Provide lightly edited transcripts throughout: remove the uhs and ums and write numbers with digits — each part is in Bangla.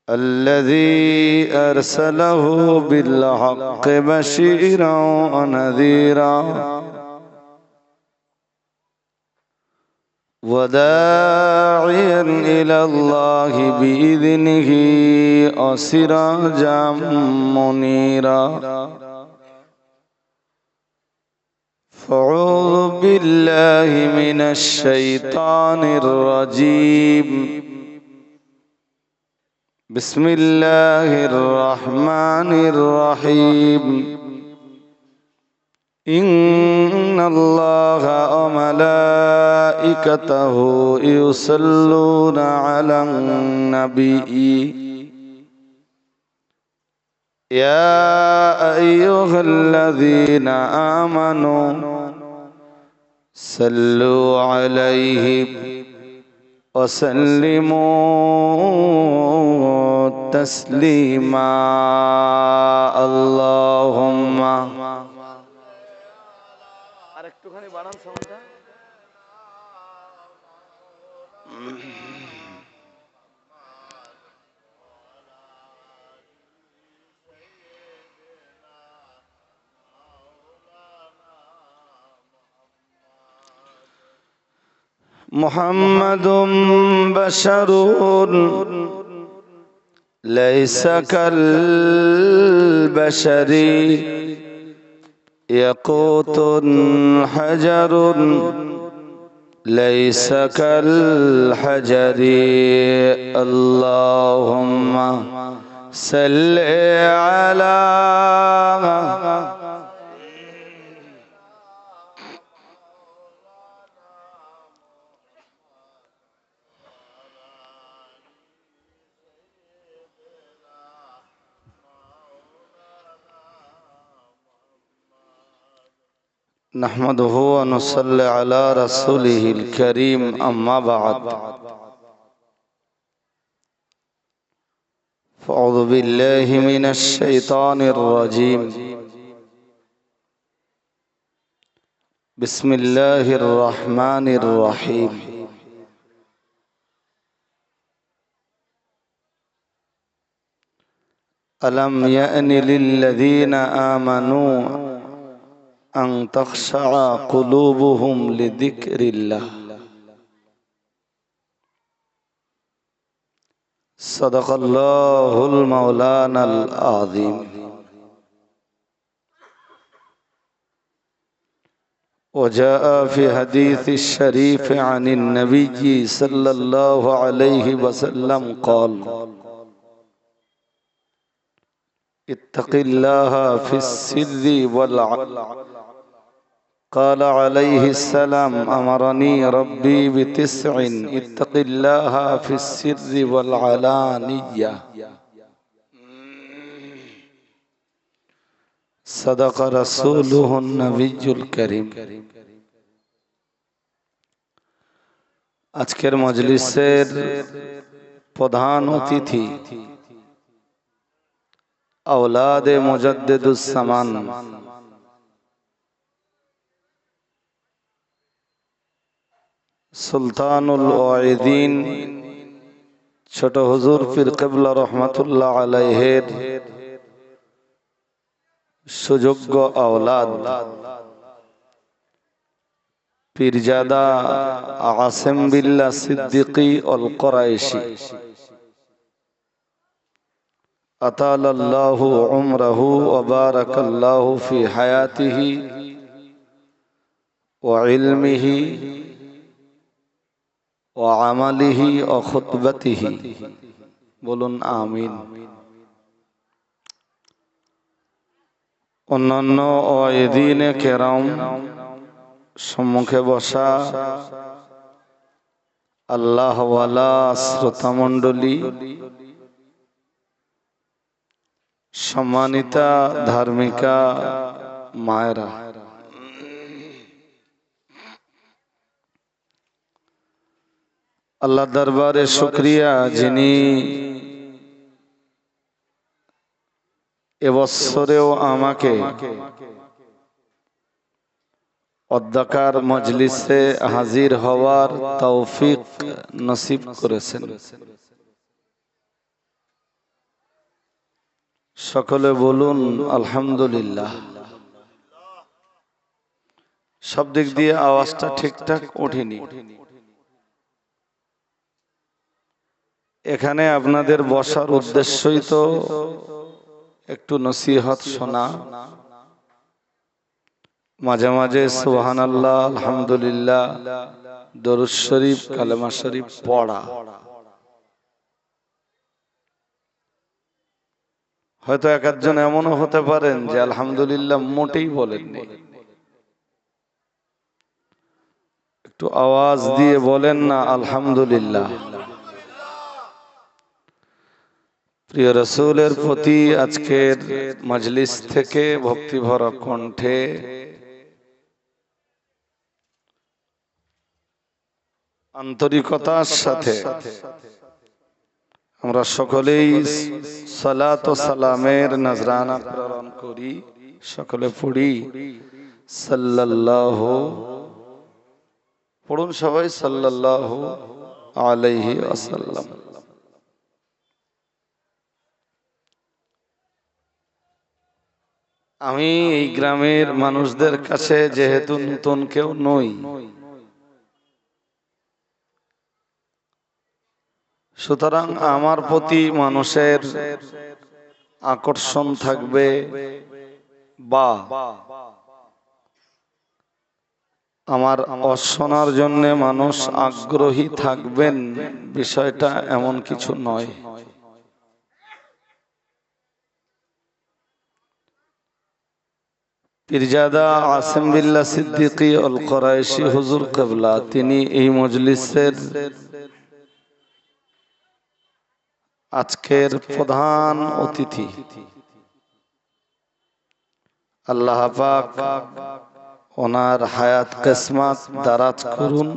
الذي أرسله بالحق بشيرا ونذيرا وداعيا إلى الله بإذنه وسراجا منيرا فأعوذ بالله من الشيطان الرجيم بسم الله الرحمن الرحيم إن الله وملائكته يصلون على النبي يا أيها الذين آمنوا صلوا عليه وسلموا تسليما اللهم আরেকটুখানি বাড়ান সাউন্ডটা محمد بشر ليس كالبشر يقوت حجر ليس كالحجر اللهم صل على نحمده ونصلي على رسوله الكريم أما بعد فأعوذ بالله من الشيطان الرجيم بسم الله الرحمن الرحيم ألم يأن للذين آمنوا أن تخشع قلوبهم لذكر الله صدق الله المولانا العظيم وجاء في حديث الشريف عن النبي صلى الله عليه وسلم قال اتق الله في السر والعلن قال عليه السلام أمرني ربي بتسع اتق الله في السر والعلانية صدق رسوله النبي الكريم আজকের মজলিসের প্রধান অতিথি আওলাদে মুজাদ্দিদুস সামান সুলতানুল ওয়াইদিন ছোট হুজুর পীর কিবলা রহমাতুল্লাহ আলাইহির সুযোগ্য আওলাদ পীরজাদা আসিম বিল্লাহ সিদ্দিকী আল কুরাইশি আতালাল্লাহু উমরাহু ওয়া বারাকাল্লাহু ফি হায়াতিহি ওয়া ইলমিহি ওয়া আমালিহি ওয়া খুতবাতিহি বলুন আমিন। অন্যান্য ওয়াইদিনে কেরাম, সম্মুখে বসা আল্লাহ ওয়ালা শ্রোতা মণ্ডলী, সম্মানিতা ধার্মিকা মায়েরা, আল্লাহ দরবারে শুকরিয়া যিনি এবছরেও আমাকে অধ্যকার মজলিসে হাজির হওয়ার তৌফিক নসিব করেছেন। সকলে বলুন আলহামদুলিল্লাহ। সব দিক দিয়ে আওয়াজটা ঠিকঠাক ওঠেনি। এখানে আপনাদের বসার উদ্দেশ্যই তো একটু নসিহত শোনা, মাঝে মাঝে সুবহানাল্লাহ, আলহামদুলিল্লাহ, দরুদ শরীফ, কালেমা শরীফ পড়া। হয়তো এক একজন এমনও হতে পারেন যে আলহামদুলিল্লাহ মোটেই বলেননি। একটু আওয়াজ দিয়ে বলেন না আলহামদুলিল্লাহ। প্রিয় রাসূলের প্রতি আজকের মজলিস থেকে ভক্তিভরা কণ্ঠে আন্তরিকতার সাথে আমরা সকলেই সালাত ও সালামের নজরানা প্রেরণ করি। সকলে পড়ি সাল্লাল্লাহু, পড়ুন সবাই সাল্লাল্লাহু আলাইহি ওয়াসাল্লাম। আমি এই গ্রামের মানুষদের কাছে যেহেতু নতুন কেউ নই, সুতরাং আমার প্রতি মানুষের আকর্ষণ থাকবে বা আমার অশোনার জন্য মানুষ আগ্রহী থাকবেন, বিষয়টা এমন কিছু নয়। পীরজাদা আসিম বিল্লাহ সিদ্দিকী আল কুরাইশি হুজুর কিবলা, তিনি এই মজলিসের আজকের প্রধান অতিথি। আল্লাহ পাক ওনার হায়াত কিসমত দারাজ করুন,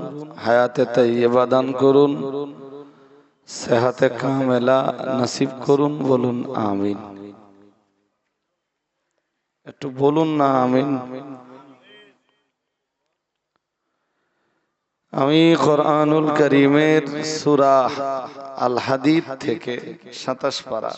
হায়াতে তাইয়্যিবা দান করুন, সেহাতে কামেলা নসিব করুন। বলুন আমিন। একটু বলুন না আমিন। আমি কোরআনুল কারীমের সূরা আল হাদীদ থেকে ২৭ পারা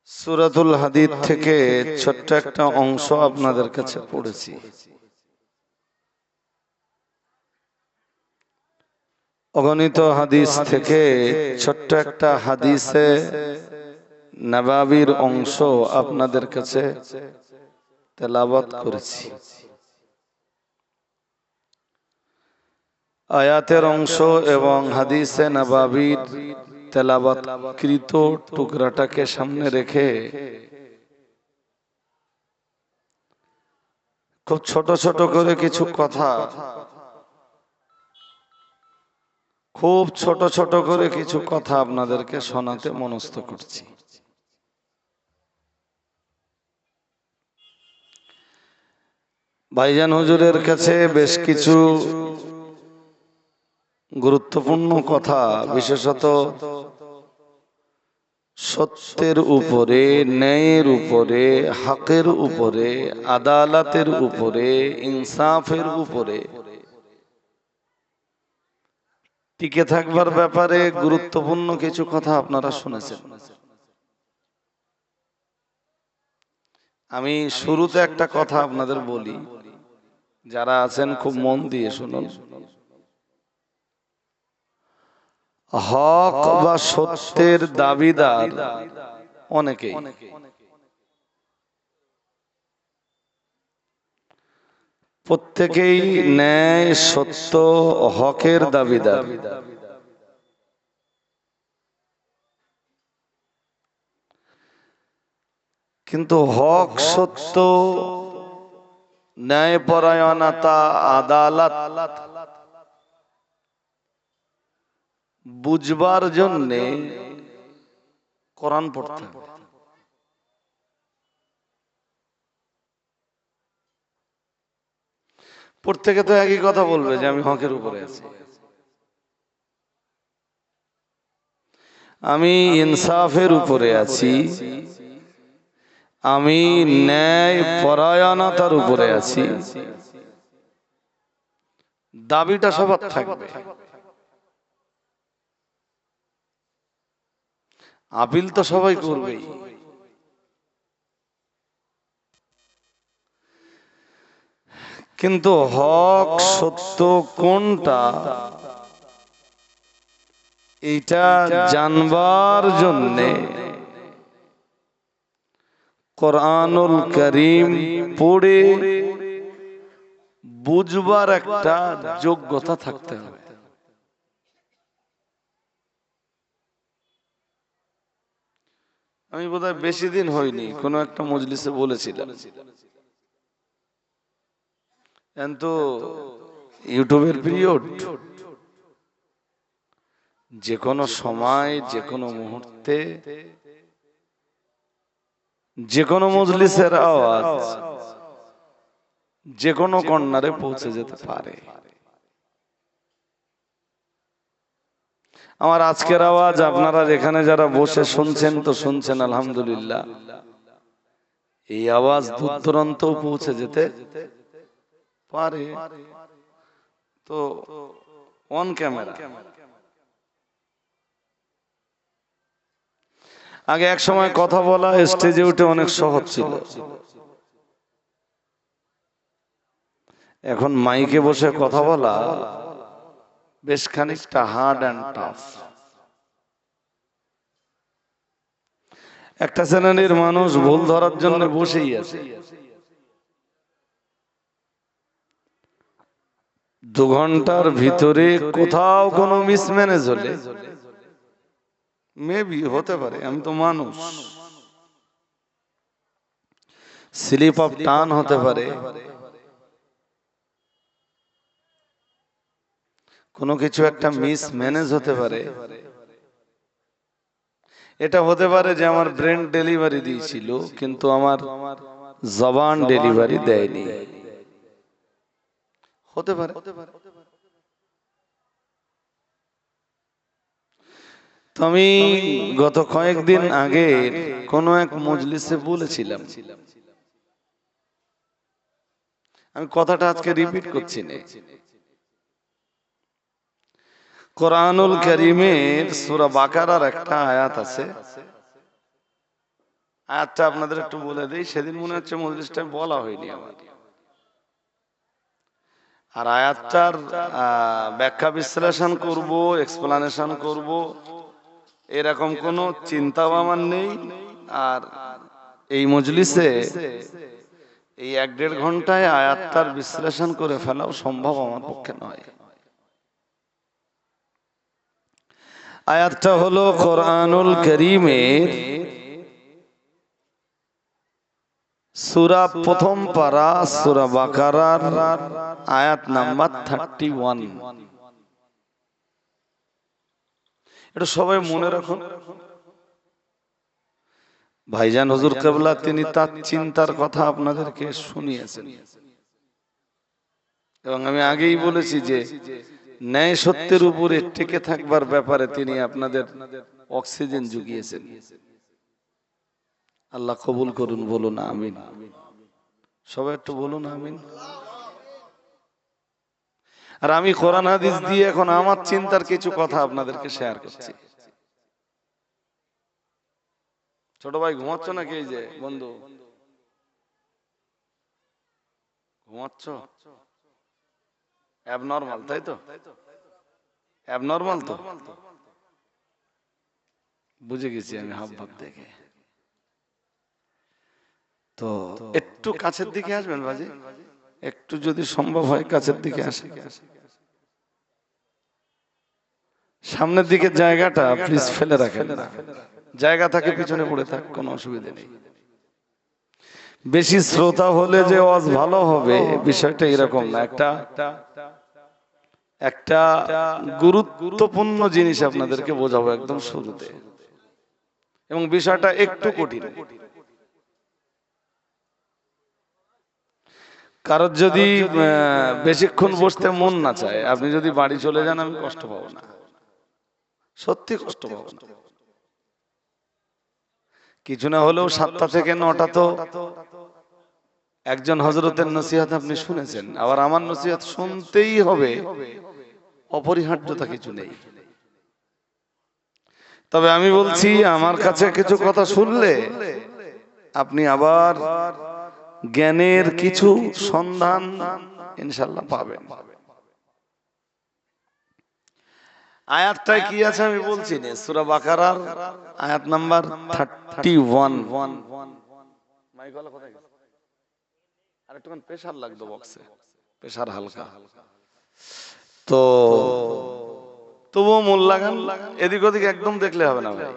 সূরাতুল হাদীদ থেকে ছোট্ট একটা অংশ আপনাদের কাছে পড়েছি। অগণিত হাদিস থেকে ছোট্ট একটা হাদিসে নবাবীর অংশ আপনাদের কাছে তেলাওয়াত করেছি। আয়াতের অংশ এবং হাদিসে নবাবীর তেলাওয়াতকৃত টুকরাটাকে সামনে রেখে খুব ছোট ছোট করে কিছু কথা, খুব ছোট ছোট করে কিছু কথা আপনাদেরকে শোনাতে মনস্থ করছি। ভাইজান হুজুরের কাছে বেশ কিছু গুরুত্বপূর্ণ কথা, বিশেষত সত্যের উপরে, ন্যায়ের উপরে, হকের উপরে, আদালতের উপরে, ইনসাফের উপরে টিকে থাকবার ব্যাপারে গুরুত্বপূর্ণ কিছু কথা আপনারা শুনেছেন। আমি শুরুতে একটা কথা আপনাদের বলি, যারা আছেন খুব মন দিয়ে শুনুন। হক বা সত্যের দাবিদার অনেকেই, প্রত্যেকেই ন্যায়, সত্য, হকের দাবিদার। কিন্তু হক, সত্য, ন্যায়পরায়ণতা, আদালত বুঝবার জন্যে কোরআন পড়তে হবে। প্রত্যেকে তো একই কথা বলবে যে আমি হকের উপরে আছি, আমি ইনসাফের উপরে আছি, আমি ন্যায় পরায়ণতার উপরে আছি। দাবিটা সবার থাকবে। আপিল তো সবাই করবেই, কিন্তু হক সত্য কোনটা এটা জানবার জন্যে কোরআনুল কারীম পড়ে বুঝবার একটা যোগ্যতা থাকতে হবে। আমি বোধহয় বেশি দিন হয়নি কোন একটা মজলিসে বলেছিলাম, কিন্তু ইউটিউবের পিরিয়ড, যে কোনো সময় যে কোনো মুহূর্তে যে কোনো মজলিসের আওয়াজ যে কোনো কর্নারে পৌঁছে যেতে পারে। আমার আজকের আওয়াজ আপনারা এখানে যারা বসে শুনছেন তো শুনছেন আলহামদুলিল্লাহ, এই আওয়াজ দূর দূরান্তেও পৌঁছে যেতে পারে। তো অন ক্যামেরা, আগে এক সময় কথা বলা স্টেজে উঠে অনেক সহজ ছিল, এখন মাইকে বসে কথা বলা বেশ খানিকটা হার্ড অ্যান্ড টাফ। একটা শ্রেণীর মানুষ ভুল ধরার জন্য বসেই আছে, 2 ঘন্টার ভিতরে কোথাও কোনো মিসম্যানেজ হলে মেবি হতে পারে, আমি তো মানুষ, স্লিপ অফ টান হতে পারে, কোনো কিছু একটা মিসম্যানেজ হতে পারে। এটা হতে পারে যে আমার ব্রেন ডেলিভারি দিয়েছিল কিন্তু আমার জবান ডেলিভারি দেয়নি, হতে পারে। তো আমি গত কয়েকদিন আগে কোন এক মজলিসে বলেছিলাম, আমি কথাটা আজকে রিপিট করছি না, কোরআনুল কারীমের সূরা বাকারার একটা আয়াত আছে, আয়াতটা আপনাদের একটু বলে দেই, সেদিন মনে হচ্ছে মজলিসটা বলা হয়নি আমার। আর আয়াতটার ব্যাখ্যা বিশ্লেষণ করব, এক্সপ্লানেশন করব, এরকম কোনো চিন্তা আমার নেই। আর এই মজলিসে এই 1-1.5 ঘন্টায় আয়াতটার বিশ্লেষণ করে ফেলাও সম্ভব আমার পক্ষে নয়। আয়াতটা হলো কোরআনুল কারীমের সূরা প্রথম পারা সূরা বাকারার আয়াত নাম্বার 31। এটা সবাই মনে রাখুন। ভাইজান হুজুর কেবলা তিনি তার চিন্তার কথা আপনাদেরকে শুনিয়েছেন, এবং আমি আগেই বলেছি যে ন্যায় সত্যের উপরে টিকে থাকবার ব্যাপারে তিনি আপনাদের অক্সিজেন জুগিয়েছেন। আল্লাহ কবুল করুন, বলুন আমিন। সবাই একটু বলুন আমিন। আর আমি কোরআন হাদিস দিয়ে এখন আমার চিন্তার কিছু কথা আপনাদেরকে শেয়ার করছি। ছোট ভাই ঘুমাচ্ছ নাকি? এই যে বন্ধু ঘুমাচ্ছ? অ্যাবনর্মাল তাই তো? অ্যাবনর্মাল তো বুঝে গেছি আমি হাব ভাব দেখে। তো একটু কাছের দিকে আসবেন বাজি, একটু যদি সম্ভব হয় কাছের দিকে আসে। সামনের দিকে জায়গাটা প্লিজ ফেলে রাখেন না, জায়গা থাকে পিছনে পড়ে থাক, কোনো অসুবিধা নেই। বেশি শ্রোতা হলে যে ওয়াজ ভালো হবে বিষয়টা এরকম না। একটা গুরুত্বপূর্ণ জিনিস আপনাদেরকে বোঝাবো একদম শুরুতে, এবং বিষয়টা একটু কঠিন। কারোর যদি বেশিক্ষণ বসতে মন না চায়, আপনি যদি বাড়ি চলে যান আমি কষ্ট পাবো না, সত্যি কষ্ট পাবো না। কিছু না হলেও 7টা থেকে 9টা তো একজন হযরতের নসিহত আপনি শুনেছেন, আবার আমার নসিহত শুনতেই হবে, অপরিহার্যতা কিছু নেই। তো তবে আমি বলছি আমার কাছে কিছু কথা শুনলে আপনি আবার জ্ঞানের কিছু সন্ধান ইনশাআল্লাহ পাবেন। আয়াতটায় কি আছে আমি বলছি না, সূরা বাকারার আয়াত নাম্বার 31। মাইকওয়ালা কোথায় গেছে? আরেকটুখানি প্রেসার লাগতো বক্সে, প্রেসার হালকা। তো তবুও মূল লাগান, এদিক ওদিক একদম দেখলে হবে না ভাই।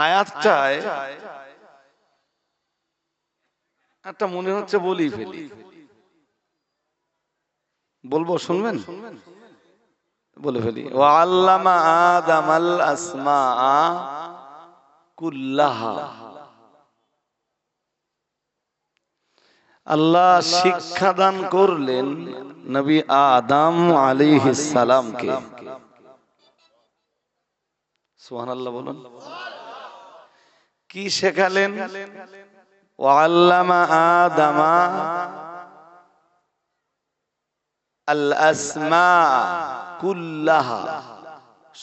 আয়াতটায় একটা মনে হচ্ছে বলি ফেলি, বলবো শুনবেন? বলে ফেলি। ওয়া আল্লামা আদামাল আসমা কুল্লাহা, আল্লাহ শিক্ষা দান করলেন নবী আদম আলাইহিস সালামকে। সুবহানাল্লাহ বলুন। কি শেখালেন? ওয়া আল্লামা আদামা আল আসমা কুল্লাহা,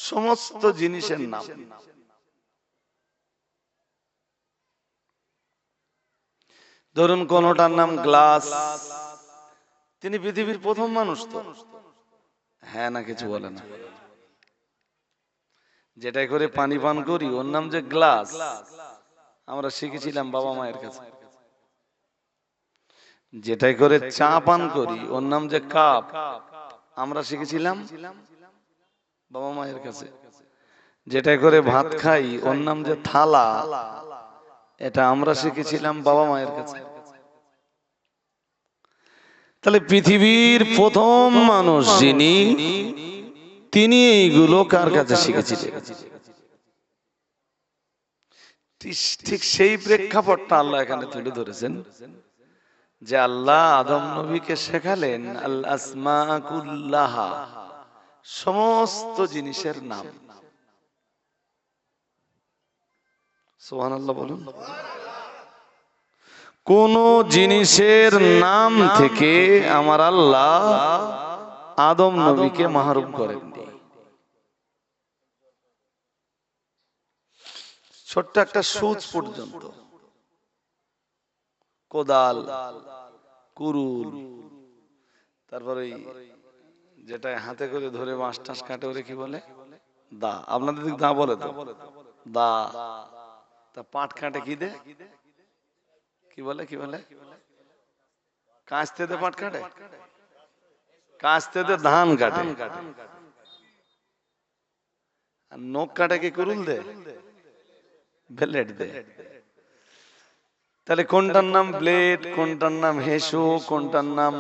সমস্ত জিনিসের নাম। ধরুন কোনটার নাম গ্লাস, তিনি পৃথিবীর প্রথম মানুষ তো, হ্যাঁ না কিছু বলে না। যেটাই করে পানি পান করি ওর নাম যে গ্লাস, আমরা শিখেছিলাম বাবা মায়ের কাছে। যেটাই করে চা পান করি ওর নাম যে কাপ, আমরা শিখেছিলাম বাবা মায়ের কাছে। যেটাই করে ভাত খাই ওর নাম যে থালা, এটা আমরা শিখেছিলাম বাবা মায়ের কাছে। তাহলে পৃথিবীর প্রথম মানুষ যিনি, তিনি এইগুলো কার কাছে শিখেছিলেন? ঠিক সেই প্রেক্ষাপটটা আল্লাহ এখানে তুলে ধরেছেন যে আল্লাহ আদম নবীকে শেখালেন আল আসমা কুল্লাহা, সমস্ত জিনিসের নাম। সুবহানাল্লাহ বলুন। কোন জিনিসের নাম থেকে আমার আল্লাহ আদম নবীকে মাহরুম করেননি। ছোট্ট একটা সূচ পর্যন্ত, কোদাল, কুরুল, তারপরে যেটা হাতে করে ধরে মাছ টাছ কাটে ওরে কি বলে? দা। আপনাদের দিক দা বলে তো? দা। তা পাট কাটে কি দে? কি বলে? কি বলে? কাঁচতে দে পাট কাটে, কাঁচতে দে ধান কাটে। আর নখ কাটে কি কুরুল দে? ব্লেড দে। তাহলে কোনটার নাম ব্লেড, কোনটার নাম হেসু, কোনটার নাম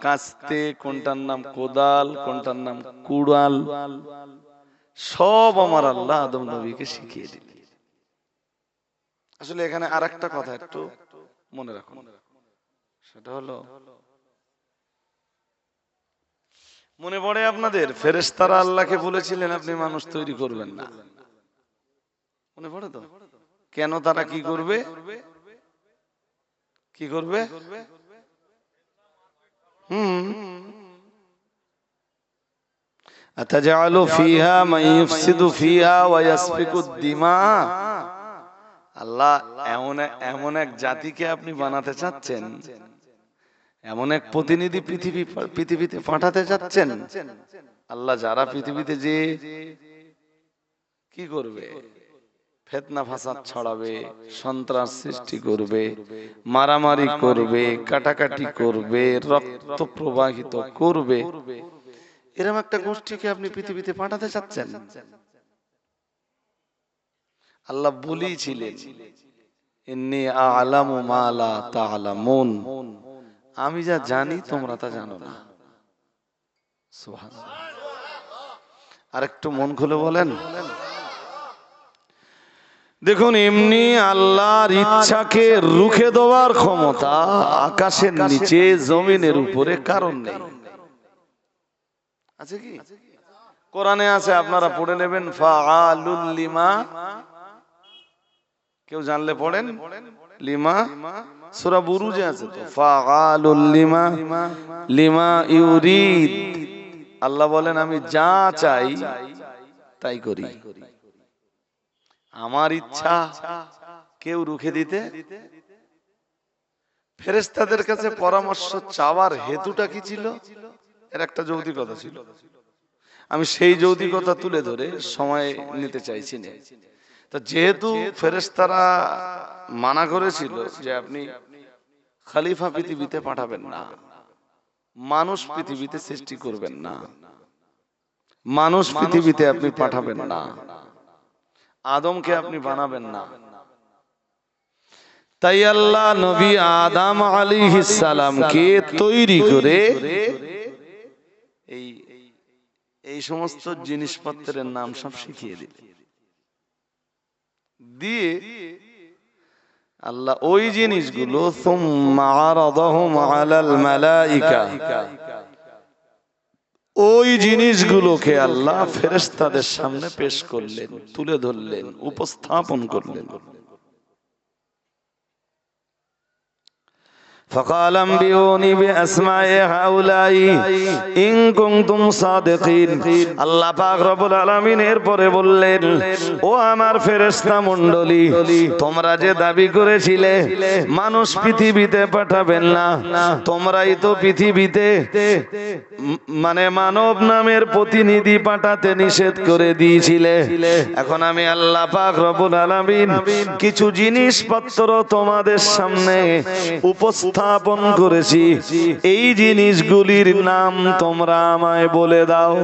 কাস্তে, কোনটার নাম কোদাল, কোনটার নাম কুড়াল, সব আমার আল্লাহ আদম নবীকে শিখিয়ে দিলেন। আসলে এখানে আরেকটা কথা একটু মনে রাখুন, সেটা হলো, মনে পড়ে আপনাদের ফেরেশতারা আল্লাহকে বলেছিলেন আপনি মানুষ তৈরি করবেন না, মনে পড়ে তো? কেন তারা কি করবে? কি করবে? আতাজালু ফিহা মান ইফসিদু ফিহা ওয়া ইয়াসফিকু দিমা, আল্লাহ এমন এক জাতিকে আপনি বানাতে চাচ্ছেন, এমন এক প্রতিনিধি পৃথিবীতে পাঠাতে চাচ্ছেন আল্লাহ, যারা পৃথিবীতে যে কি করবে? ফিতনা ফাসাদ ছড়াবে, সন্ত্রাস সৃষ্টি করবে, মারামারি করবে, কাটাকাটি করবে, রক্ত প্রবাহিত করবে, এরকম একটা গোষ্ঠীকে আপনি পৃথিবীতে পাঠাতে চাচ্ছেন? আল্লাহ বলেছিলেন ইন্নী আ'লামু মা লা তা'লামুন, আমি যা জানি তোমরা তা জানো না। সুবহানাল্লাহ। আরেকটু মন খুলে বলেন। দেখুন, এমনি আল্লাহর ইচ্ছাকে রুখে দেওয়ার ক্ষমতা আকাশের নিচে জমিনের উপরে কারণ নেই। আছে কি? কোরআনে আছে, আপনারা পড়ে নেবেন, ফাআলুল লিমা, কেউ জানলে পড়েন, লিমা, সূরা বুরুজে আছে তো, ফাআলুল লিমা লিমা ইউরিদ। আল্লাহ বলেন আমি যা চাই তাই করি, আমার ইচ্ছা কেউ রুখে দিতে। ফেরেশতাদের কাছে পরামর্শ চাওয়ার হেতুটা কি ছিল? এর একটা যৌক্তিকতা ছিল। আমি সেই যৌক্তিকতা তুলে ধরে সময় নিতে চাইছি না। তো যেহেতু ফেরেশতারা মানা করেছিল যে আপনি খলিফা পৃথিবীতে পাঠাবেন না, মানুষ পৃথিবীতে সৃষ্টি করবেন না, মানুষ পৃথিবীতে আপনি পাঠাবেন না, আদমকে আপনি বানাবেন না, তাই আল্লাহ নবী আদম আলাইহিস সালামকে তৈরি করে এই সমস্ত জিনিসপত্রের নাম সব শিখিয়ে দিলেন। দিয়ে আল্লাহ ওই জিনিসগুলো সুম্মা আরাদাহুম আলাল মালাইকা, ওই জিনিসগুলোকে আল্লাহ ফেরেশতাদের সামনে পেশ করলেন, তুলে ধরলেন, উপস্থাপন করলেন। فقال انبئوني بأسماء هؤلاء إن كنتم صادقين। আল্লাহ পাক রব্বুল আলামিন এরপরে বললেন, ও আমার ফেরেশতা মণ্ডলী, তোমরা যে দাবি করেছিলে মানুষ পৃথিবীতে পাঠাবেন না, তোমরাই তো পৃথিবীতে মানে মানব নামের প্রতিনিধি পাঠাতে নিষেধ করে দিয়েছিলে। এখন আমি আল্লাহ পাক রব্বুল আলামিন কিছু জিনিসপত্র তোমাদের সামনে উপস্থাপন করেছি, এই জিনিসগুলির নাম তোমরা আমায় বলে দাও।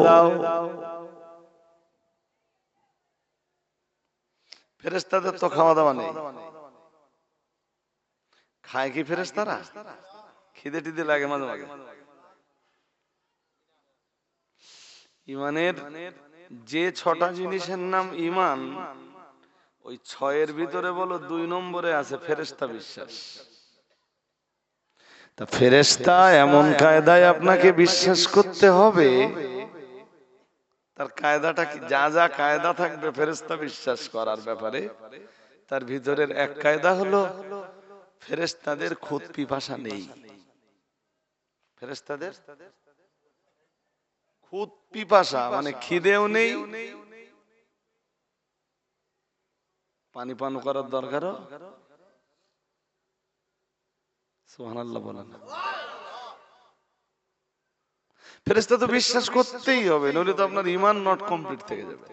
ফেরেশতাদের তো খাওয়া দাওয়া নেই, খায় কি ফেরেশতারা? খিদে টিদে লাগে মাঝে মাঝে। ইমানের যে 6টা জিনিসের নাম ইমান, ওই 6-এর ভিতরে বলো 2 নম্বরে আছে ফেরেশতা বিশ্বাস। তা ফেরেশতা এমন কায়দায় আপনাকে বিশ্বাস করতে হবে, তার কায়দাটা কি? যা যা কায়দা থাকবে ফেরেশতা বিশ্বাস করার ব্যাপারে, তার ভিতরের এক কায়দা হলো ফেরেশতাদের খুদ পিপাসা নেই। ফেরেশতাদের খুদ পিপাসা মানে খিদেও নেই, পানি পান করার দরকারও সুবহানাল্লাহ বলেন। ফেরেশতা তো বিশ্বাস করতেই হবে, নইলে তো আপনার ঈমান নট কমপ্লিট থেকে যাবে।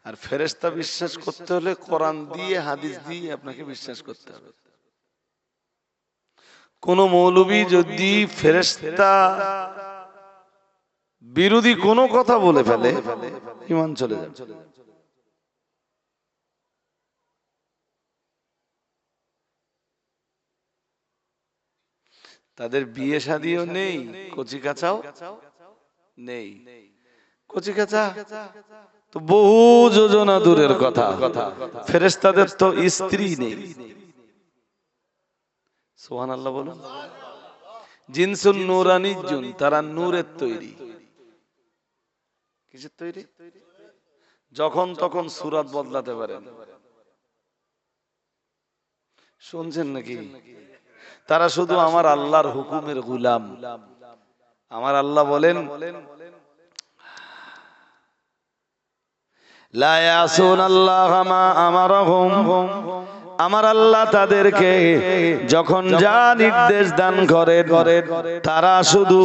আর ফেরেশতা বিশ্বাস করতে হলে কোরআন দিয়ে হাদিস দিয়ে আপনাকে বিশ্বাস করতে হবে। কোন মৌলবী যদি ফেরেশতা বিরোধী কোনো কথা বলে ফেলে, ঈমান চলে যাবে। তাদের বিয়ে শাদিও নেই, কচি কাচাও নেই। কচি কাচা তো বহু যোজনা দূরের কথা, ফেরেশতাদের তো স্ত্রী নেই। সুবহানাল্লাহ বলুন। জিনসুন নূরানিজুন, তারা নূরের তৈরি। কিসের তৈরি? যখন তখন সূরত বদলাতে পারেন। শুনছেন নাকি? তারা শুধু আমার আল্লাহর হুকুমের গোলাম। আমার আল্লাহ বলেন, লা ইয়াসুনাল্লাহা মা আমারহুম, আমার আল্লাহ তাদেরকে যখন যা নির্দেশ দান করেন তারা শুধু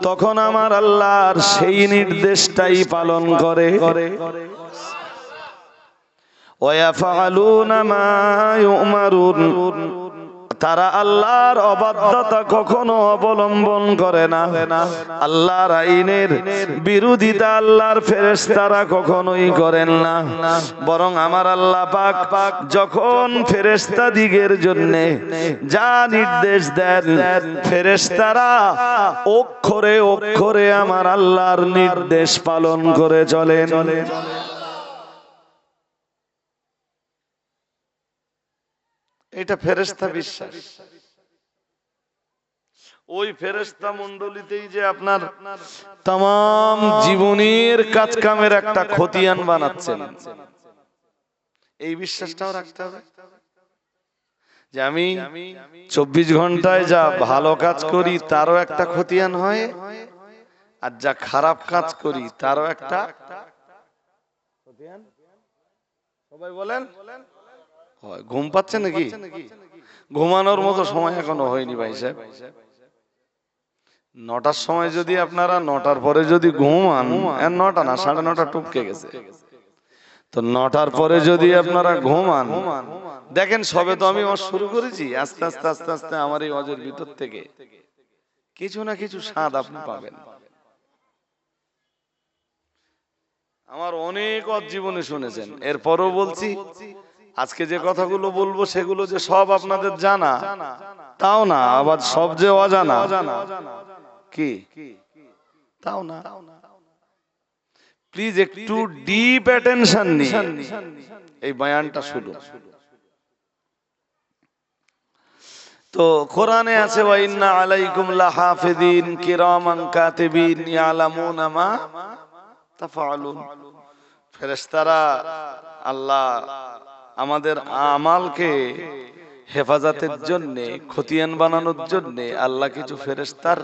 তখন আমার আল্লাহর সেই নির্দেশটাই পালন করে। ওয়া ইয়াফআলুনা মা ইউমারুন, তারা আল্লাহর অবাধ্যতা কখনো অবলম্বন করে না। আল্লাহর আইনের বিরোধিতা আল্লাহর ফেরেশতারা কখনোই করেন না, বরং আমার আল্লাহ পাক যখন ফেরেশতা দিগের জন্য যা নির্দেশ দেন, ফেরেশতারা অক্ষরে অক্ষরে আমার আল্লাহর নির্দেশ পালন করে চলেন। এটা ফেরেশতা বিশ্বাস। ওই ফেরেশতা মণ্ডলীতেই যে আপনার তাম জীবনের কাজ কামের একটা খতিয়ান বানাচ্ছেন, এই বিশ্বাসটাও রাখতে হবে। যে আমি 24 ঘন্টায় যা ভালো কাজ করি তারও একটা খতিয়ান হয়, আর যা খারাপ কাজ করি তারও একটা খতিয়ান। সবাই বলেন ঘুম পাচ্ছে নাকি? ঘুমানোর মতো সময় এখনো হয়নি ভাই সাহেব। 9টার সময় যদি আপনারা 9টার পরে যদি ঘুমান, 9টা না 9:30 টপকে গেছে, তো 9টার পরে যদি আপনারা ঘুমান, দেখেন সবে তো আমি ওয়াজ শুরু করেছি, আস্তে আস্তে আস্তে আস্তে আমার এই ওয়াজের ভিতর থেকে কিছু না কিছু স্বাদ আপনি পাবেন। আমার অনেক ওয়াজ জীবনে শুনেছেন, এরপরও বলছি আজকে যে কথাগুলো বলবো সেগুলো যে সব আপনাদের জানা তাও না, আবার সব যে অজানা কি তাও না। প্লিজ একটু ডিপ অ্যাটেনশন নিয়ে এই বয়ানটা শুনুন। তো কোরআনে আছে ওয়া ইন্না আলাইকুম লাহাফিজিন কিরামান কাতিবিন ইয়ালামুনা মা তাফআলুন। ফেরেশতারা আল্লাহ আমাদের আমালকে হেফাজতের জন্য, খতিয়ান বানানোর জন্য আল্লাহ কিছু ফেরেশতার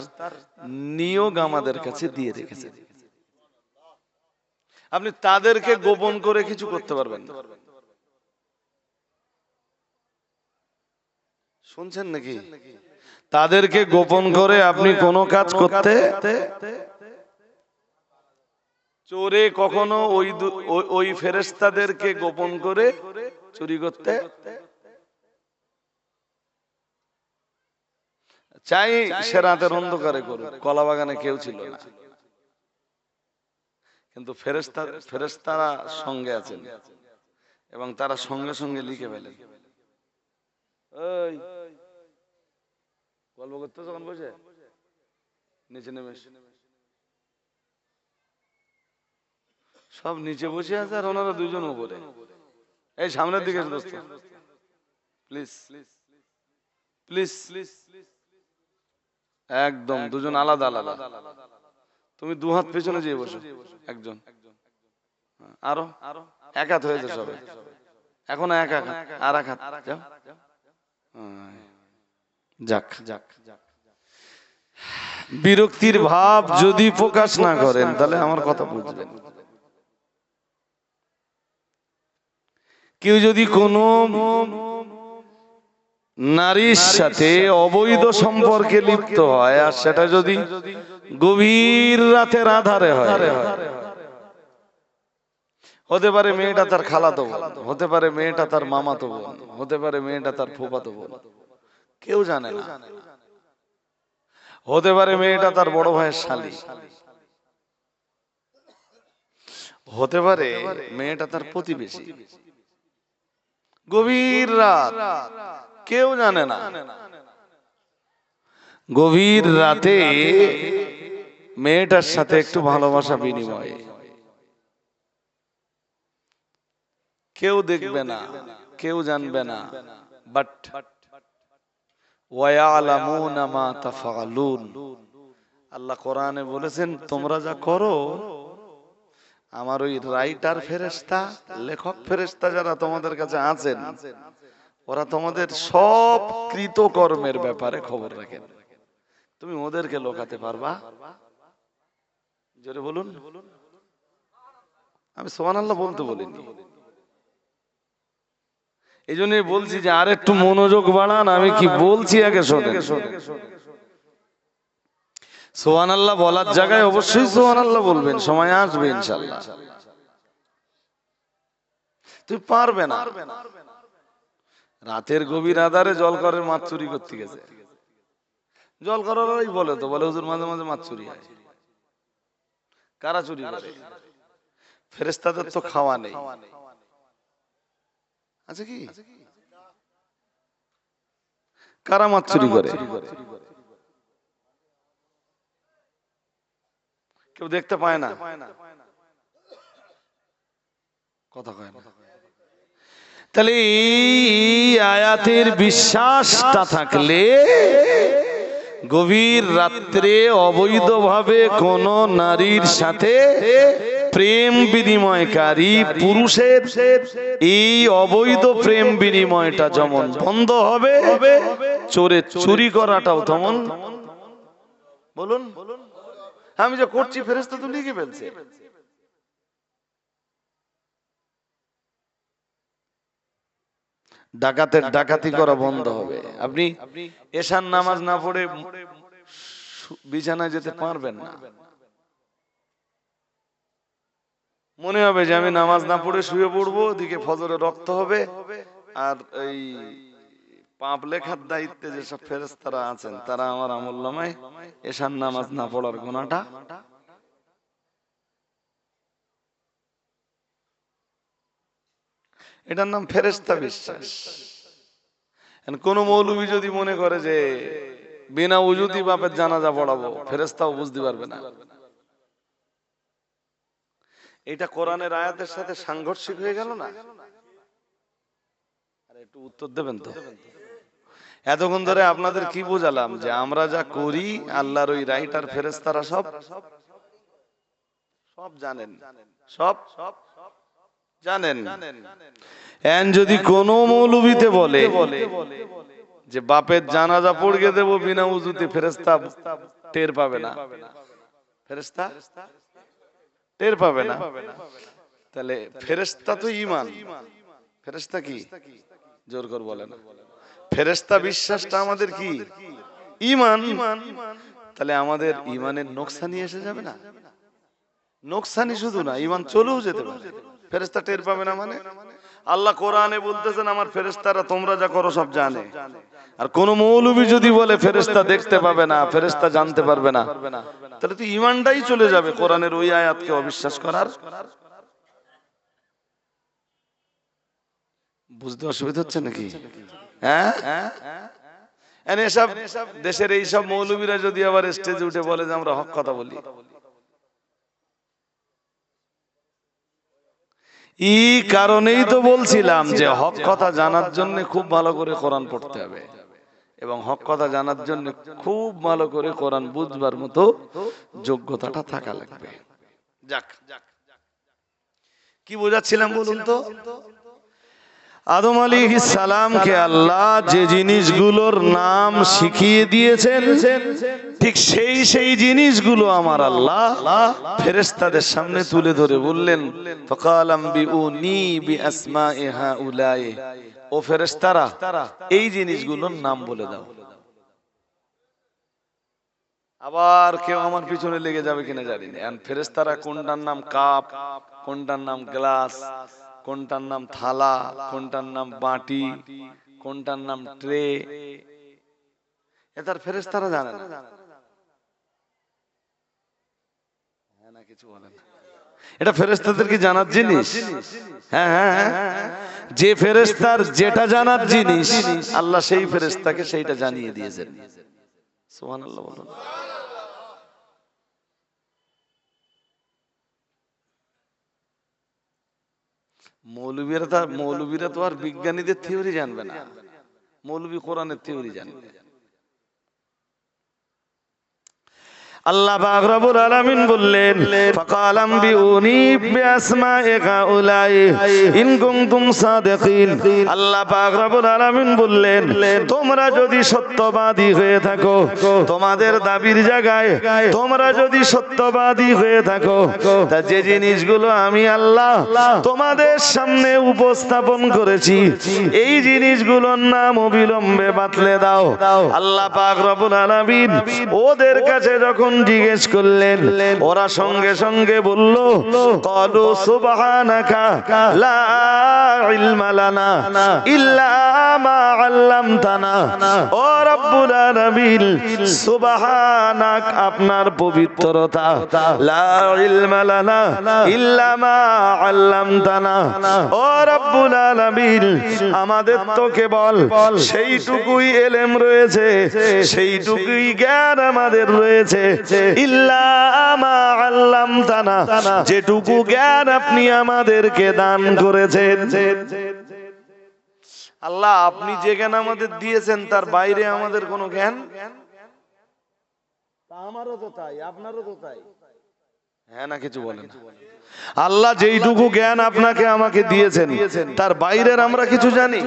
নিয়োগ আমাদের কাছে দিয়ে রেখেছেন। আপনি তাদেরকে গোপন করে কিছু করতে পারবেন না। শুনছেন নাকি? তাদেরকে গোপন করে আপনি কোনো কাজ করতে, চোরে কখনো ওই ফেরেশতাদেরকে গোপন করে চুরি করতে চাই, সে রাতের অন্ধকারে করুক, কলা বাগানে কেউ ছিল না, কিন্তু ফেরেশতারা সঙ্গে আছেন এবং তারা সঙ্গে সঙ্গে লিখে ফেলেন। গল্প করতে যখন বসে নিচে নেমে সব নিচে বসে আছে আর ওনারা দুজন উপরে। এই সামনের দিকে প্লিজ প্লিজ, একদম দুজন আলাদা আলাদা। তুমি দু হাত পেছনে যেয়ে বসো, একজন আরো এক হাত হয়েছে সবে, এখন এক হাত আর এক হাত যাও। যাক যাক, বিরক্তির ভাব যদি প্রকাশ না করেন তাহলে আমার কথা বুঝবেন। কেউ যদি কোনো নারীর সাথে অবৈধ সম্পর্কে লিপ্ত হয়, আর সেটা যদি গভীর রাতের আধারে হয়, হতে পারে মেয়েটা তার খালাতো বোন, হতে পারে মেয়েটা তার মামাতো বোন, হতে পারে মেয়েটা তার ফুফাতো বোন, কেউ জানে না, হতে পারে মেয়েটা তার বড় ভাইয়ের শালী, হতে পারে মেয়েটা তার প্রতিবেশী। গভীর রাত, কেউ জানে না, গভীর রাতে মেয়েটার সাথে একটু ভালোবাসা বিনিময়, কেউ দেখবে না, কেউ জানবে না, বাট ওয়ায়ালামুনা মা তাফআলুন। আল্লাহ কোরআনে বলেছেন তোমরা যা করো, আমার ওই রাইটার ফেরেশতা, লেখক ফেরেশতা যারা তোমাদের কাছে আছেন, ওরা তোমাদের সব কৃতকর্মের ব্যাপারে খবর রাখেন। তুমি ওদেরকে লোকাতে পারবা? জোরে বলুন। আমি সুবহানাল্লাহ বলতে বলিনি, এই জন্যই বলছি যে আর একটু মনোযোগ বাড়ান, আমি কি বলছি আগে শোনেন। সুবহানাল্লাহ বলার জায়গায় অবশ্যই সুবহানাল্লাহ বলবেন, সময় আসবে ইনশাআল্লাহ। তুই পারবে না, রাতের গভীর আধারে জলকরের মাছ চুরি করতে গেছে, জলকরেরই বলে তো, বলে হুজুর মাঝে মাঝে মাছ চুরি হয়। কারা চুরি করে? ফেরেশতাদের তো খাওয়া নেই, আছে কি? কারা মাছ চুরি করে? কেউ দেখতে পায় না, কথা কয় না। তাহলে এই আয়াতের বিশ্বাসটা থাকলে গভীর রাত্রে অবৈধভাবে কোন নারীর সাথে প্রেম বিনিময়কারী পুরুষের এই অবৈধ প্রেম বিনিময়টা যেমন বন্ধ হবে, চোরের চুরি করাটাও তেমন। বলুন, আমি যে করছি ফেরেশতা তো লিখে ফেলছে। ডাকাতের ডাকাতি করা বন্ধ হবে। আপনি এশার নামাজ না পড়ে বিছানায় যেতে পারবেন না। মনে হবে যে আমি নামাজ না পড়ে শুয়ে পড়বো, ওদিকে ফজরে রক্ত হবে, আর এই পাপ লেখার দায়িত্বে যেসব ফেরেশতারা আছেন তারা আমার আমলনামায় এশার নামাজ না পড়ার গুনাহটা। এটার নাম ফেরেশতা বিশ্বাস। কোন মৌলবী যদি মনে করে যে বিনা উজুতি বাপের জানাজা পড়াবো, ফেরেশতাও বুঝতে পারবে না। এটা কোরআনের আয়াতের সাথে সাংঘর্ষিক হয়ে গেল না? আরে একটু উত্তর দেবেন তো। এতক্ষণ ধরে আপনাদের কি বোঝালাম যে আমরা যা করি আল্লাহর ওই রাইটার ফেরেশতারা সব সব জানেন, সব জানেন। এন যদি কোন মৌলবীতে বলে যে বাপের জানাজা পড়িয়ে দেব বিনা উজুতে, ফেরেশতা টের পাবে না, ফেরেশতা টের পাবে না। তাহলে ফেরেশতা তো ঈমান, ফেরেশতা কি? জোর করে বলেন। ফেরেশতা বিশ্বাসটা আমাদের কি? ঈমান। তাহলে আমাদের ঈমানের নোকসানি এসে যাবে না? নোকসানি শুধু না, ঈমান চলেও যেতে পারে। ফেরেশতা টের পাবে না মানে? আল্লাহ কোরআনে বলতেছেন আমার ফেরেশতারা তোমরা যা করো সব জানে। আর কোন মৌলবী যদি বলে ফেরেশতা দেখতে পাবে না, ফেরেশতা জানতে পারবে না, তাহলে তো ঈমানটাই চলে যাবে কোরআনের ওই আয়াতকে অবিশ্বাস করার। বুঝতে অসুবিধা হচ্ছে নাকি? হ্যাঁ, এসব দেশের এইসব মৌলবীরা যদি আবার স্টেজে উঠে বলে যে আমরা হক কথা বলি, এই কারণেই তো বলছিলাম যে হক কথা জানার জন্য খুব ভালো করে কোরআন পড়তে হবে, এবং হক কথা জানার জন্য খুব ভালো করে কোরআন বুঝবার মতো যোগ্যতাটা থাকা লাগবে। যাক, কি বোঝাচ্ছিলাম বলুন তো? আদম আলাইহিস সালামকে আল্লাহ যে জিনিসগুলোর নাম শিখিয়ে দিয়েছেন, ঠিক সেই জিনিসগুলো আমার আল্লাহ ফেরেশতাদের সামনে তুলে ধরে বললেন, ফাকালাম বিউনি বিআসমাই হাউলাই, ও ফেরেশতারা এই জিনিসগুলোর নাম বলে দাও। আবার কেউ আমার পিছনে লেগে যাবে কিনা জানি না। ফেরেশতারা কোনটার নাম কাপ, কোনটার নাম গ্লাস, কোনটার নাম থালা, কোনটার নাম বাটি, কোনটার নাম ট্রে, এটার ফেরেশতারা জানে না। হ্যাঁ না, কিছু বলেন। এটা ফেরেশতাদের কি জানার জিনিস? হ্যাঁ হ্যাঁ, যে ফেরেশতার যেটা জানার জিনিস আল্লাহ সেই ফেরেশতাকে সেইটা জানিয়ে দিয়েছেন। সুবহানাল্লাহ বলুন। মৌলবীরা তো আর বিজ্ঞানীদের থিওরি জানবে না, মৌলবী কোরআনের থিওরি জানবে। আল্লাহ পাক রব্বুল আলামিন বললেন, ফাকালাম বিউনি বিআসমাই হাউলাই ইন কুনতুম সাদিকিন। আল্লাহ পাক রব্বুল আলামিন বললেন, তোমরা যদি সত্যবাদী হয়ে থাকো, তোমাদের দাবির জায়গায় তোমরা যদি সত্যবাদী হয়ে থাকো, তা যে জিনিসগুলো আমি আল্লাহ তোমাদের সামনে উপস্থাপন করেছি এই জিনিসগুলোর নাম অবিলম্বে বাতলে দাও। আল্লাহ পাক রব্বুল আলামিন ওদের কাছে যখন জিজ্ঞেস করলেন, ওরা সঙ্গে সঙ্গে বলল, ক্বালু সুবহানাকা লা ইলমা লানা ইল্লা মা আল্লামতানা। ও রব্বুল আলামিন, সুবহানাক, আপনার পবিত্রতা, লা ইলমা লানা ইল্লা মা আল্লামতানা। ও রব্বুল আলামিন, আমাদের তো কেবল সেইটুকুই ইলম রয়েছে, সেইটুকুই জ্ঞান আমাদের রয়েছে, ইল্লা মা আল্লামতানা, যেটুকু জ্ঞান আপনি আমাদেরকে দান করেছেন। আল্লাহ আপনি যে জ্ঞান আমাদের দিয়েছেন তার বাইরে আমাদের কোনো জ্ঞান, আমারও তো তাই, আপনারও তো তাই। হ্যাঁ না কিছু বলেন। আল্লাহ যেইটুকু জ্ঞান আপনাকে আমাকে দিয়েছেন তার বাইরের আমরা কিছু জানি?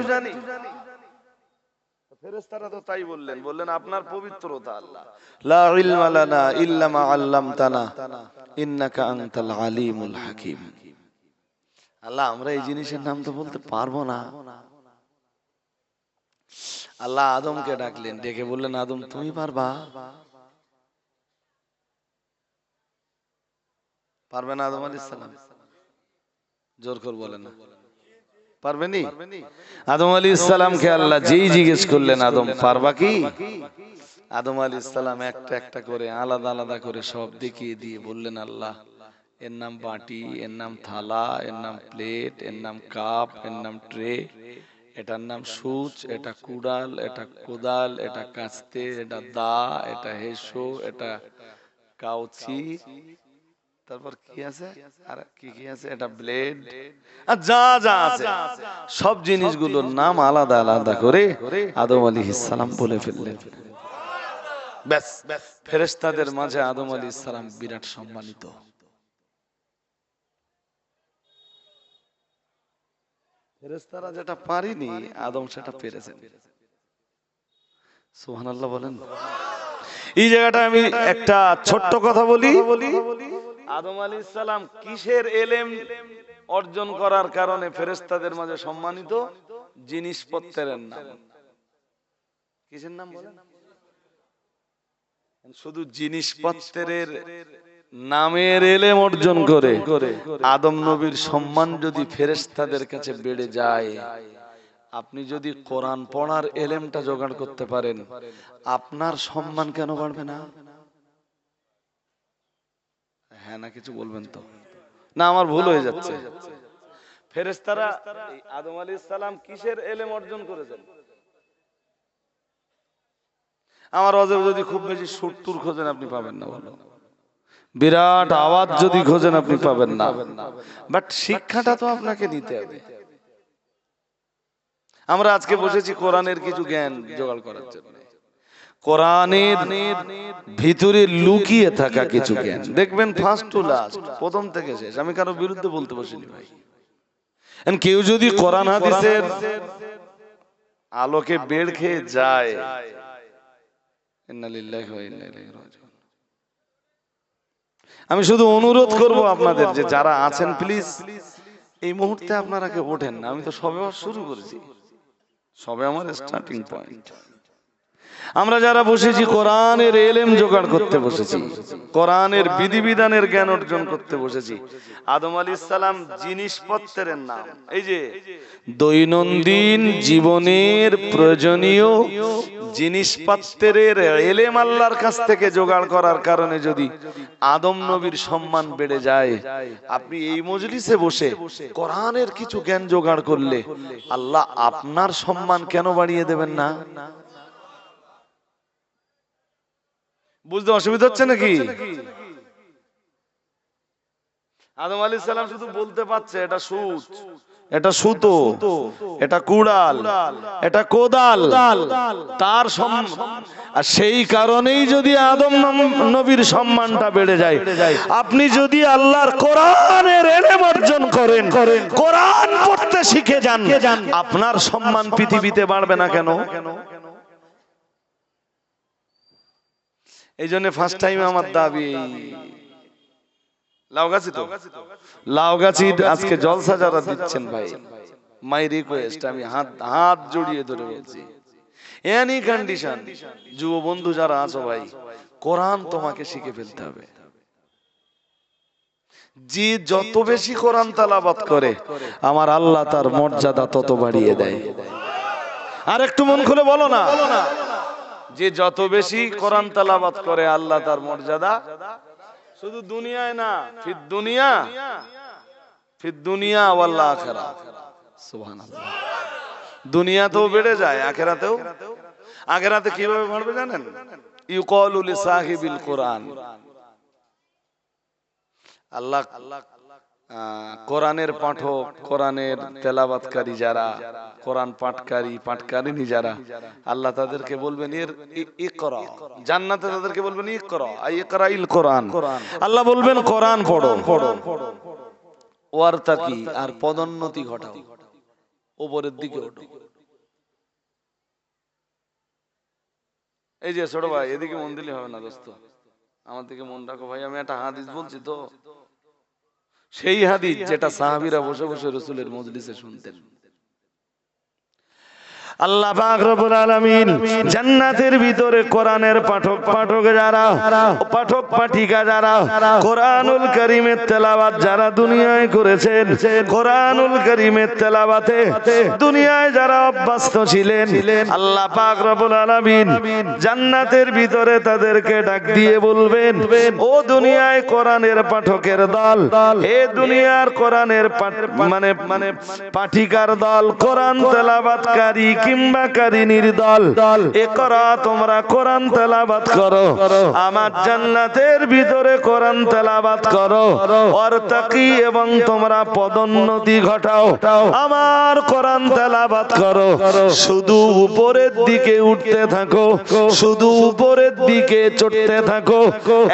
ফেরেশতারা তো তাই বললেন, বললেন আপনার পবিত্রতা আল্লাহ, লা ইলমা লানা ইল্লা মা আল্লামতানা ইন্নাকা আনতাল আলিমুল হাকিম। আল্লাহ আমরা এই জিনিসের নাম তো বলতে পারবো না। আল্লাহ আদমকে ডাকলেন, ডেকে বললেন আদম তুমি পারবা? পারবে না আদম আলাইহিস সালাম? জোর করে বলেন না, পারবেনি? আদম আলাইহিস সালামকে আল্লাহ যেই জিজ্ঞেস করলেন আদম পারবা কি, আদম আলাইহিস সালাম একটা একটা করে আলাদা আলাদা করে সব দেখিয়ে দিয়ে বললেন আল্লাহ এর নাম বাটি, এর নাম থালা, এর নাম প্লেট, এর নাম কাপ, এর নাম ট্রে, এটার নাম সূচ, এটা কুড়াল, এটা কোদাল, এটা কাস্তে, এটা দা, এটা হেসো, এটা কাউচি, তারপর কি আছে আর কি কি আছে, এটা ব্লেড, আর যা যা আছে সব জিনিসগুলোর নাম আলাদা আলাদা করে আদম আলাইহিস সালাম বলে ফেললেন। ব্যাস, ফেরেশতাদের মাঝে আদম আলাইহিস সালাম বিরাট সম্মানিত। ফেরেশতারা যেটা পারেনি আদম সেটা পেরেছেন। সুবহানাল্লাহ বলেন। এই জায়গাটা আমি একটা ছোট্ট কথা বলি, আদম আলাইহিস সালাম কিসের ইলম অর্জন করার কারণে ফেরেশতাদের মাঝে সম্মানিত? জিনিসপত্রের নাম। কিসের নাম বলেন? শুধু জিনিসপত্রের নামের ইলম অর্জন করে আদম নবীর সম্মান যদি ফেরেশতাদের কাছে বেড়ে যায়, আপনি যদি কোরআন পড়ার ইলমটা জোগাড় করতে পারেন, আপনার সম্মান কেন বাড়বে না? হ্যাঁ না কিছু বলবেন তো? না আমার ভুল হয়ে যাচ্ছে। ফেরেশতারা আদম আলাইহিস সালাম কিসের ইলম অর্জন করেছেন? আমার অজব যদি খুব বেশি 70 খোঁজেন আপনি পাবেন না, বলো বিরাট আওয়াজ যদি খোঁজেন আপনি পাবেন না, বাট শিক্ষাটা তো আপনাকে নিতে হবে। আমরা আজকে বসেছি কোরআনের কিছু জ্ঞান জোগাড় করার জন্য, কোরআনের ভিতরে লুকিয়ে থাকা কিছু জ্ঞান দেখবেন ফার্স্ট টু লাস্ট, প্রথম থেকে শেষ। আমি কারো বিরুদ্ধে বলতে বসিনি ভাই। কেউ যদি কোরআন হাদিসের আলোকে বেড় খেয়ে যায়, ইন্না লিল্লাহি ওয়া ইন্না ইলাইহি রাজিউন। আমি শুধু অনুরোধ করব আপনাদের যে যারা আছেন প্লিজ এই মুহূর্তে আপনারা কে ওঠেন না। আমি তো সবে শুরু করেছি, সবে আমার স্টার্টিং পয়েন্ট। আমরা যারা বসেছি কোরআনের ইলম জোগাড় করতে বসেছি, কোরআনের বিধিবিধানের জ্ঞান অর্জন করতে বসেছি। আদম আলাইহিস সালাম জিনিসপত্রের নাম, এই যে দৈনন্দিন জীবনের প্রয়োজনীয় জিনিসপত্রের ইলম আল্লাহর কাছ থেকে জোগাড় করার কারণে যদি আদম নবীর সম্মান বেড়ে যায়, আপনি এই মজলিসে বসে কোরআনের কিছু জ্ঞান জোগাড় করলে আল্লাহ আপনার সম্মান কেন বাড়িয়ে দেবেন না? বুঝতে অসুবিধা হচ্ছে নাকি? আদম আলাইহিস সালাম শুধু বলতে পারছে এটা সূচ, এটা সুতো, এটা কুড়াল, এটা কোদাল, তার আর সেই কারণেই যদি আদম নবীর সম্মানটা বেড়ে যায়, আপনি যদি আল্লাহর কোরআনের ইলম অর্জন করেন, কোরআন পড়তে শিখে যান, আপনার সম্মান পৃথিবীতে বাড়বে না কেন? এই জন্য ফার্স্ট টাইম আমার দাবি লাউগাছি, তো লাউগাছি আজকে জলসা যারা দিচ্ছেন ভাই, মাই রিকোয়েস্ট, আমি হাত জড়িয়ে ধরে বলছি, এনি কন্ডিশন যুব বন্ধু যারা আছো ভাই, কোরআন তোমাকে শিখে ফেলতে হবে। যে যত বেশি কোরআন তেলাওয়াত করে আমার আল্লাহ তার মর্যাদা তত বাড়িয়ে দেয়। আর একটু মন খুলে বলো না, যে যত বেশি কোরআন তেলাওয়াত করে আল্লাহ তার মর্যাদা শুধু দুনিয়ায় না, ফিদ দুনিয়া ওয়াল আখিরা। সুবহানাল্লাহ। দুনিয়াতেও বেড়ে যায়, আখিরাতেও। আখিরাতে কিভাবে বাড়বে জানেন? ইউকালু লিসাহিবিল কোরআন, আল্লাহ কোরআনের পাঠক, কোরআনের তেলাওয়াতকারী যারা, কোরআন পাঠকারী পাঠকারিনী যারা, আল্লাহ তাদেরকে বলবেন ইকরা, জান্নাতে তাদেরকে বলবেন ইকরা, ইকরাইল কোরআন। আল্লাহ বলবেন কোরআন পড়ো, ওয়ারতাকি, আর পদোন্নতি ঘটাও, উপরের দিকে ওঠো। এই যে ছোট ভাই, এদিকে মন দিলে হবে না দোস্ত, আমার দিকে মন রাখো ভাই। আমি একটা হাদিস বলছি তো, সেই হাদিস যেটা সাহাবীরা বসে বসে রাসূলের মজলিসে শুনতেন। আল্লাহ পাক রব্বুল আলামিন জান্নাতের ভিতরে কোরআনের পাঠক যারা, পাঠক পাঠিকা যারা, কোরআনুল কারীমের তেলাওয়াত যারা দুনিয়ায় করেছেন, কোরআনুল কারীমের তেলাওয়াতে দুনিয়ায় যারা অভ্যস্ত ছিলেন, আল্লাহ পাক রব্বুল আলামিন জান্নাতের ভিতরে তাদেরকে ডাক দিয়ে বলবেন, ও দুনিয়ায় কোরআনের পাঠকের দল, হে দুনিয়ার কোরআনের মানে পাঠিকার দল, কোরআন তেলাওয়াতকারী কিংবা কারিনীর দল, ইকরা, তোমরা কোরআন তেলাওয়াত করো, আমার জান্নাতের ভিতরে কোরআন তেলাওয়াত করো, ওয়ারতাকি, এবং তোমরা পদোন্নতি ঘটাও, আমার কোরআন তেলাওয়াত করো, শুধু উপরের দিকে উঠতে থাকো, শুধু উপরের দিকে চড়তে থাকো,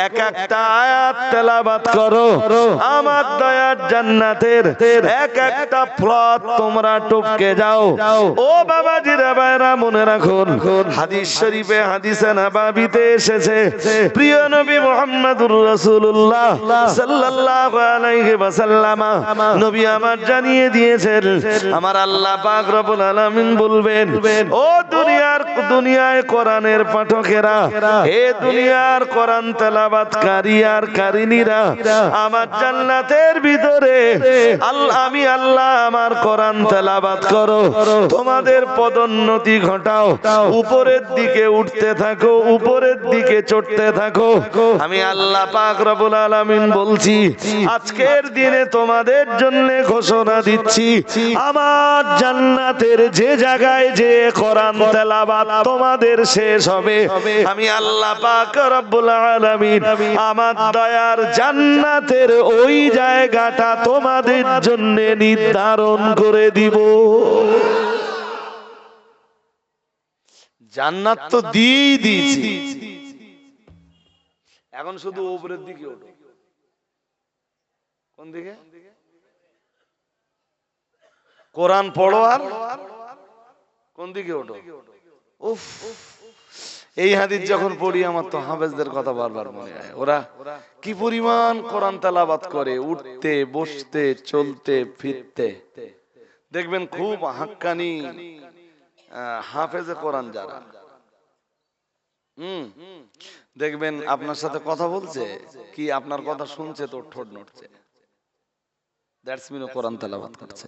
এক একটা আয়াত তেলাওয়াত করো, আমার দয়ার জান্নাতের এক একটা ফ্লট তোমরা টপকে যাও। ও বাবা জিরা ভাইরা, মনে রাখুন, হাদিস শরীফে, হাদিসে নববীতে এসেছে, প্রিয় নবী মুহাম্মদুর রাসূলুল্লাহ সাল্লাল্লাহু আলাইহি ওয়াসাল্লাম নবী আমার জানিয়ে দিয়েছেন, আমার আল্লাহ পাক রব্বুল আলামিন বলবেন, ও দুনিয়ায় কোরআনের পাঠকেরা, হে দুনিয়ার কোরআন তেলাওয়াতকারী আর কারিনীরা, আমার জান্নাতের ভিতরে আমি আল্লাহ আমার কোরআন তেলাওয়াত করো, তোমাদের পদোন্নতি ঘটাও, উপরের দিকে উঠতে থাকো, উপরের দিকে চড়তে থাকো। আমি আল্লাহ পাক রব্বুল আলামিন বলছি, আজকের দিনে তোমাদের জন্য ঘোষণা দিচ্ছি, আমার জান্নাতের যে জায়গায় যে কোরআন তেলাওয়াত তোমাদের শেষ হবে, আমি আল্লাহ পাক রব্বুল আলামিন আমার দয়ার জান্নাতের ওই জায়গাটা তোমাদের জন্য নির্ধারণ করে দিব। জান্নাত তো দিয়েই দিয়েছি, এখন শুধু উপরের দিকে ওঠো। কোন দিকে? কোরআন পড়ো আর কোন দিকে ওঠো। উফ, এই হাদিস যখন পড়ি আমার তো হাফেজদের কথা বারবার মনে হয়। ওরা কি পরিমাণ কোরআন তেলাওয়াত করে, উঠতে বসতে চলতে ফিরতে। দেখবেন খুব হাক্কানি হাফেজে কোরআন যারা, দেখবেন আপনার সাথে কথা বলছে কি, আপনার কথা শুনছে তো ঠোঁট নড়ছে, দ্যাটস মিন কোরআন তেলাওয়াত করছে।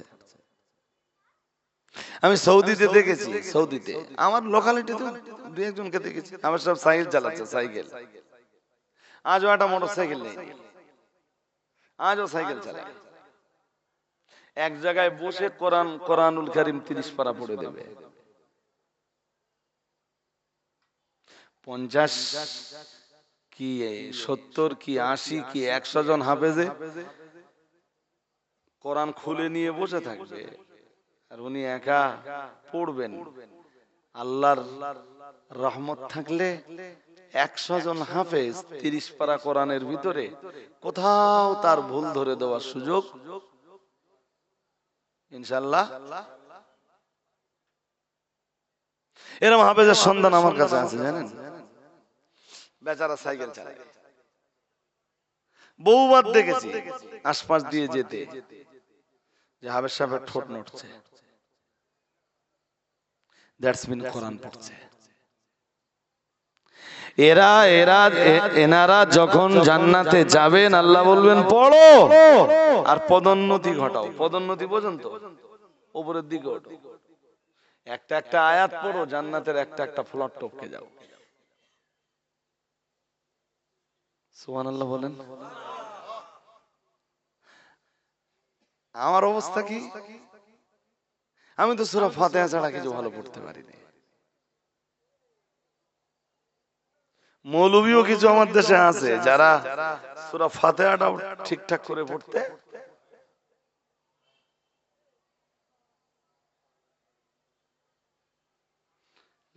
আমি সৌদিতে দেখেছি, সৌদিতে আমার লোকালিটিতে দুই একজনকে দেখেছি, আমার সব সাইকেল চালাচ্ছে, সাইকেল, আজও একটা মোটরসাইকেল নেই, আজও সাইকেল চালায়, এক জায়গায় বসে কোরআনুল কারীম 30 পারা পড়ে দেবে। 50 কি 70 কি 80 কি 100 জন হাফেজে কোরআন খুলে নিয়ে বসে থাকবে, আর উনি একা পড়বেন। আল্লাহর রহমত থাকলে 100 জন হাফেজ 30 পারা কোরআনের ভিতরে কোথাও তার ভুল ধরে দেওয়ার সুযোগ ইনশাআল্লাহ। এরকম হাফেজের সন্ধান আমার কাছে আছে, জানেন, বেচারা সাইকেল চালায়, বহুবার দেখেছি আশপাশ দিয়ে যেতে, যে হাফেজ সাহেবের ঠোঁট নড়ছে, দ্যাটস মিন কোরআন পড়ছে। এনারা যখন জান্নাতে যাবেন, আল্লাহ বলবেন পড়ো আর পদোন্নতি ঘটাও। পদোন্নতি পর্যন্ত উপরের দিকে ওঠো, একটা একটা আয়াত পড়ো, জান্নাতের একটা একটা ফ্লট টপকে যাও। সুবহানাল্লাহ বলেন। আমার অবস্থা কি, আমি তো সূরা ফাতিহা ছাড়া কিছু ভালো পড়তে পারি না। মৌলভীও কিছু আমার দেশে আছে যারা সূরা ফাতিহাটাও ঠিকঠাক করে পড়তে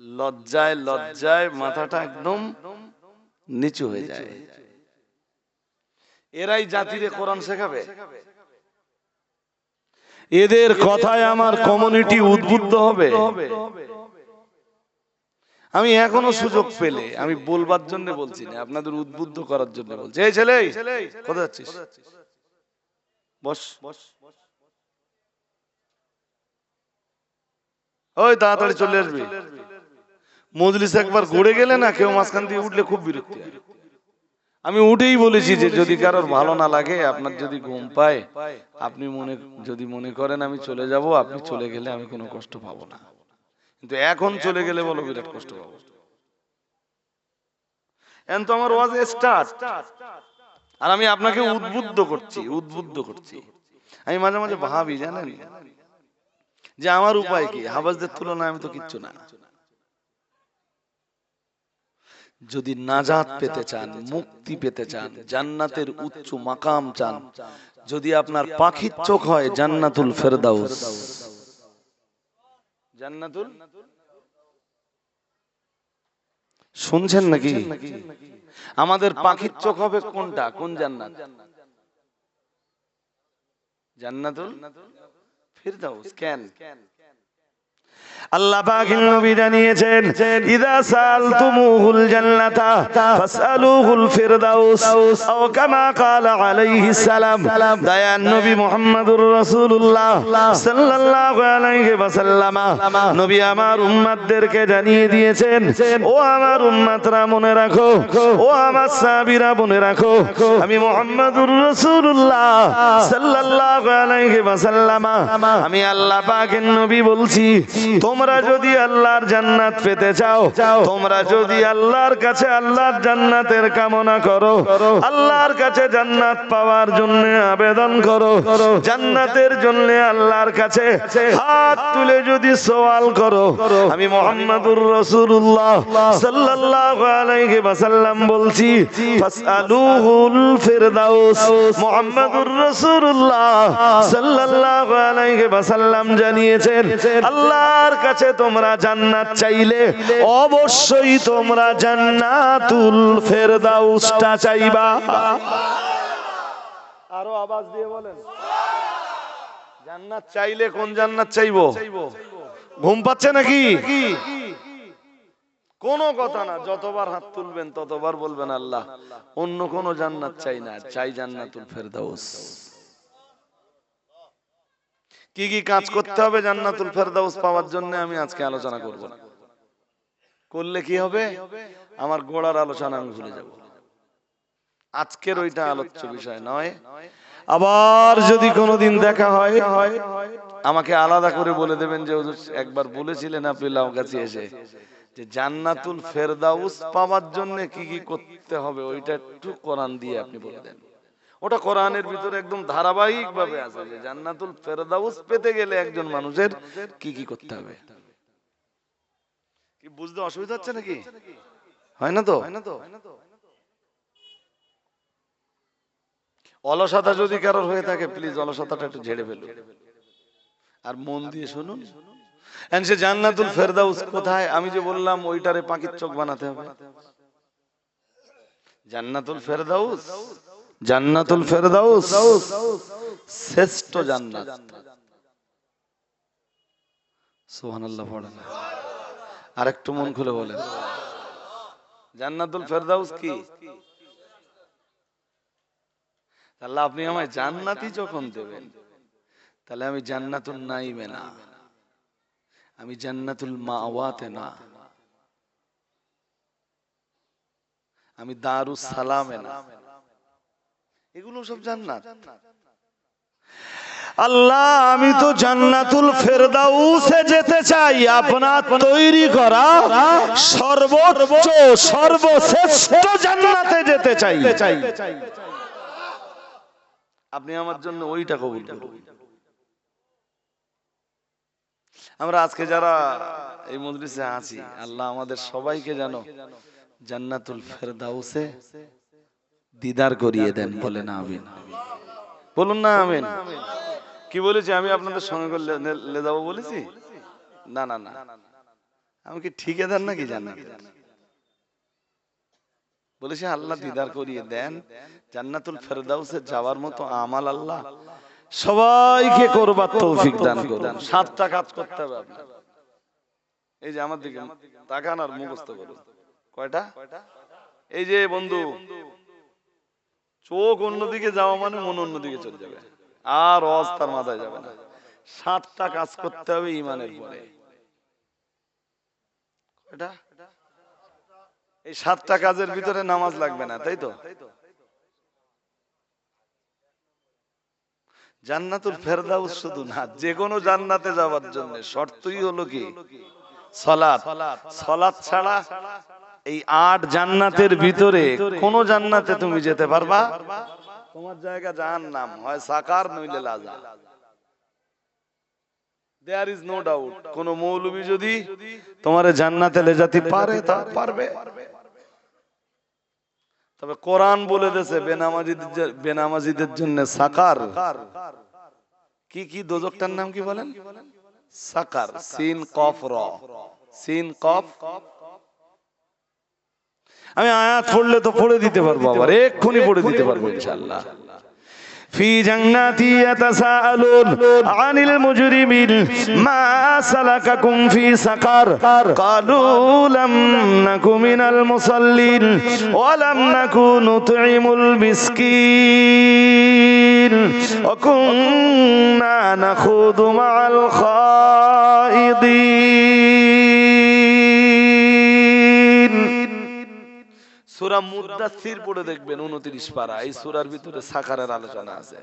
লজ্জায় লজ্জায় মাথাটা একদম নিচু হয়ে যায়। এরাই জাতিরে কোরআন শেখাবে? এদের কথায় আমার কমিউনিটি উদ্বুদ্ধ হবে? আমি এখনো সুযোগ পেলে আমি বলবার জন্য বলছি না, আপনাদের উদ্বুদ্ধ করার জন্য বলছি। এই ছেলে, কোথায় যাচ্ছিস? বস, ওই তাড়াতাড়ি চলে আসবি। মজলিস একবার ঘুরে গেলে না, কেউ মাঝখান দিয়ে উঠলে খুব বিরক্তি হয়। আমি উঠেই বলেছি যে যদি কারোর ভালো না লাগে, আপনার যদি ঘুম পায়, আপনি যদি মনে করেন আমি চলে যাব, আপনি চলে গেলে আমি কোনো কষ্ট পাবো না। কিন্তু এখন চলে গেলে বলো বিরাট কষ্ট পাবো। এখন তো আমার ওয়াজ স্টার্ট, আর আমি আপনাকে উদ্বুদ্ধ করছি। আমি মাঝে মাঝে ভাবি, জানেন, যে আমার উপায় কি? হাবাজদের তুলনায় আমি তো কিচ্ছু না। যদি নাজাত পেতে চান, মুক্তি পেতে চান, জান্নাতের উচ্চ মাকাম চান, যদি আপনার পাখির চোখ হয় জান্নাতুল ফেরদাউস। জান্নাতুল, শুনছেন নাকি? আমাদের পাখির চোখ হবে কোনটা? কোন জান্নাত? জান্নাতুল ফেরদাউস। কেন? আল্লাহ পাকের নবী জানিয়েছেন, ইযা সালতুমুহুল জান্নাতা ফাসআলুহুল ফিরদাউস, আও কামা ক্বালা আলাইহিস সালাম। দয়ান নবী মুহাম্মদুর রাসূলুল্লাহ সাল্লাল্লাহু আলাইহি ওয়াসাল্লাম নবী আমার উম্মতদেরকে জানিয়ে দিয়েছেন, ও আমার উম্মতরা মনে রাখো, ও আমার সাহাবীরা মনে রাখো, আমি মুহাম্মদুর রাসূলুল্লাহ সাল্লাল্লাহু আলাইহি ওয়াসাল্লাম, আমি আল্লাহ পাকের নবী বলছি, তোমরা যদি আল্লাহর জান্নাত পেতে চাও, তোমরা যদি আল্লাহর কাছে আল্লাহর জান্নাতের কামনা করো, আল্লাহর কাছে জান্নাত পাওয়ার জন্য আবেদন করো, জান্নাতের জন্য আল্লাহর কাছে হাত তুলে যদি সওয়াল করো, আমি মুহাম্মদুর রাসূলুল্লাহ সাল্লাল্লাহু আলাইহি ওয়াসাল্লাম বলছি, ফাসআলুহুল ফিরদাউস। মুহাম্মদুর রাসূলুল্লাহ সাল্লাল্লাহু আলাইহি ওয়াসাল্লাম জানিয়েছেন, আল্লাহর কাছে তোমরা জান্নাত চাইলে অবশ্যই তোমরা জান্নাতুল ফেরদাউসটা চাইবা। আরো আওয়াজ দিয়ে বলেন, জান্নাত চাইলে কোন জান্নাত চাইবো? ঘুম পাচ্ছে নাকি? কোন কথা না, যতবার হাত তুলবেন ততবার বলবেন আল্লাহ, অন্য কোন জান্নাত চাই না, চাই জান্নাতুল ফেরদাউস। কি কি কাজ করতে হবে জান্নাতুল ফেরদাউস পাওয়ার জন্য আমি আজকে আলোচনা করব না। করলে কি হবে? আমার গোড়ার আলোচনা আমি ভুলে যাব। আজকের ওইটা আলোচ্য বিষয় নয়। আবার যদি কোনোদিন দেখা হয়, আমাকে আলাদা করে বলে দেবেন যে হুজুর একবার বলেছিলেন আপনি লাউগাছি এসে, যে জান্নাতুল ফেরদাউস পাওয়ার জন্য কি কি করতে হবে, ওইটা একটু কোরআন দিয়ে আপনি বলে দেন। ওটা কোরআনের ভিতরে একদম ধারাবাহিক ভাবে আছে যে জান্নাতুল ফেরদাউস পেতে গেলে একজন মানুষের কি কি করতে হবে। কি বুঝতে অসুবিধা হচ্ছে নাকি? হয় না তো? অলসতা যদি কারোর হয়ে থাকে, প্লিজ অলসতাটা একটু ঝেড়ে ফেলুন আর মন দিয়ে শুনুন। সে জান্নাতুল ফেরদাউস কোথায়? আমি যে বললাম ওইটারে পাখির চোখ বানাতে হবে। জান্নাতুল ফেরদাউস, জান্নাতুল ফেরদাউস শ্রেষ্ঠ জান্নাত। সুবহানাল্লাহ পড়েন, আরেকটু মন খুলে বলেন, জান্নাতুল ফেরদাউস কি? আল্লাহ আপনি আমায় জান্নাতই যখন দেবেন, তাহলে আমি জান্নাতুল নাইমে না, আমি জান্নাতুল মাওয়াতে না, আমি দারুস সালামে না, এগুলো সব জান্নাত। আল্লাহ আমি তো জান্নাতুল ফেরদাউসে যেতে চাই, আপনার তৈরি করা সর্বোচ্চ সর্বশ্রেষ্ঠ জান্নাতে যেতে চাই। আপনি আমার জন্য ওইটা কবুল করুন। আমরা আজকে যারা এই মজলিসে আছি, আল্লাহ আমাদের সবাইকে যেন জান্নাতুল ফেরদাউসে দিদার করিয়ে দেন। বলেন আমিন, বলুন না আমিন। কি বলেছি আমি আপনাদের সঙ্গে লে যাবো বলেছি? না না না, আমি কি ঠিকাদার নাকি জান্নাত? বলেছে আল্লাহ দিদার করিয়ে দেন, জান্নাতুল ফেরদাউসে যাওয়ার মতো আমাল আল্লাহ সবাইকে করবার তৌফিক দান করুন। 7টা কাজ করতে হবে আপনার। এই যে আমার দিকে তাকান আর মুখস্থ করুন। কয়টা? এই যে বন্ধু, চোখ অন্যদিকে যাওয়া মানে মন অন্যদিকে চলে যাবে, আর তার মাথায় যাবে না। 7টা কাজ করতে হবে ঈমানের পরে। কয়টা? এই 7টা কাজের ভিতরে নামাজ লাগবে না, তাই তো? জান্নাতুল ফেরদাউস শুধু না, যে কোনো জান্নাতে যাওয়ার জন্য শর্তই হলো কি? সালাত। সালাত ছাড়া এই 8 জান্নাতের ভিতরে কোন জান্নাতে তুমি যেতে পারবা? তোমার জায়গা জাহান্নাম, হয় সাকার নইলে লাজা। There is no doubt. কোন মৌলবী যদি তোমারে জান্নাতে লে যেতে পারে, তা পারবে। তবে কোরআন বলে দিয়েছে বেনামাজিদের জন্য সাকার। কি কি দোজখটার নাম কি বলেন? সাকার। সিন কফ র, সিন কফ। আমি আয়াত পড়লে তো পড়ে দিতে পারবো, আবার এক্ষুনি পড়ে দিতে পারবো ইনশাআল্লাহ। في جنات يتساءلون عن المجرمين ما سلككم في سقر قالوا لم نك من المصلين ولم نك نطعم المسكين وكنا نخوض مع الخائضين। সূরা মুদ্দাসসির পড়ে দেখবেন 29 পারা। এই সূরার ভিতরে সাকারের আলোচনা আছে।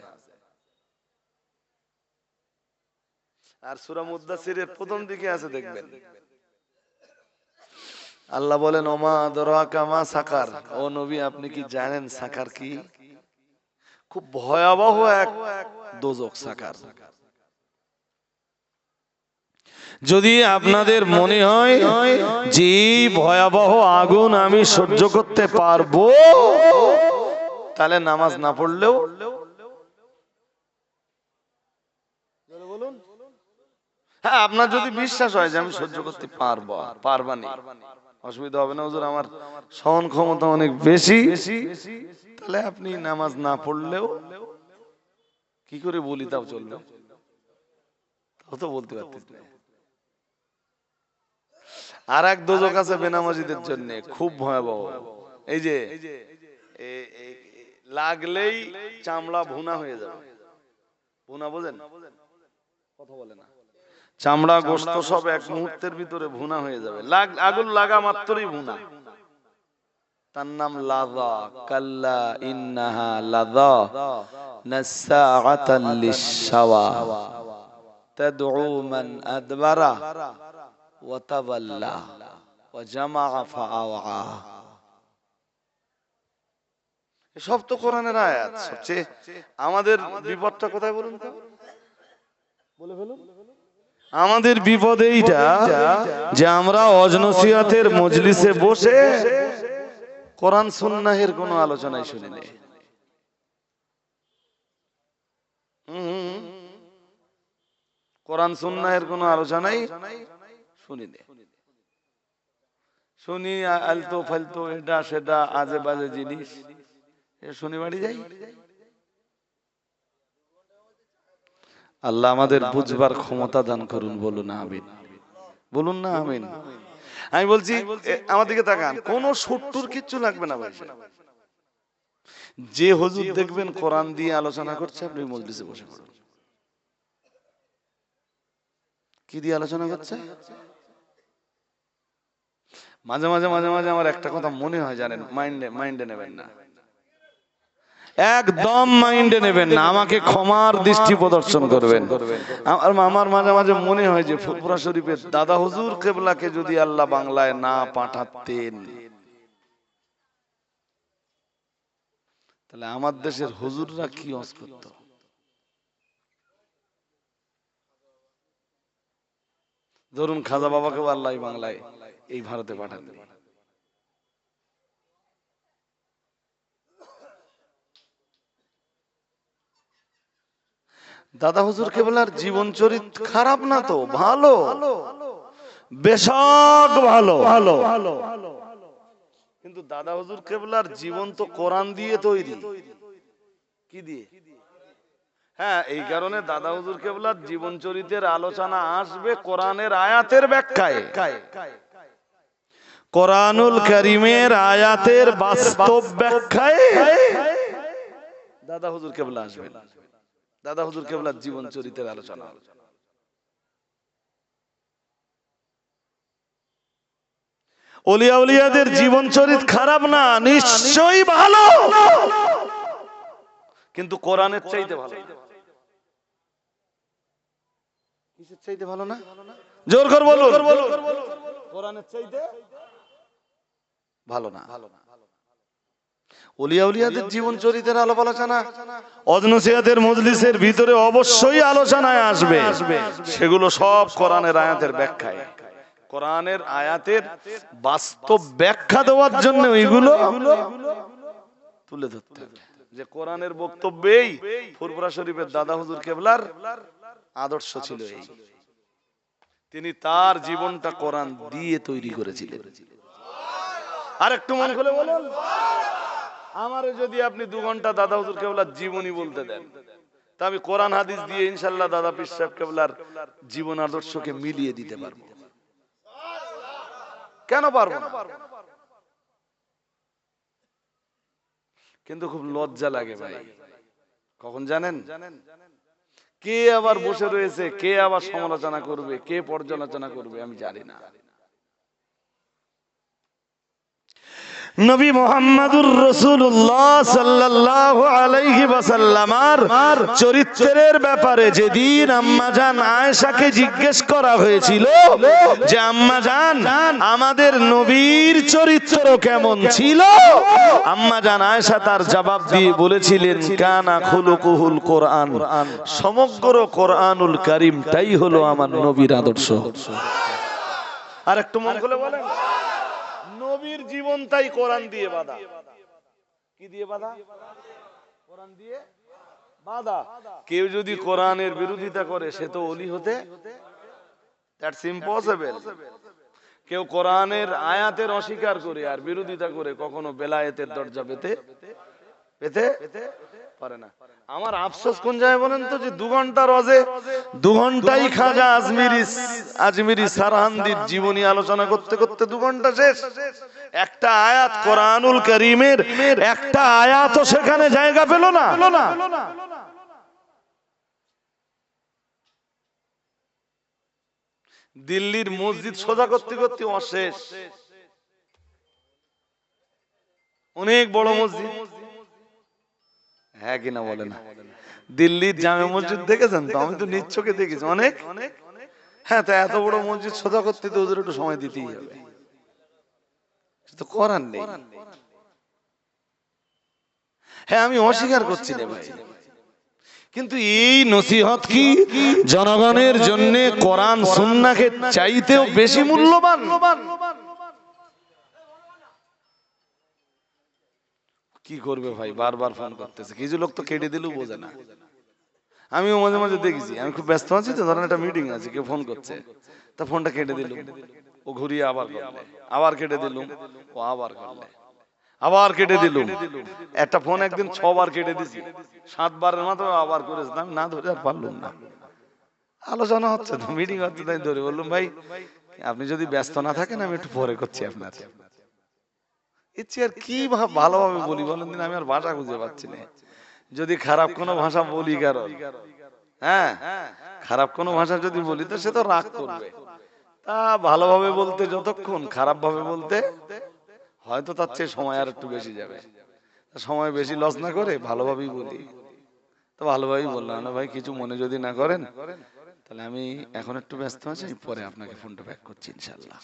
আর সূরা মুদ্দাসসিরের প্রথম দিকে আছে দেখবেন, আল্লাহ বলেন ওমা আদরাকা মা সাকার। ও নবী, আপনি কি জানেন সাকার কি? খুব ভয়াবহ এক দোজখ সাকার। যদি আপনাদের মনে হয় যে ভয়াবহ আগুন আমি সহ্য করতে পারবো, তাহলে নামাজ না পড়লেও, হ্যাঁ, আপনার যদি বিশ্বাস হয় যে আমি সহ্য করতে পারবো, পারবানি, অসুবিধা হবে না হুজুর, আমার সহন ক্ষমতা অনেক বেশি, তাহলে আপনি নামাজ না পড়লেও কি করে বলি তাও চলবে, তাও তো বলতে পারতেন না। আর এক দোজখ আছে বেনামাজিদের জন্য, খুব ভয়াবহ। এই যে লাগলেই চামড়া ভুনা হয়ে যাবে। ভুনা বোঝেন? কথা বলে না। চামড়া গোশত সব এক মুহূর্তের ভিতরে ভুনা হয়ে যাবে, আগুন লাগা মাত্রই ভুনা। তার নাম লাযা। কাল্লা ইন্নাহা লাযা নাসসাআতান লিশ-শাওয়া তাদউ মান আদবারা ওয়া তাওয়াল্লা ওয়া জামাআ ফাআওয়া। সব তো কোরআনের আয়াত। সবচেয়ে আমাদের বিপদটা কোথায় বলুন তো? বলে ফেলুন। আমাদের বিপদ এইটা যে আমরা অজনসিয়াতের মজলিসে বসে কোরআন সুন্নাহের কোনো আলোচনাই শুনি না। কোরআন সুন্নাহের কোনো আলোচনাই শুনি না। শুনি আলতো ফালতো এটা সেটা আজে বাজে জিনিস শুনি বাড়ি যাই। আল্লাহ আমাদের বুঝবার ক্ষমতা দান করুন, বলুন আমিন। বলুন না আমিন। আমি বলছি আমার দিকে তাকান, কোন সুট্টুর কিচ্ছু লাগবে না ভাই। যে হুজুর দেখবেন কোরআন দিয়ে আলোচনা করছে, আপনি মজলিসে বসে পড়ুন। কি দিয়ে আলোচনা করছে? মাঝে মাঝে মাঝে মাঝে আমার একটা কথা মনে হয়, জানেন, মাইন্ডে নেবেন না, একদম মাইন্ডে নেবেন না, আমাকে ক্ষমার দৃষ্টি প্রদর্শন করবেন। আমার মাঝে মাঝে মনে হয় যে ফুরফুরা শরীফের দাদা হুজুর কেবলাকে যদি আল্লাহ বাংলায় না পাঠাতেন, তাহলে আমার দেশের হুজুররা কি ওয়াজ করত। ধরুন খাজা বাবাকেও আল্লাহ বাংলায় এই ভারতে পাঠাতেন, দাদা হুজুর কেবলার জীবন চরিত্র খারাপ না তো, ভালো, বেশক ভালো। কিন্তু দাদা হুজুর কেবলার জীবন তো কোরআন দিয়ে তৈরি। কি দিয়ে? হ্যাঁ, এই কারণে দাদা হুজুর কেবলার জীবন চরিত্রের আলোচনা আসবে কোরআনের আয়াতের ব্যাখ্যায়, কোরআনুল কারীমের আয়াতের বাস্তব ব্যাখ্যায় দাদা হুজুর কেবলা আসবেন। দাদা হুজুর কেবলার জীবন চরিত্রের আলোচনা। ওলিয়া উলিয়াদের জীবন চরিত্র খারাপ না, নিশ্চয়ই ভালো, কিন্তু কোরআনের চাইতে ভালো। কিসের চাইতে ভালো না? জোর করে বলুন। কোরআনের চাইতে ভালো না। ওলিয়া উলিয়াদের জীবন চরিত্রের আলোচনা অজনসিয়াতের মজলিসের ভিতরে অবশ্যই আলোচনায় আসবে। সেগুলো সব কোরআনের আয়াতের ব্যাখ্যায়, কোরআনের আয়াতের বাস্তব ব্যাখ্যা দেওয়ার জন্য ওইগুলো তুলে ধরতে হবে। যে কোরআনের বক্তব্যেই ফুরফুরা শরীফের দাদা হুজুর কেবলার আদর্শ ছিল এই, তিনি তার জীবনটা কোরআন দিয়ে তৈরি করেছিলেন। আর একটু মন খুলে বলুন, আমারে যদি আপনি 2 ঘন্টা দাদা হুজুর কেবলার জীবনী বলতে দেন, তা আমি কোরআন হাদিস দিয়ে ইনশাআল্লাহ দাদা পীর সাহেব কেবলার জীবন আদর্শকে মিলিয়ে দিতে পারবো। কেন পারবো না? কিন্তু খুব লজ্জা লাগে ভাই। কখন জানেন? কে আবার বসে রয়েছে, কে আবার সমালোচনা করবে, কে পর্যালোচনা করবে আমি জানি না। নবী মুহাম্মদুর রাসূলুল্লাহ সাল্লাল্লাহু আলাইহি ওয়াসাল্লামের চরিত্রের ব্যাপারে যেদিন আম্মা জান আয়েশাকে জিজ্ঞেস করা হয়েছিল যে আম্মা জান আমাদের নবীর চরিত্র কেমন ছিল, আম্মা জান আয়েশা তার জবাব দিয়ে বলেছিলেন কানা খুলুকুহুল কোরআন, সমগ্র কোরআনুল কারীমটাই হলো আমার নবীর আদর্শ। আর একটু মন খুলে বলেন, নবীর জীবনটাই কোরআন দিয়ে বাঁধা। কি দিয়ে বাঁধা? কোরআন দিয়ে বাঁধা। কেউ যদি কোরআনের বিরোধিতা করে সে তো ওলি হতে, দ্যাটস ইম্পসিবল। কেউ কোরআনের আয়াতের অস্বীকার করে আর বিরোধিতা করে কখনো বেলায়েতের দরজা পেতে পারে না। আমার আফসোস কোন যায় বলেন তো, যে 2 ঘন্টা রোজে 2 ঘন্টাই খাজা আজমিরি সারহান্দির জীবনী আলোচনা করতে করতে 2 ঘন্টা শেষ। একটা আয়াত কোরআনুল কারীমের একটা আয়াতও সেখানে জায়গা পেল না। দিল্লির মসজিদ সোজা করতে করতে অশেষ, অনেক বড় মসজিদ। হ্যাঁ কিনা বলে না? দিল্লির জামে মসজিদ দেখেছেন তো? আমি তো নিজ চোখে দেখেছি অনেক। হ্যাঁ, তা এত বড় মসজিদ সোজা করতে তো ওদের একটু সময় দিতেই হবে, তো করার নেই। হ্যাঁ, আমি অস্বীকার করছি না ভাই, কিন্তু এই নসিহত কি জনগণের জন্য কোরআন সুন্নাহকে চাইতেও বেশি মূল্যবান? কি করবে ভাই, বারবার ফোন করতেছে, কিছু লোক তো কেটে দিলেও বোঝে না। আমিও মাঝে মাঝে দেখেছি, আমি খুব ব্যস্ত আছি তো, ধরেন একটা মিটিং আছে, কেউ ফোন করছে, তা ফোনটা কেটে দিলুম, ও ঘুরিয়ে আবার করলে, আবার কেটে দিলুম, ও আবার করলে, আবার কেটে দিলুম। একটা ফোন একদিন 6 বার কেটে দিছি, 7 বারের মাত্র আবার করেছিলাম, না ধরে আর পারলাম না। আলোচনা হচ্ছে তো, মিটিং হচ্ছে, তাই ধরে বললাম ভাই আপনি যদি ব্যস্ত না থাকেন আমি একটু পরে করছি আপনার। ইচ্ছে আর কি ভালোভাবে বলি বলেন দিন, আমি আর ভাষা খুঁজে পাচ্ছি না। যদি খারাপ কোনো ভাষা বলি কারণ, হ্যাঁ খারাপ কোনো ভাষা যদি বলি তো সে তো রাগ করবে। তা ভালোভাবে বলতে যতক্ষণ, খারাপ ভাবে বলতে হয়তো তার চেয়ে সময় আর একটু বেশি যাবে। সময় বেশি লস না করে ভালোভাবেই বলি। তো ভালোভাবেই বললাম, না ভাই কিছু মনে যদি না করেন তাহলে আমি এখন একটু ব্যস্ত আছি, পরে আপনাকে ফোনটা ব্যাক করছি ইনশাআল্লাহ।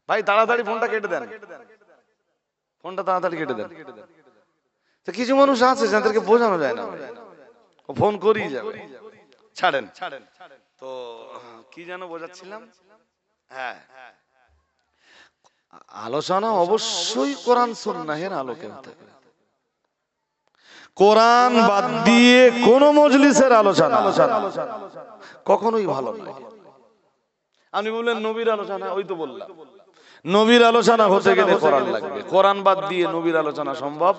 ভাই তাড়াতাড়ি ফোনটা কেটে দেন, ফোনটা তাড়াতাড়ি কেটে দেন। তো কিছু মানুষ আছে যাদেরকে বোঝানো যায় না, ও ফোন করেই যাবে। ছাড়েন। তো কি যেন বোঝাচ্ছিলাম? হ্যাঁ, আলোচনা অবশ্যই কোরআন সুন্নাহের আলোকে হতে হবে। কোরআন বাদ দিয়ে কোন মজলিসের আলোচনা কখনোই ভালো নয়। আপনি বললেন নবীর আলোচনা, ওই তো বললাম নবীর আলোচনা হতে গেলে কোরআন লাগবে। কোরআন বাদ দিয়ে নবীর আলোচনা সম্ভব?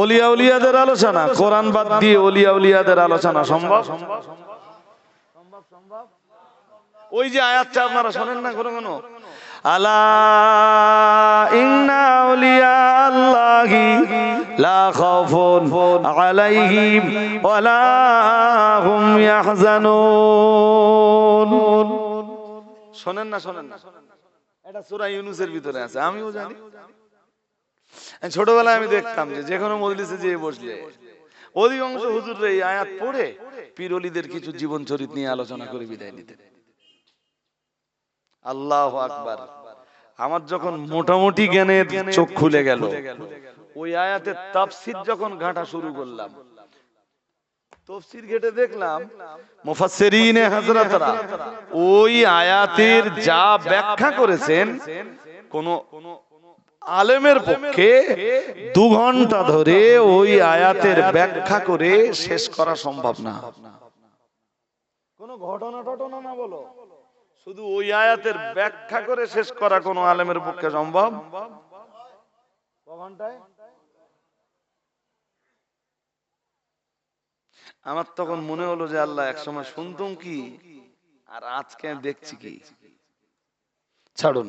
ওলিয়া উলিয়াদের আলোচনা, কোরআন বাদ দিয়ে ওলিয়া উলিয়াদের আলোচনা সম্ভব? ওই যে আয়াতটা আপনারা শোনেন না কোনো কোনো, আলা ইন্না আউলিয়া আল্লাহি লা খাউফুন আলাইহিম ওয়ালা হুম ইয়াহজানুন। শোনেন না শোনেন না, এটা সূরা ইউনূসের ভিতরে আছে, আমিও জানি। ছোটবেলায় আমি দেখতাম যে কোনো মজলিসে যেয়ে বসলে অধিকাংশ হুজুররা এই আয়াত পড়ে পীর ওলিদের কিছু জীবন চরিত নিয়ে আলোচনা করে বিদায় নিতেন। আল্লাহু আকবার। আমার যখন মোটামুটি জ্ঞানের চোখ খুলে গেল, ওই আয়াতের তাফসীর যখন ঘাঁটা শুরু করলাম, তাফসীর ঘেটে দেখলাম মুফাসসিরিনে হযরতরা ওই আয়াতের যা ব্যাখ্যা করেছেন, কোন আলেমের পক্ষে 2 ঘন্টা ধরে ওই আয়াতের ব্যাখ্যা করে শেষ করা সম্ভব না। কোন ঘটনা না বলো, শুধু ওই আয়াতের ব্যাখ্যা করে শেষ করা কোন আলেমের পক্ষে সম্ভব? ঘন্টায়? আমার তখন মনে হলো যে আল্লাহ, একসময় শুনতুম কি আর আজকে দেখছি কি। ছাড়ুন।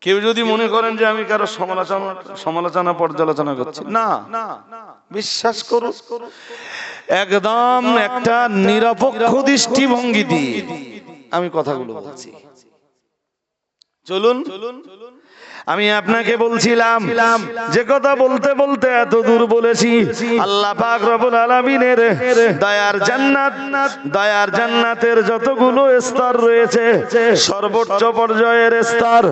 কেউ যদি মনে করেন যে আমি কারো সমালোচনা পর্যালোচনা করছি, না, বিশ্বাস করুন একদম একটা নিরপেক্ষ দৃষ্টিভঙ্গি দিয়ে আমি কথাগুলো বলছি। চলুন, আমি আপনাকে বলছিলাম যে কথা বলতে বলতে এত দূর বলেছি, আল্লাহ পাক রব্বুল আলামিনের দয়ার জান্নাতের যতগুলো স্তর রয়েছে, সর্বোচ্চ পর্যায়ের স্তর,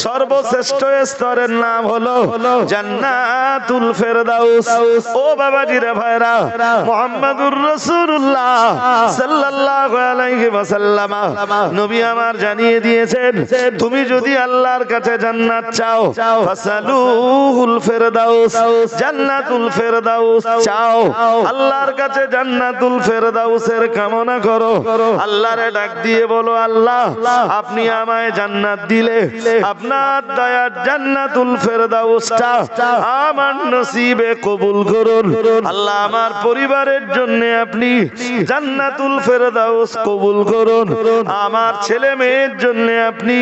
সর্বশ্রেষ্ঠ স্তরের নাম হলো জান্নাতুল ফেরদাউস। ও বাবাজিরা ভাইরা, মুহাম্মাদুর রাসূলুল্লাহ সাল্লাল্লাহু আলাইহি ওয়াসাল্লাম নবী আমার জানিয়ে দিয়েছেন, তুমি যদি আল্লাহর কাছে জান্নাত চাও, ফাসালুহুল ফেরদাউস, জান্নাতুল ফেরদাউস চাও, আল্লাহর কাছে জান্নাতুল ফেরদাউসের কামনা করো। আল্লাহরে ডাক দিয়ে বলো, আল্লাহ আপনি আমায় জান্নাত দিলে আপনার দয়ার জান্নাতুল ফেরদাউসটা আমার নসিবে কবুল করুন। আল্লাহ আমার পরিবারের জন্য আপনি জান্নাতুল ফেরদাউস কবুল করুন। আমার ছেলে মেয়ের জন্য আপনি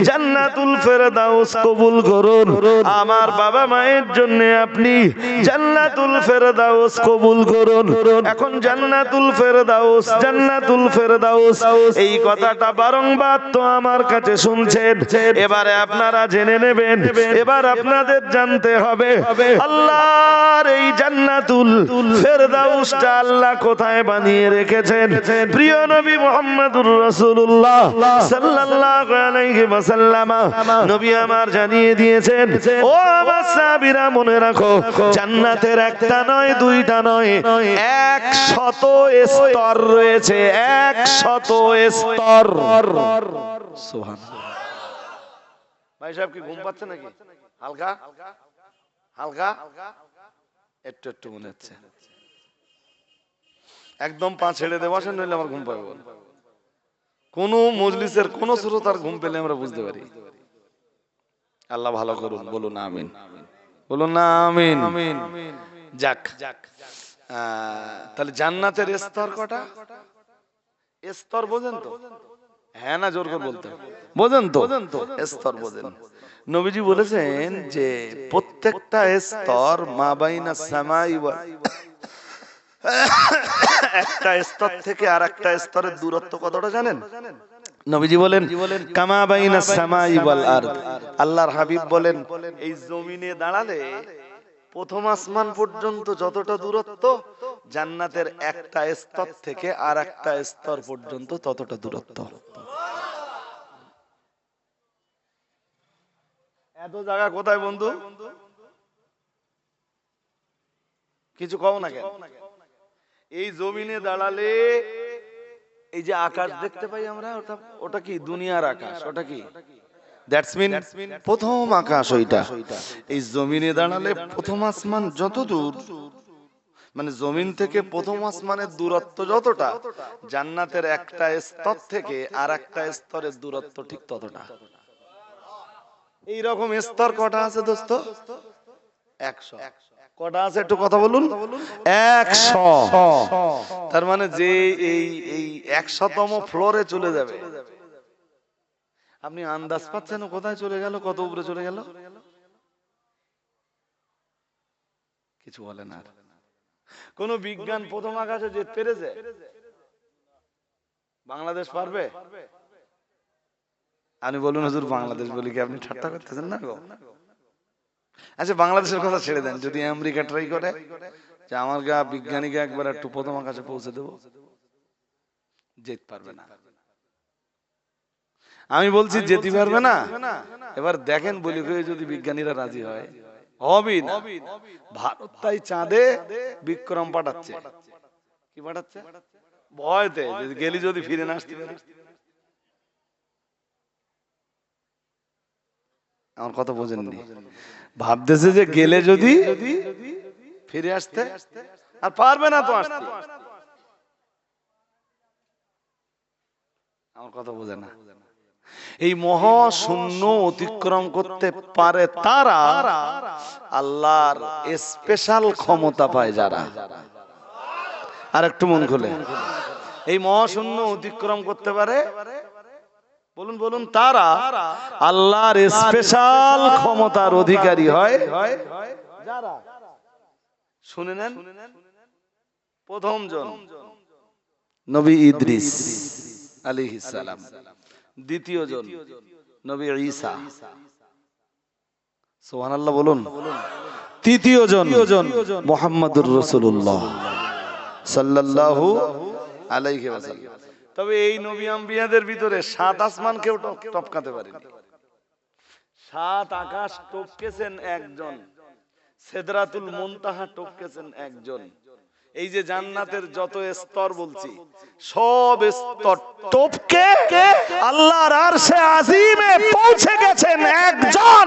জান্নাতুল ফেরদাউস কবুল করুন। আমার বাবা মায়ের জন্য আপনি জান্নাতুল ফেরদাউস কবুল করুন। এখন জান্নাতুল ফেরদাউস, জান্নাতুল ফেরদাউস, এই কথাটা বারংবার তো আমার কাছে শুনছেন, এবারে আপনারা জেনে নেবেন। এবার আপনাদের জানতে হবে আল্লাহর এই জান্নাতুল ফেরদাউসটা আল্লাহ কোথায় বানিয়ে রেখেছেন। প্রিয় নবী মুহাম্মদুর রাসূলুল্লাহ সাল্লাল্লাহু আলাইহি ওয়াসাল্লাম নবী আমার জানিয়ে দিয়েছেন, ও আমার সাহাবীরা মনে রাখো, জান্নাতের একটা নয়, দুইটা নয়, 100 স্তর রয়েছে, 100 স্তর। সুবহানাল্লাহ। ভাই সাহেব কি ঘুম পাচ্ছে নাকি? হালকা হালকা একটু একটু মনে হচ্ছে। একদম পা ছেড়ে দেবো, আসেন, নইলে আমার ঘুম পাবে। কোন মজলিসের কোন শ্রোতার ঘুম পেলে আমরা বুঝতে পারি। আল্লাহ ভালো করুন, বলুন আমিন, বলুন না আমিন। যাক, তাহলে জান্নাতের স্তর কটা? স্তর বোঝেন তো? হ্যাঁ না, জোর করে বলতে বোঝেন তো? স্তর বোঝেন। নবীজি বলেছেন যে প্রত্যেকটা স্তর মা বাইনা সামাই ওয়াল, একটা স্তর থেকে আর একটা স্তরের দূরত্ব কতটা জানেন? নবীজি বলেন কামা বাইনা সামাই ওয়াল আরদ। আল্লাহর হাবিব বলেন, এই জমিনে দাঁড়ালে প্রথম আসমান পর্যন্ত যতটা দূরত্ব, জান্নাতের একটা স্তর থেকে আর একটা স্তর পর্যন্ত ততটা দূরত্ব। এত জায়গা কোথায় বন্ধু? কিছু কও না কেন? এই জমিনে দাঁড়ালে এই যে আকাশ দেখতে পাই আমরা, ওটা কি দুনিয়ার আকাশ? ওটা কি দ্যাটস মিন প্রথম আকাশ ওইটা। এই জমিনে দাঁড়ালে প্রথম আসমান যত দূর, মানে জমিন থেকে প্রথম আসমানের দূরত্ব যতটা, জান্নাতের একটা স্তর থেকে আর একটা স্তরের দূরত্ব ঠিক ততটা। এইরকম স্তর কটা আছে দোস্ত? 100। কটা আছে একটু কথা বলুন? 100। তার মানে যে এই 100তম ফ্লোরে চলে যাবে, আপনি আন্দাজ পাচ্ছেন কোথায় চলে গেল, কত উপরে চলে গেল? কিছু বলে না। কোন বিজ্ঞান প্রথম আকাশে যেতে পেরেছে? বাংলাদেশ পারবে? আপনি বলুন হুজুর বাংলাদেশ বলি কি আপনি ঠাট্টা করতেছেন না গো? আচ্ছা বাংলাদেশের কথা ছেড়ে দেন, যদি আমেরিকা ট্রাই করে যে আমার গা বিজ্ঞানীকে একবার একটু প্রথম আকাশে পৌঁছে দেবো, যেতে পারবে না। আমি বলছি যেতে পারবে না। এবার দেখেন বলি যদি বিজ্ঞানীরা রাজি হয়, হবে না। ভারত তাই চাঁদে বিক্রম পাঠাচ্ছে। কি পাঠাচ্ছে? ভয়তে গেলি যদি ফিরে না আসতে পারি। আমার কথা বোঝেননি? ভাবতেছে যে গেলে যদি ফিরে আসতে, আর পারবে না তো আসতে। আমার কথা বোঝে না? এই মহাশূন্য অতিক্রম করতে পারে তারা, আল্লাহর স্পেশাল ক্ষমতা পায় যারা। আর একটু মন খুলে, এই মহাশূন্য অতিক্রম করতে পারে, বলুন বলুন, তারা আল্লাহর স্পেশাল ক্ষমতার অধিকারী হয় যারা। শুনে নেন, প্রথম জন নবী ইদ্রিস আলাইহিস সালাম, দ্বিতীয় জন নবী ঈসা, সুবহানাল্লাহ বলুন, তৃতীয় জন মুহাম্মদুর রাসূলুল্লাহ সাল্লাল্লাহু আলাইহি ওয়াসাল্লাম। তবে এই নবী আম্বিয়াদের ভিতরে 7 আসমান কেউ টপকাতে পারেনি। 7 আকাশ টপকেছেন একজন, সিদরাতুল মুনতাহা টপকেছেন একজন। এই যে জান্নাতের যত স্তর বলছি, সব স্তর টপকে আল্লাহর আরশে আজিমে পৌঁছে গেছেন একজন,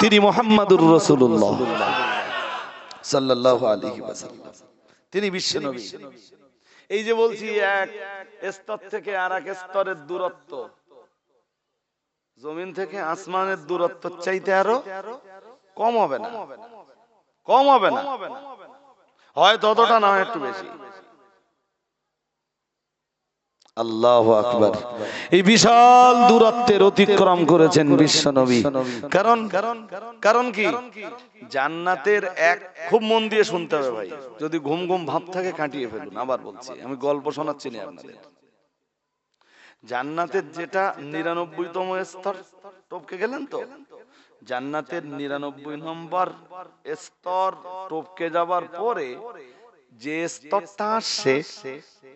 তিনি মুহাম্মদুর রাসূলুল্লাহ সাল্লাল্লাহু আলাইহি ওয়াসাল্লাম। তিনি বিশ্ব নবী। এই যে বলছি এক স্তর থেকে আর এক স্তরের দূরত্ব, জমিন থেকে আসমানের দূরত্ব চাইতে আরো কম হবে না, কম হবে না, হয় ততটা না হয় একটু বেশি। আল্লাহু আকবার। এই বিশাল দূরত্বের অতিক্রম করেছেন বিশ্ব নবী। কারণ কারণ কি? জান্নাতের এক, খুব মন দিয়ে শুনতে হবে ভাই, যদি ঘুম ঘুম ভাব থাকে কাটিয়ে ফেলুন। আবার বলছি, আমি গল্প শোনাচ্ছি না আপনাদের। জান্নাতের যেটা 99তম স্তর টপকে গেলেন তো, জান্নাতের 99 নম্বর স্তর টপকে যাবার পরে যে স্তরটা আসছে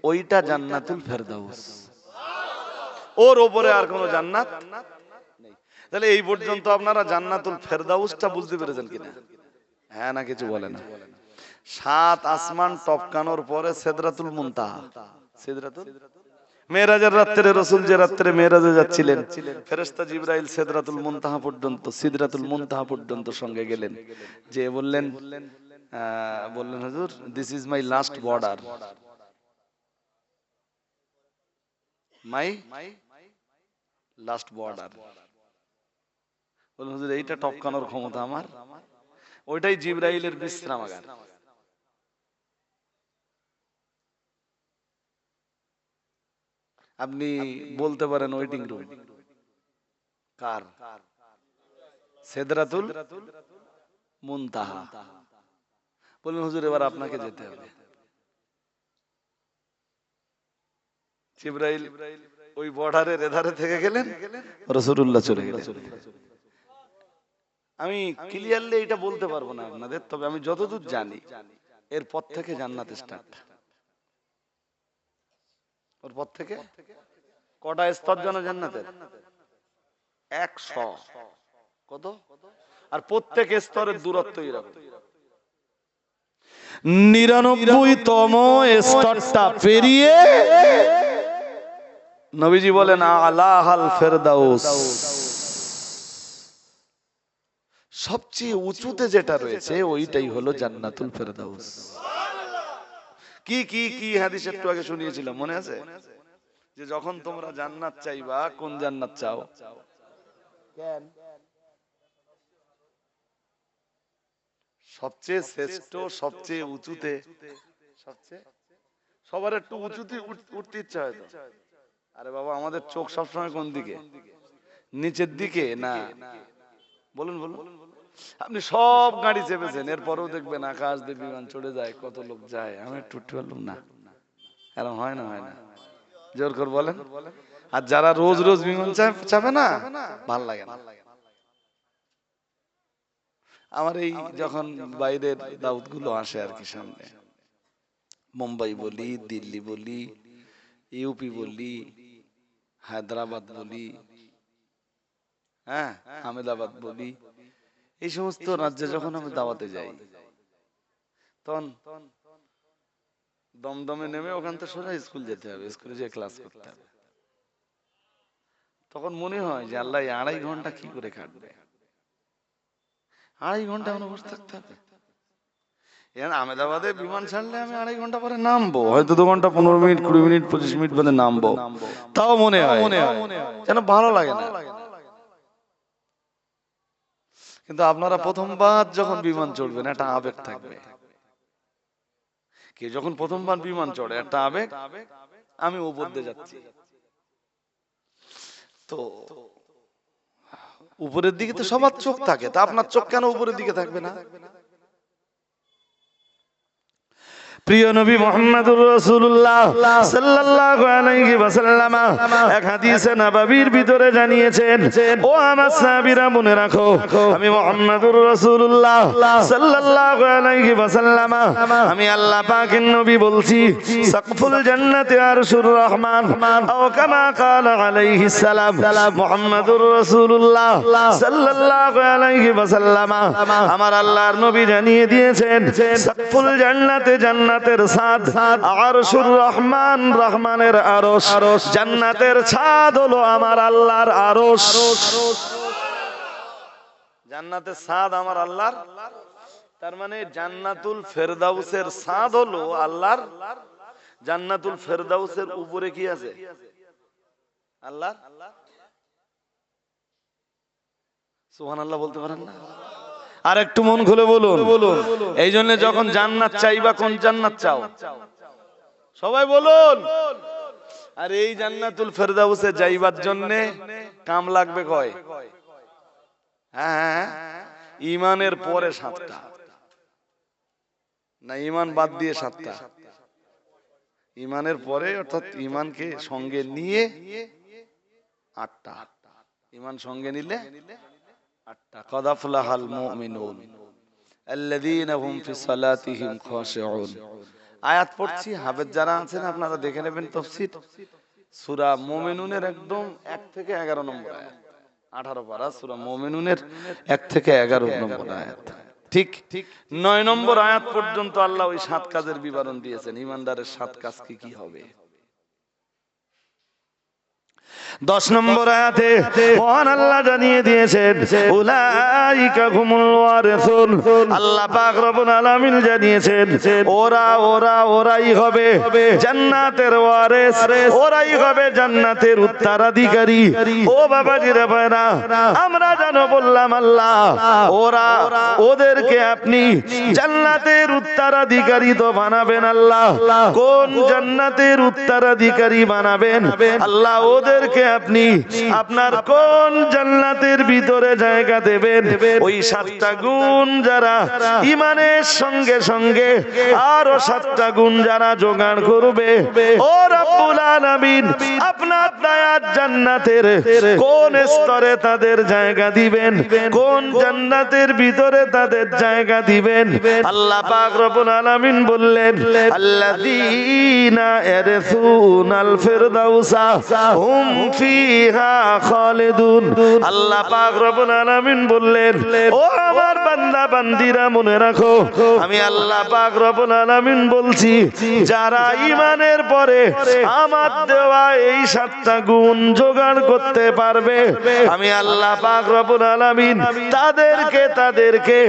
ওইটা জান্নাতুল ফেরদাউস। ওর উপরে আর কোনো জান্নাত নেই। তাহলে এই পর্যন্ত আপনারা জান্নাতুল ফেরদাউসটা বুঝতে পেরেছেন কিনা? হ্যাঁ না কিছু বলে না? 7 আসমান টপকানোর পরে সিদরাতুল মুনতাহা, সিদরাতুল মেরাজের রাত্রে রাসূল যে রাত্রে মেরাজে যাচ্ছিলেন, ফেরেশতা জিবরাইল সিদরাতুল মুনতাহা পর্যন্ত, সিদরাতুল মুনতাহা পর্যন্ত সঙ্গে গেলেন, যে বললেন হুজুর this is my last border, my last border. বললেন হুজুর এইটা টপকানোর ক্ষমতা আমার, ওইটাই জিবরাইলের বিশ্রামাগার। আপনি বলতে পারেন ওয়েটিং রুম কার? সিদরাতুল মুনতাহা। বললেন হুজুর এবার আপনাকে যেতে হবে। জিবরাইল ওই বর্ডারের এধারে থেকে গেলেন, রাসূলুল্লাহ চলে গেলেন। আমি ক্লিয়ারলি এটা বলতে পারবো না আপনাদের, তবে আমি যতদূর জানি এরপর থেকে জান্নাত স্টার্ট। ওর পর থেকে কটা স্তর যেন জান্নাতের? 100। কত? আর প্রত্যেক স্তরের দূরত্ব এরকম। 99তম স্তরটা পেরিয়ে নবীজি বলেন আলাহাল ফেরদাউস, সবচেয়ে উঁচুতে যেটা রয়েছে ওইটাই হলো জান্নাতুল ফেরদাউস। কি কি কি হাদিস একটু আগে শুনিয়েছিলাম, মনে আছে? যে যখন তোমরা জান্নাত চাইবা, কোন জান্নাত চাও? কেন? সবচেয়ে শ্রেষ্ঠ, সবচেয়ে উঁচুতে, সবচেয়ে সবার একটু উঁচুতে উঠতে ইচ্ছা হয় তো। আরে বাবা, আমাদের চোখ সবসময় কোন দিকে? নিচের দিকে না? বলুন বলুন। আপনি সব গাড়ি চেপেছেন, এরপরেও দেখবেন আকাশ দিয়ে বিমান চড়ে যায়, কত লোক যায়, আমি একটু উঠতে পারলাম না। এরকম হয় না? হয় না? জোর করে বলেন। আর যারা রোজ রোজ বিমান চাপে না, ভাল লাগে না। আমার এই যখন বাইরের দাউদ গুলো আসে আর কি সামনে, মুম্বাই বলি, দিল্লি বলি, ইউপি বলি, হায়দ্রাবাদ বলি, হ্যাঁ, আহমেদাবাদ বলি, এই সমস্ত রাজ্যে যখন আমি দাওয়াতে যাই, তখন দমদমে নেমে ওখান থেকে সোজা স্কুল যেতে হবে, স্কুলে যেয়ে ক্লাস করতে হবে। তখন মনে হয় যে আল্লাহ 2.5 ঘন্টা কি করে কাটবে, 2.5 ঘন্টা আমরা বসে থাকতে হবে। আহমেদাবাদে বিমান ছাড়লে আমি 2.5 ঘন্টা পরে নামবো, হয়তো 2 ঘন্টা 15 মিনিট 20 মিনিট 25 মিনিট বাদে নামবো, তাও মনে হয় যেন ভালো লাগে না। কিন্তু আপনারা প্রথমবার যখন বিমান চড়বেন, একটা আবেগ থাকবে। কে যখন প্রথমবার বিমান চড়ে, একটা আবেগ, আমি উপর দিয়ে যাচ্ছি, তো উপরের দিকে তো সবার চোখ থাকে, তা আপনার চোখ কেন উপরের দিকে থাকবে না? প্রিয় নবী মুহাম্মদুর রাসূলুল্লাহ সাল্লাল্লাহু আলাইহি ওয়াসাল্লাম এক হাদিসে নববীর ভিতরে জানিয়েছেন, ও আমার সাহাবীরা মনে রাখো, আমি মুহাম্মদুর রাসূলুল্লাহ সাল্লাল্লাহু আলাইহি ওয়াসাল্লাম, আমি আল্লাহ পাকের নবী বলছি, সাকফুল জান্নাতি আরশুর রহমান, ও কামা ক্বালা আলাইহিস সালাম। মুহাম্মদুর রাসূলুল্লাহ সাল্লাল্লাহু আলাইহি ওয়াসাল্লাম, আমার আল্লাহর নবী জানিয়ে দিয়েছেন, সাকফুল জান্নাতে, জান্নাতের ছাদ আরশুর রহমান, রহমানের আরশ, জান্নাতের ছাদ হলো আমার আল্লাহর আরশ। জান্নাতের ছাদ আমার আল্লাহর, তার মানে জান্নাতুল ফেরদাউসের ছাদ হলো আল্লাহর। জান্নাতুল ফেরদাউসের উপরে কি আছে? আল্লাহ। সুবহানাল্লাহ বলতে পারেন না? আর একটু মন খুলে বলুন। এই জন্য যখন জান্নাত চাইবা, কোন জান্নাত চাও? সবাই বলুন। আর এই জান্নাতুল ফেরদাউসে যাইবার জন্য কাম লাগবে কয়? হ্যাঁ, ঈমানের পরে 7টা, না ঈমান বাদ দিয়ে 7টা? ঈমানের পরে, অর্থাৎ ঈমানকে সঙ্গে নিয়ে 8টা। ঈমান সঙ্গে নিলে 8টা। কদ আফলাহাল মুমিনুন আল্লাযীনা হুম ফি সালাতিহিম খাশিউন। আয়াত পড়ছি, হাফেজ যারা আছেন আপনারা দেখে নেবেন তাফসীর। সূরা মুমিনুনের একদম 1 থেকে 11 নম্বর আয়াত, 18 পারা সূরা মুমিনুনের 1 থেকে 11 নম্বর আয়াত। ঠিক 9 নম্বর আয়াত পর্যন্ত আল্লাহ ওই 7 কাজের বিবরণ দিয়েছেন। ঈমানদারের 7 কাজ কি কি হবে। 10 নম্বর আয়াতে মহান আল্লাহ জানিয়ে দিয়েছেন, উলাইকা হুমুল ওয়ারিসুন। আল্লাহ পাক রব্বুল আলামিন জানিয়েছেন, ওরাই হবে জান্নাতের ওয়ারিস, ওরাই হবে জান্নাতের উত্তরাধিকারী। ও বাবাজিরা ভাইরা, আমরা জানো বললাম আল্লাহ, ওদেরকে আপনি জান্নাতের উত্তরাধিকারী তো বানাবেন আল্লাহ। কোন জান্নাতের উত্তরাধিকারী বানাবেন আল্লাহ? ওদেরকে আপনি আপনার কোন জান্নাতের ভিতরে জায়গা দেবেন? ওই 7টা গুণ যারা ঈমানের সঙ্গে সঙ্গে আরো 7টা গুণ যারা জোগাড় করবে, ও রব্বুল আলামিন আপনার দয়ার জান্নাতের কোন স্তরে তাদের জায়গা দিবেন, কোন জান্নাতের ভিতরে তাদের জায়গা দিবেন? আল্লাহ পাক রব্বুল আলামিন বললেন, আল্লাযীনা ইয়ারসুনাল ফিরদাউসা হুম হুম ফিহা খালিদুন। আল্লাহ পাক রব্বুল আলামিন বললেন, ও আমার বান্দা বান্দিরা মনে রাখো, আমি আল্লাহ পাক রব্বুল আলামিন বলছি, যারা ঈমানের পরে আমার দেওয়া এই 7টা গুণ জোগাড় করতে পারবে, আমি আল্লাহ পাক রব্বুল আলামিন তাদেরকে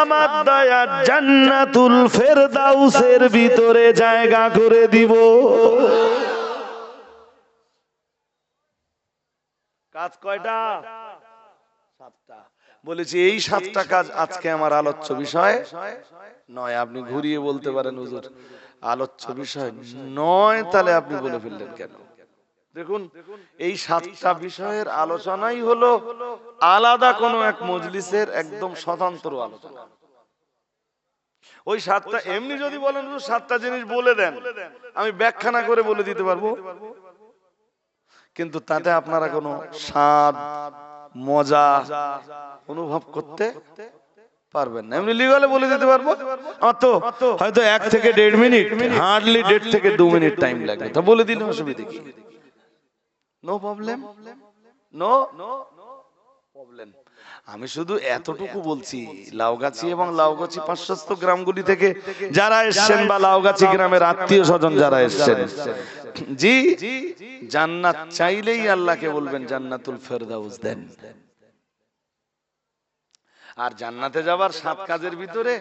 আমার দয়ার জান্নাতুল ফেরদাউসের ভিতরে জায়গা করে দিব। কাজ কয়টা? 7টা। বলেছি এই 7টা কাজ আজকে আমার আলোচ্য বিষয় নয়। আপনি ঘুরিয়ে বলতে পারেন হুজুর আলোচ্য বিষয় নয়, তাহলে আপনি বলে ফেললেন কেন? দেখুন, এই 7টা বিষয়ের আলোচনাই হলো আলাদা কোনো এক মজলিসের একদম স্বতন্ত্র আলোচনা। ওই 7টা এমনি যদি বলেন 7টা জিনিস বলে দেন, আমি ব্যাখ্যা না করে বলে দিতে পারবো, কিন্তু তাতে আপনারা কোনো স্বাদ মজা অনুভব করতে পারবেন না। এমনি লিগালে বলে দিতে পারবো, আমার তো হয়তো 1 থেকে 1.5 মিনিট, হার্ডলি 1.5 থেকে 2 মিনিট টাইম লাগবে, তা বলে দিলে অসুবিধা কি? No problem, no problem. আমি শুধু এতটুকু বলছি, লাউগাছি এবং লাউগাছি পার্শ্বস্থ গ্রামগুলি থেকে যারা এসেছেন বা লাউগাছি গ্রামের আত্মীয় স্বজন যারা এসেছেন, জি জান্নাত চাইলেই আল্লাহকে বলবেন জান্নাতুল ফেরদাউস দেন। আর জান্নাতে যাবার 7 কাজের ভিতরে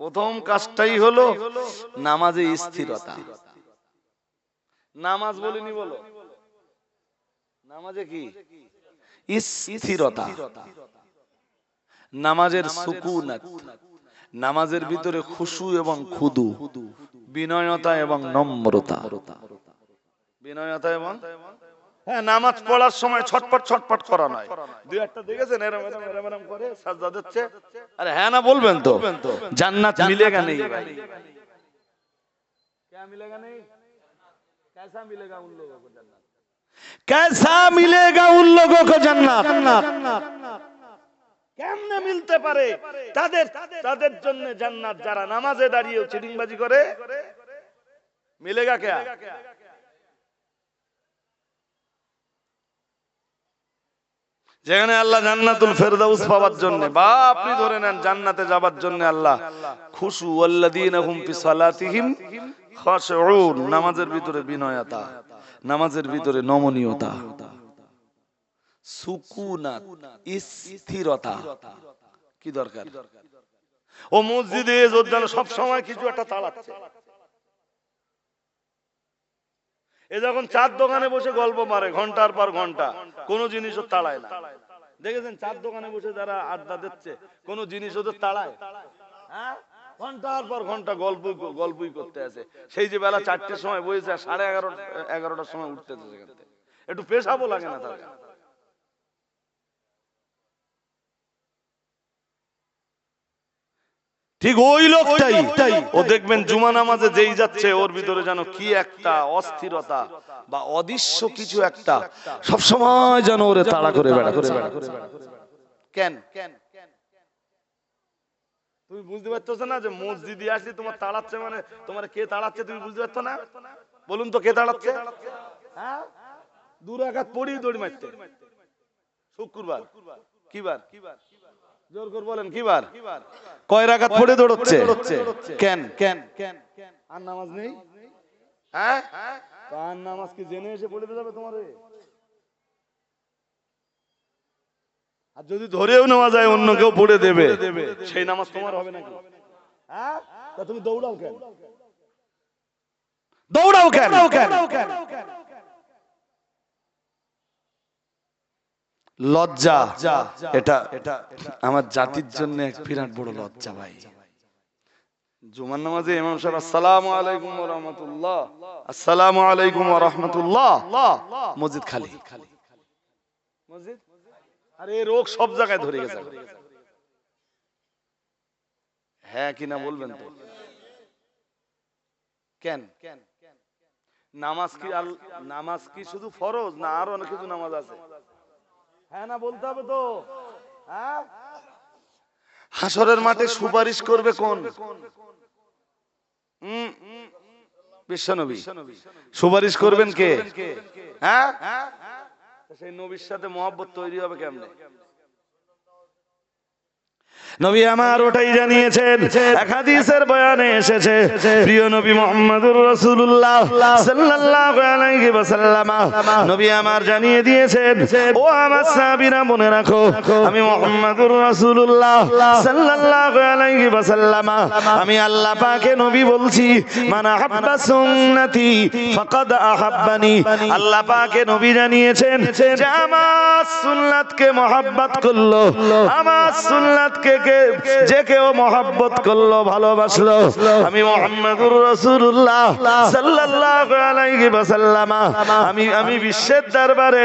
প্রথম কাজটাই হলো নামাজে স্থিরতা। নামাজ বলিনি, বলো নামাজে কি? স্থিরতা। নামাজের সুকুনাত, নামাজের ভিতরে খুশু এবং খুদু, বিনয়তা এবং নম্রতা। বিনয়তা এবং হ্যাঁ, নামাজ পড়ার সময় ছটপট করা নয়। দুই একটা দেখেছেন এরকম করে সাজদা দিচ্ছে, আরে হ্যাঁ না বলবেন তো? জান্নাত মিলেগা নেই ভাই, क्या मिलेगा नहीं? कैसा मिलेगा उन लोगों को जन्नत? कैसा मिलेगा उन लोगों को जन्नत? কেমনে মিলতে পারে তাদের জন্য জান্নাত যারা নামাজে দাঁড়িয়ে চিটিংবাজি করে? মিলেগা क्या? যেখানে আল্লাহ জান্নাতুল ফেরদাউস পাওয়ার জন্য বা আপনি ধরে নেন জান্নাতে যাবার জন্য আল্লাহ খুশু ওয়াল্লাযীনা হুম ফি সালাতিহিম খাশিউন, নামাজের ভিতরে বিনয়তা, নামাজের ভিতরে নমনীয়তা, সুকুনাত, স্থিরতা কি দরকার? ও মসজিদে যেন সব সময় কিছু একটা তাড়াচ্ছে। এ যখন চার দোকানে বসে গল্প মারে ঘন্টার পর ঘন্টা, কোনো জিনিসও তাড়ায় না। দেখেছেন চার দোকানে বসে যারা আড্ডা দিচ্ছে, কোনো জিনিস ওদের তাড়ায়? হ্যাঁ, ঘন্টার পর ঘন্টা গল্পই করতে আছে। সেই যে বেলা 4টের সময় বসেছে, 11:30-11টার সময় উঠতেছে, সেখান থেকে একটু পেশাবো লাগে না তার? ঠিক ওই লোকটাই ও দেখবেন জুমা নামাজে যেই যাচ্ছে, ওর ভিতরে যেন কি একটা অস্থিরতা বা অদৃশ্য কিছু একটা সব সময় যেন ওরে তাড়া করে বেড়াচ্ছে। কেন? তুমি বুঝতে পারছো না যে মসজিদে আসি তোমার তাড়াচ্ছে, মানে তোমার কে তাড়াচ্ছে তুমি বুঝতে পারছো না? বলুন তো কে তাড়াচ্ছে? হ্যাঁ, 2 রাকাত পড়ি দড়ি মারতে। শুক্রবার কি বার? জোর করে বলেন কি বার? কয় রাকাত পড়ে দৌড়চ্ছে? কেন? আর নামাজ নেই? হ্যাঁ, আর নামাজ কি জেনে এসে পড়ে যাবে তোমার? আর যদি ধরেও নেওয়া যায় অন্য কেউ পড়ে দেবে, সেই নামাজ তোমার হবে নাকি? হ্যাঁ, তা তুমি দৌড়াও কেন? লজ্জা, এটা আমার জাতির জন্য এক বিরাট বড় লজ্জা ভাই। জুমার নামাজে ইমাম সাহেব আসসালামু আলাইকুম ওয়া রাহমাতুল্লাহ, আসসালামু আলাইকুম ওয়া রাহমাতুল্লাহ, মসজিদ খালি। মসজিদ আরে রোগ সব জায়গায় ধরে গেছে। হ্যাঁ কিনা বলবেন তো? কেন? নামাজ কি শুধু ফরজ না আরো অনেক কিছু নামাজ আছে? হ্যাঁ না বলতে হবে তো? হ্যাঁ, হাসরের মাঠে সুপারিশ করবে কোন? বিশ্বনবী। সুপারিশ করবেন কে? হ্যাঁ, সেই নবীর সাথে মহব্বত তৈরি হবে কেমনে? নবী আমার ওটাই জানিয়েছেন, এক হাদিসের বয়ানে এসেছে, প্রিয় নবী মুহাম্মদুর রাসূলুল্লাহ সাল্লাল্লাহু আলাইহি ওয়াসাল্লাম নবী আমার জানিয়ে দিয়েছেন, ও আমার সাহাবীরা মনে রাখো, আমি মুহাম্মদুর রাসূলুল্লাহ সাল্লাল্লাহু আলাইহি ওয়াসাল্লাম আমি আল্লাহ পাকে নবী বলছি, মান আহাব্বা সুন্নতি ফাকাদ আহাব্বানি। আল্লাহ পাকে নবী জানিয়েছেন যে আমার সুন্নাতকে মহব্বত করলো, আমার সুন্নাতকে যে কেউ মহব্বত করলো, ভালোবাসলো, আমি মুহাম্মদুর রাসূলুল্লাহ সাল্লাল্লাহু আলাইহি ওয়াসাল্লাম আমি বিশ্বের দরবারে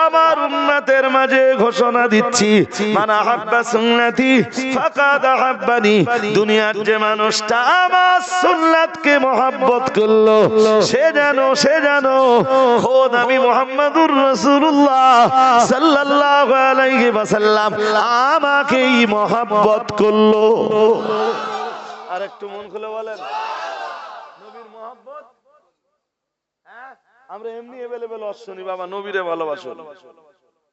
আমার উম্মতের মাঝে ঘোষণা দিচ্ছি, মান আহাব্বা সুন্নতি ফাকাদ আহাব্বানি। দুনিয়ার যে মানুষটা আমার সুন্নাতকে মহব্বত করলো, সে জানো খোদ আমি মুহাম্মদুর রাসূলুল্লাহ সাল্লাল্লাহু আলাইহি ওয়াসাল্লাম আমাকেই মহব্বত করলো। আর একটু মন খুলে বলেন, নবীর মহব্বত। আমরা এমনি এভেলেবেল অশ্বনি বাবা, নবীরে ভালোবাসুন,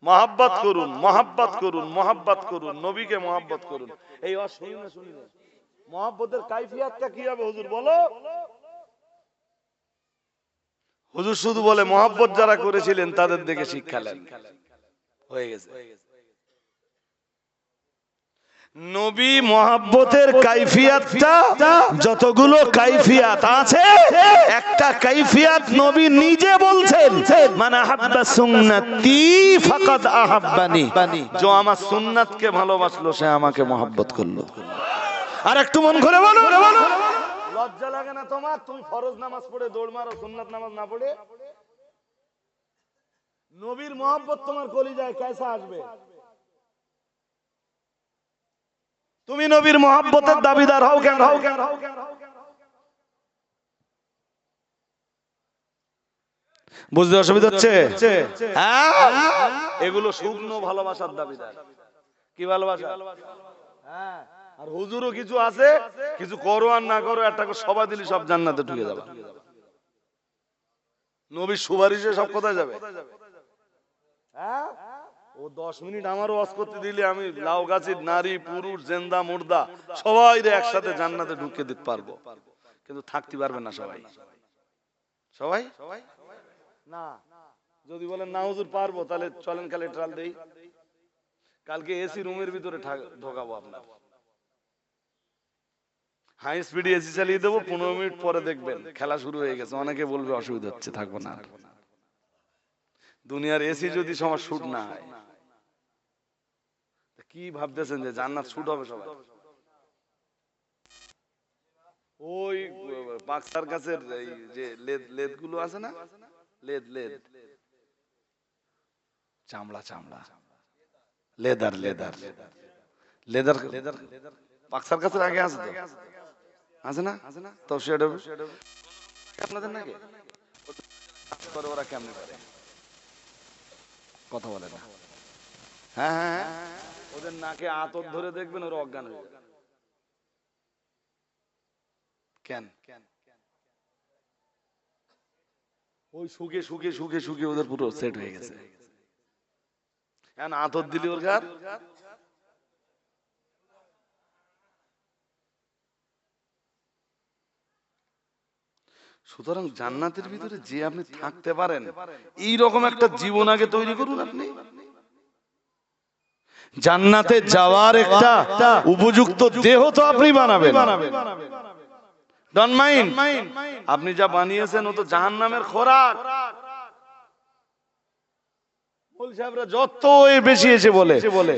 মহব্বত করুন, মহব্বত করুন, মহব্বত করুন, নবীকে মহব্বত করুন। এই অশ্বনি না, শুনি না, মহব্বতের কাইফিয়াতটা কি হবে হুজুর বলো? হুজুর শুধু বলে মহব্বত যারা করেছিলেন তাদের দেখে শিক্ষা নেন, হয়ে গেছে। নবী মহব্বতের কাইফিয়াতটা, যতগুলো কাইফিয়াত আছে, একটা কাইফিয়াত নবী নিজে বলছেন, মান আহাব্বা সুন্নতি ফাকাদ আহাব্বানি। যে আমার সুন্নাতকে ভালোবাসলো সে আমাকে মহব্বত করলো। আর একটু মন করে বলো, লজ্জা লাগে না তোমার? তুমি ফরজ নামাজ পড়ে দৌড় মারো, সুন্নাত নামাজ না পড়ে। নবীর মহব্বত তোমার কলিজায় কেসা আসবে? তুমি নবীর মহব্বতের দাবিদার হও কেন? বুঝতে অসুবিধা হচ্ছে? হ্যাঁ, এগুলো শুকনো ভালোবাসার দাবিদার। কি ভালোবাসা? হ্যাঁ। আর হুজুরও কিছু আছে, কিছু করো আর না করো, একটা সবাই দিলি সব জান্নাতে ঢুকে যাবে। নবীর সুপারিশে সব কোথায় যাবে? হ্যাঁ, ও 10 মিনিট আমার ওয়াজ করতে দিলে আমি লাউ গাছের নারী পুরুষ জেন্দা মুর্দা সবাই একসাথে জান্নাতে ঢুকে দিতে পারবো, কিন্তু থাকতে পারবে না সবাই। সবাই না। যদি বলেন না হুজুর পারবো, তাহলে চলেন কালে ট্রাল দেই, কালকে এসি রুমের ভিতরে ঢোকাবো আপনার, হাই স্পিডে এসি চালিয়ে দেবো, 15 মিনিট পরে দেখবেন খেলা শুরু হয়ে গেছে। অনেকে বলবে অসুবিধা হচ্ছে, থাকবো না। দুনিয়ার এসি যদি সবার শুট না হয়, কি ভাবতেছেন যে জান্নাত শুট হবে সবাই? ওই পাকসার কাছে যে লেদ গুলো আছে না, লেদ চামড়া লেদার পাকসার কাছে আগে আছে তো, আছে না তো, সেটা আপনাদের নাকি ওরা কেমনে করে কথা বলে না? হ্যাঁ, ওদের নাকে আতর ধরে দেখবেন ওরা অজ্ঞান হয়ে যাবে। কেন? ওই শুকে ওদের পুরো সেট হয়ে গেছে। এখন আতর দিলি ওর ঘর, সুতরাং জান্নাতের ভিতরে যে আপনি থাকতে পারেন, এই রকম একটা জীবন আগে তৈরি করুন। আপনি জান্নাতে যাওয়ার একটা উপযুক্ত দেহ তো আপনি বানাবেন। ডন্ট মাইন্ড, আপনি যা বানিয়েছেন ও তো জাহান্নামের খোরাক। যত বেশি এসে বলে,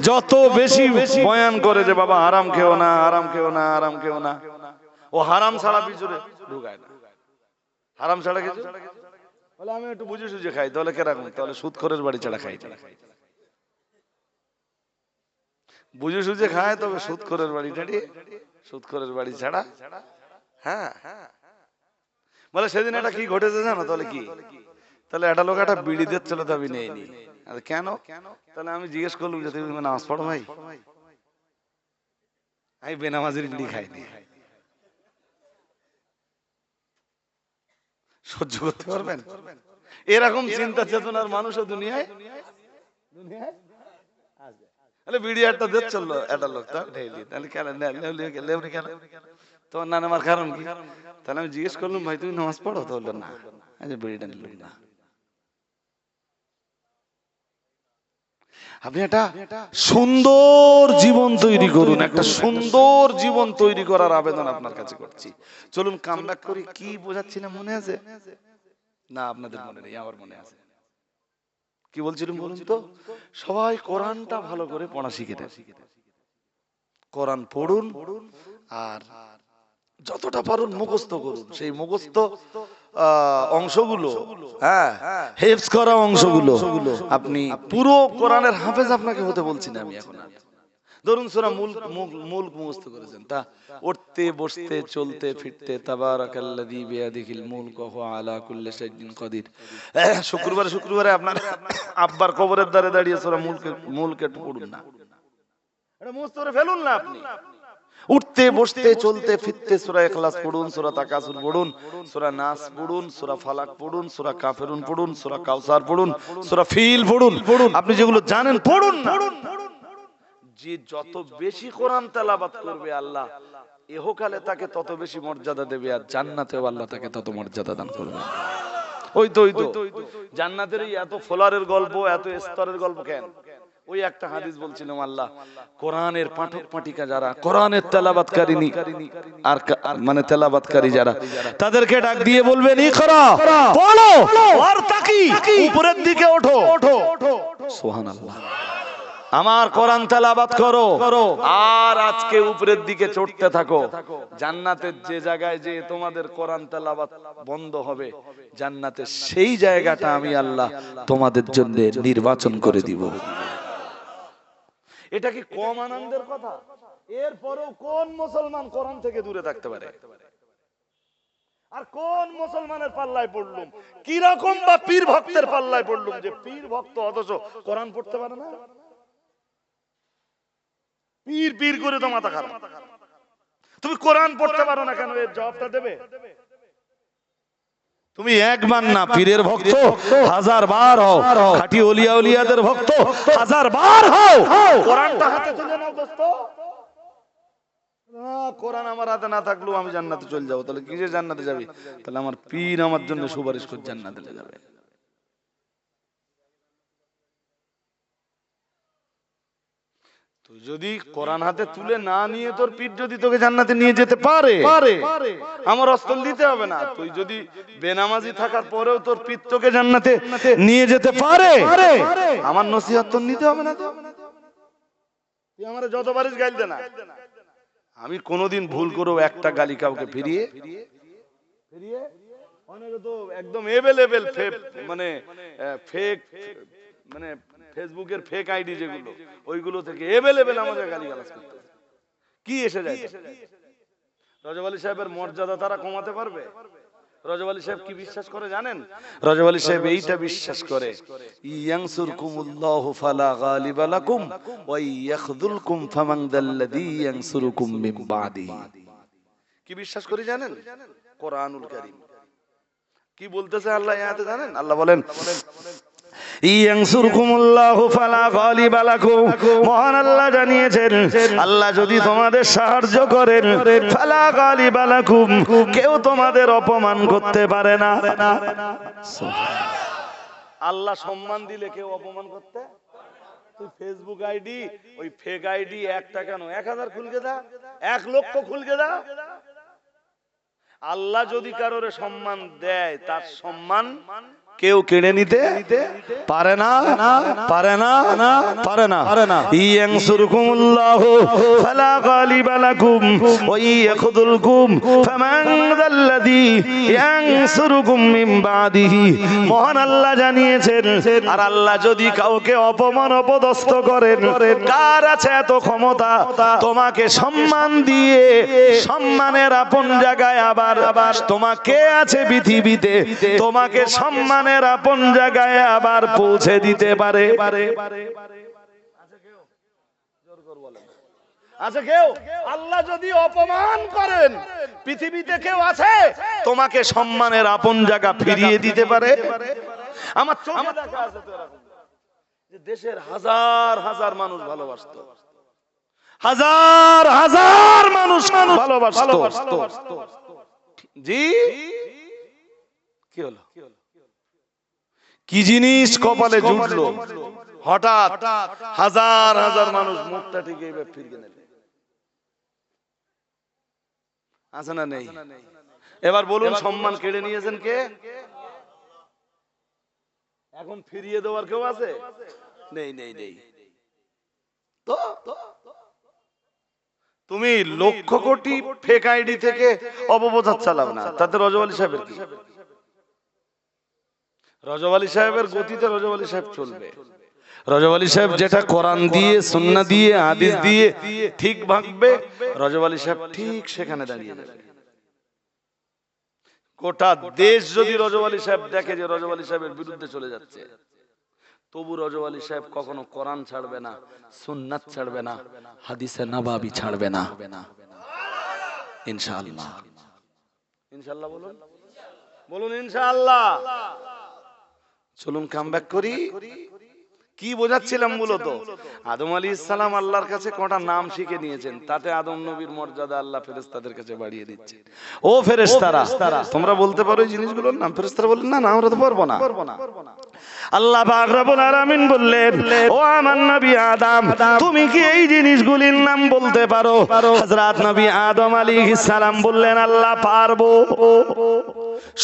যত বেশি বয়ান করে যে বাবা হারাম খেও না, হারাম খেও না, হারাম খেও না, ও হারাম ছাড়া পিছনে ঢুকায় না। হারাম ছাড়া কিছু বলে আমি একটু বুঝে সুঝে খাই, তাহলে কেরকম? তাহলে সুদখোরের বাড়ি ছাড়া খাই। বুঝে সুঝে খায়, তবে সুদখোরের বাড়ি ছাড়ি, সুদখোরের বাড়ি ছাড়া। হ্যাঁ, বলে সেদিন এটা কি ঘটেছে জানো? তাহলে কি? তাহলে একটা লোক একটা বিড়ি দিচ্ছিল, দাবি নেয়নি। কেন? তাহলে আমি জিজ্ঞেস করলাম যে তুমি নামাজ পড়ো ভাই? আমি বেনামাজির বিড়ি খাইনি। সহ্য করতে পারবেন? এরকম চিন্তা চেতনার মানুষও দুনিয়ায় আছে। তাহলে ভিডিও একটা দিতে চললো একটা লোক, তো ঢেলি তাহলে কেন লেবরি কেন তোমার না নামার কারণ কি? তাহলে আমি জিজ্ঞেস করলাম, ভাই তুমি নামাজ পড়ো? তো বললো না। আচ্ছা বিড়িটা নিলাম না। আপনি একটা সুন্দর জীবন তৈরি করুন, একটা সুন্দর জীবন তৈরি করার আবেদন আপনার কাছে করছি। চলুন কামব্যাক করি। কি বোঝাচ্ছিলাম মনে আছে? না আপনাদের মনে নেই, আমার মনে আছে। কি বলছিলাম বলুন তো? সবাই কোরআনটা ভালো করে পড়া শিখে নেন, কোরআন পড়ুন, আর যতটা পারুন মুখস্থ করুন। সেই মুখস্থ অংশগুলো, হ্যাঁ, হেফজ করা অংশগুলো আপনি পুরো কোরআনের হাফেজ আপনাকে হতে বলছি না আমি এখন। ধরুন সূরা মুলক মুখস্থ করেছেন, তা উঠতে বসতে চলতে ফিরতে তাবারাকাল্লাযী বিয়াদিহিল মুলক ওয়া হুয়া আলা কুল্লি শাইইন কাদির। শুক্রবারে আপনার আব্বার কবরের ধারে দাঁড়িয়ে সূরা মুলক একটু পড়ুন না, এটা মুখস্থ করে ফেলুন না আপনি। উঠতে বসতে চলতে ফিরতে সূরা ইখলাস পড়ুন, সূরা তাকাসুর পড়ুন, সূরা নাস পড়ুন, সূরা ফালাক পড়ুন, সূরা কাফিরুন পড়ুন, সূরা কাউসার পড়ুন, সূরা ফিল পড়ুন। আপনি যেগুলো জানেন পড়ুন না। যে যত বেশি কোরআন তেলাওয়াত করবে আল্লাহ ইহকালে তাকে তত বেশি মর্যাদা দেবে, আর জান্নাতেও আল্লাহ তাকে তত মর্যাদা দান করবে। ওই তো জান্নাতের এত ফ্লোরের গল্প, এত স্তরের গল্প কেন? ওই একটা হাদিস বলছিলাম, আল্লাহ কোরআনের পাঠক পাঠিকা যারা, কোরআনের তেলাওয়াতকারিনী আর মানে তেলাওয়াতকারী যারা, তাদেরকে ডাক দিয়ে বলবেন ইকরা, পড়ো, আর তাকি উপরের দিকে ওঠো। সুবহানাল্লাহ। আমার কোরআন তেলাওয়াত করো, আর আজকে উপরের দিকে চড়তে থাকো। জান্নাতের যে জায়গায় যে তোমাদের কোরআন তেলাওয়াত বন্ধ হবে, জান্নাতের সেই জায়গাটা আমি আল্লাহ তোমাদের জন্য নির্বাচন করে দিব। এটা কি কম আনন্দের কথা? এরপরেও কোন মুসলমান কোরআন থেকে দূরে থাকতে পারে? আর কোন মুসলমানের পাল্লায় পড়লুম, কি রকম বা পীর ভক্তের পাল্লায় পড়লুম যে পীর ভক্ত অথচ কোরআন পড়তে পারে না? পীর পীর করে তো মাথা খারাপ। তুমি কোরআন পড়তে পারো না কেন, এর জবাবটা দেবে? তুমি একবার না, পীরের ভক্ত হাজার বার হও, খাঁটি ওলিয়া ওলিয়াদের ভক্ত হাজার বার হও, কোরআনটা হাতে তুলে নাও দোস্ত। কোরআন আমার হাতে না থাকলেও আমি জান্নাতে চলে যাবো। তাহলে কিসে জান্নাতে যাবি? তাহলে আমার পীর আমার জন্য সুপারিশ করে জান্নাতে যাবে। তুই যদি কোরআন হাতে তুলে না নিয়ে তোর পীর যদি তোকে জান্নাতে নিয়ে যেতে পারে, আমার অস্তল দিতে হবে না। তুই যদি বেনামাজি থাকার পরেও তোর পীর তোকে জান্নাতে নিয়ে যেতে পারে, আমার নসিহত তোর নিতে হবে না। তুই আমারে যত পারিস গালি দে না, আমি কোনোদিন ভুল করেও একটা গালি কাউকে ফিরিয়ে অনেকে তো একদম এভেলেবেল মানে ফেক, মানে ফেসবুকের ফেক আইডি যেগুলো, ওইগুলো থেকে এভেলেবেল আমাদের গালিগালাজ করতে কি এসে যায়? রজব আলী সাহেবের মর্যাদা তারা কমাতে পারবে? রজব আলী সাহেব কি বিশ্বাস করে জানেন? রজব আলী সাহেব এইটা বিশ্বাস করে, ইয়ানসুরকুমুল্লাহু ফালা গালিবা লাকুম ওয়া ইয়াখযুলকুম ফামান যাল্লাযী ইয়ানসুরুকুম মিন বাদিহি। কি বিশ্বাস করি জানেন? কোরআনুল কারীম কি বলতেছে আল্লাহ আয়াতে জানেন? আল্লাহ বলেন ইয়ানসুরকুমুল্লাহু ফালা গালিবা লাকুম, মহান আল্লাহ জানিয়েছেন আল্লাহ যদি তোমাদের সাহায্য করেন, ফালা গালিবা লাকুম, কেউ তোমাদের অপমান করতে পারে না। আল্লাহ সম্মান দিলে কেউ অপমান করতে? তুই ফেসবুক আইডি, ওই ফেক আইডি একটা কেন 1000 খুলকে দা, 1 লক্ষ খুলকে দা। আল্লাহ যদি কারোর সম্মান দেয়, তার সম্মান কেউ কেড়ে নিতে পারে না, পারে না, পারে না। ইয়ানসুরকুমুল্লাহু ফালা গালিবা লাকুম ওয়া ইয়াখযুলকুম ফামান যাল্লাযী ইয়ানসুরুকুম মিন বাদিহি। মহান আল্লাহ জানিয়েছেন, আর আল্লাহ যদি কাউকে অপমান অপদস্থ করেন, কার আছে এত ক্ষমতা তোমাকে সম্মান দিয়ে সম্মানের আপন জায়গায় আবার তোমাকে আছে পৃথিবীতে তোমাকে সম্মান আপন জায়গায় আবার পৌঁছে দিতে পারে? আছে কেউ? আল্লাহ যদি অপমান করেন, পৃথিবীতে কেউ আছে তোমাকে সম্মানের আপন জায়গা ফিরিয়ে দিতে পারে? আমার চোখে দেখা আছে তো এরকম, যে দেশের হাজার হাজার মানুষ ভালোবাসতো, হাজার হাজার মানুষ ভালোবাসতো। জি কি হলো? কি জিনিস কপালে জুটলো? হঠাৎ হাজার হাজার মানুষ মুখটা ঠিক এইভাবে ফিরিয়ে নিল। আছে না নেই? এবার বলুন, সম্মান কেড়ে নিয়েছেন কে? এখন ফিরিয়ে দেওয়ার কেউ আছে? নেই নেই নেই। তো তুমি লক্ষ কোটি ফেক আইডি থেকে অপপ্রচার চালাও না, তাতে রজব আলী সাহেবের কি? রজব আলী সাহেবের গতিতে রজব আলী সাহেব চলবে। রজব আলী সাহেব যেটা কোরআন দিয়ে, সুন্নাহ দিয়ে, হাদিস দিয়ে ঠিক ভাববে, রজব আলী সাহেব ঠিক সেখানে দাঁড়িয়ে যাবে। গোটা দেশ যদি রজব আলী সাহেব দেখে যে রজব আলী সাহেবের বিরুদ্ধে চলে যাচ্ছে, তবু রজব আলী সাহেব কখনো কোরআন ছাড়বে না, সুন্নাত ছাড়বে না, হাদিসে নববী ছাড়বে না, ইনশাআল্লাহ। ইনশাআল্লাহ বলুন, বলুন ইনশাআল্লাহ। চলুন কামব্যাক করি। কি বোঝাচ্ছিলাম মূলত? আদম আলাইহিস সালাম আল্লাহর কাছে কটা নাম শিখে নিয়েছেন, তাতে আদম নবীর মর্যাদা আল্লাহ ফেরেশতাদের কাছে বাড়িয়ে দিচ্ছে। ও ফেরেশতারা, তোমরা বলতে পারো এই জিনিসগুলোর নাম? ফেরেশতারা বললেন না, আমরা তো পারবো না। আল্লাহ পাক রব্বুল আলামিন বললেন, ও আমার নবী আদম, তুমি কি এই জিনিসগুলির নাম বলতে পারো? হযরত নবী আদম আলাইহিস সালাম বললেন, আল্লাহ পারবো।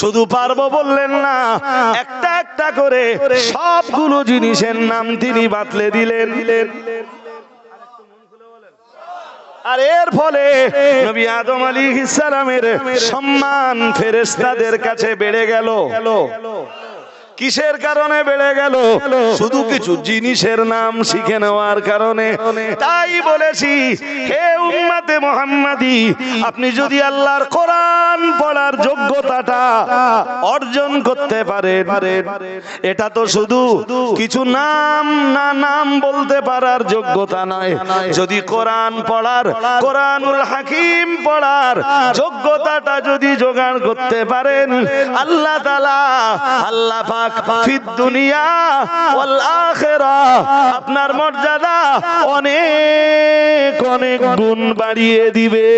শুধু পারবো বললেন না, একটা একটা করে সবগুলো জিনিসের নাম তিনি বাতলে দিলেন। আর এর ফলে নবী আদম আলাইহিস সালামের সম্মান ফেরেশতাদের কাছে বেড়ে গেল। কিসের কারণে বেড়ে গেল? শুধু কিছু জিনিসের নাম শিখে নেওয়ার কারণে। তাই বলেছি, হে উম্মতে মুহাম্মাদি, আপনি যদি আল্লাহর কোরআন পড়ার যোগ্যতাটা অর্জন করতে পারেন, এটা তো শুধু কিছু নাম না নাম বলতে পারার যোগ্যতা নয়, যদি কোরআন পড়ার, কোরআনুল হাকিম পড়ার যোগ্যতাটা যদি জোগাড় করতে পারেন, আল্লাহ তাআলা, আল্লাহ পাক ফিদ দুনিয়া ওয়াল আখিরাহ আপনার মর্যাদা অনেক অনেক গুণ বাড়িয়ে দিবে।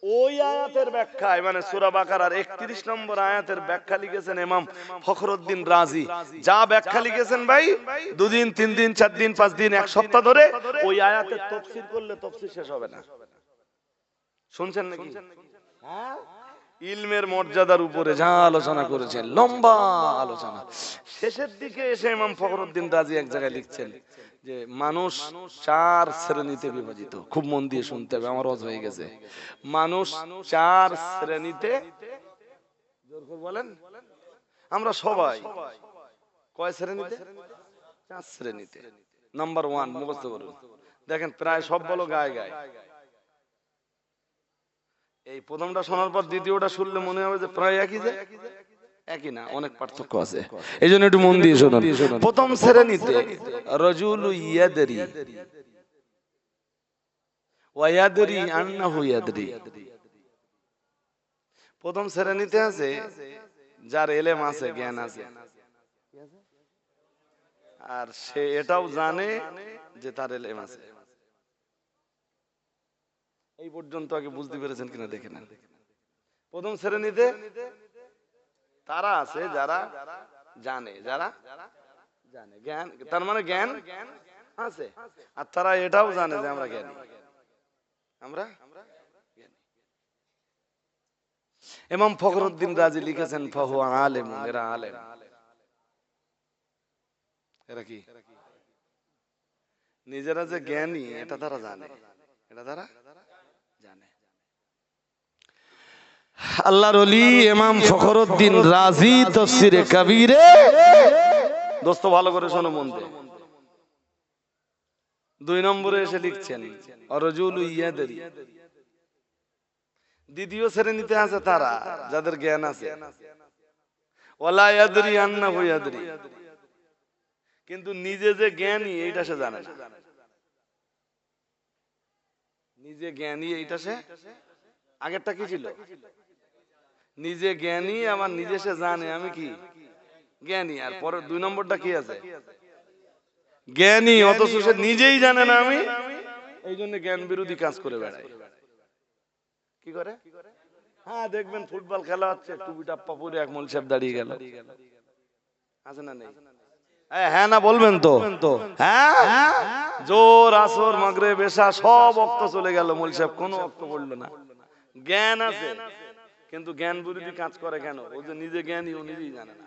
ওই আয়াতের ব্যাখ্যায়, মানে সূরা বাকারার 31 নম্বর আয়াতের ব্যাখ্যা লিখেছেন ইমাম ফখরুদ্দিন রাজি। যা ব্যাখ্যা লিখেছেন ভাই, 2 দিন 3 দিন 4 দিন 5 দিন 1 সপ্তাহ ধরে ওই আয়াতের তাফসীর করলে তাফসীর শেষ হবে না। শুনছেন নাকি? হ্যাঁ, ইলমের মর্যাদার উপরে যা আলোচনা করেছেন, লম্বা আলোচনা, শেষের দিকে এসে ইমাম ফখরুদ্দিন রাজি এক জায়গায় লিখছেন যে মানুষ 4 শ্রেণীতে বিভাজিত। খুব মন দিয়ে শুনতে হবে, আমার ওয়াজ হয়ে গেছে। মানুষ 4 শ্রেণীতে, জোর করে বলেন, আমরা সবাই কয় শ্রেণীতে? 4 শ্রেণীতে। নাম্বার 1 মুখস্থ করুন, দেখেন প্রায় সব বলো গায়ে গায়ে। এই প্রথমটা শোনার পর দ্বিতীয়টা শুনলে মনে হবে যে প্রায় একই, যে একই না, অনেক পার্থক্য আছে। এই জন্য একটু মন দিয়ে শুনুন। প্রথম শ্রেণীতে রাজুলু ইয়াদরি ওয়া ইয়াদরি আন্নাহু ইয়াদরি। প্রথম শ্রেণীতে আছে যার ইলম আছে, জ্ঞান আছে, আর সে এটাও জানে যে তার ইলম আছে। এই পর্যন্ত আগে বুঝতে পেরেছেন কিনা দেখে নেন। প্রথম শ্রেণীতে তারা আছে যারা জানে, যারা জানে, জ্ঞান, তার মানে জ্ঞান আছে, আর তারা এটাও জানে যে আমরা জ্ঞানী, আমরা জ্ঞানী। ইমাম ফখরুদ্দিন রাজি লিখেছেন, ফাহু আলেম, এরা আলেম। এরা কি? নিজেরা যে জ্ঞানী এটা তারা জানে, এটা তারা জানে। আল্লাহর ওলি ইমাম ফখরুদ্দিন রাজি তাফসীরে কবীরে, দোস্ত ভালো করে শোনো মন দিয়ে, 2 নম্বরে এসে লিখছেন রাজুলু ইয়াদরি। দ্বিতীয় শ্রেণীতে আছে তারা যাদের জ্ঞান আছে, ওয়ালা ইয়াদরি আন্নাহু ইয়াদরি, কিন্তু নিজে যে জ্ঞানী এইটা সে জানে না। নিজে জ্ঞানী, এইটা সে আগেরটা কি ছিল? নিজে জ্ঞানী, আমার নিজে সে জানে আমি কি জ্ঞানী। আর পরে 2 নম্বরটা কি আছে? জ্ঞানী অথচ সে নিজেই জানে না আমি, এই জন্য জ্ঞান বিরোধী কাজ করে বেড়ায়। কি করে? হ্যাঁ, দেখবেন ফুটবল খেলা হচ্ছে, টুপি টাপ্পা পরে এক মৌলভী সাহেব দাঁড়িয়ে গেল, আছে না নেই? হ্যাঁ না বলবেন তো? হ্যাঁ, জোর আসর মাগরিব এশা সব ওয়াক্ত চলে গেল, মৌলভী সাহেব কোনো ওয়াক্ত পড়লো না। জ্ঞান আছে কিন্তু জ্ঞান বিরোধী কাজ করে কেন? ও যে নিজে জ্ঞানী, ও নিজেই জানে না,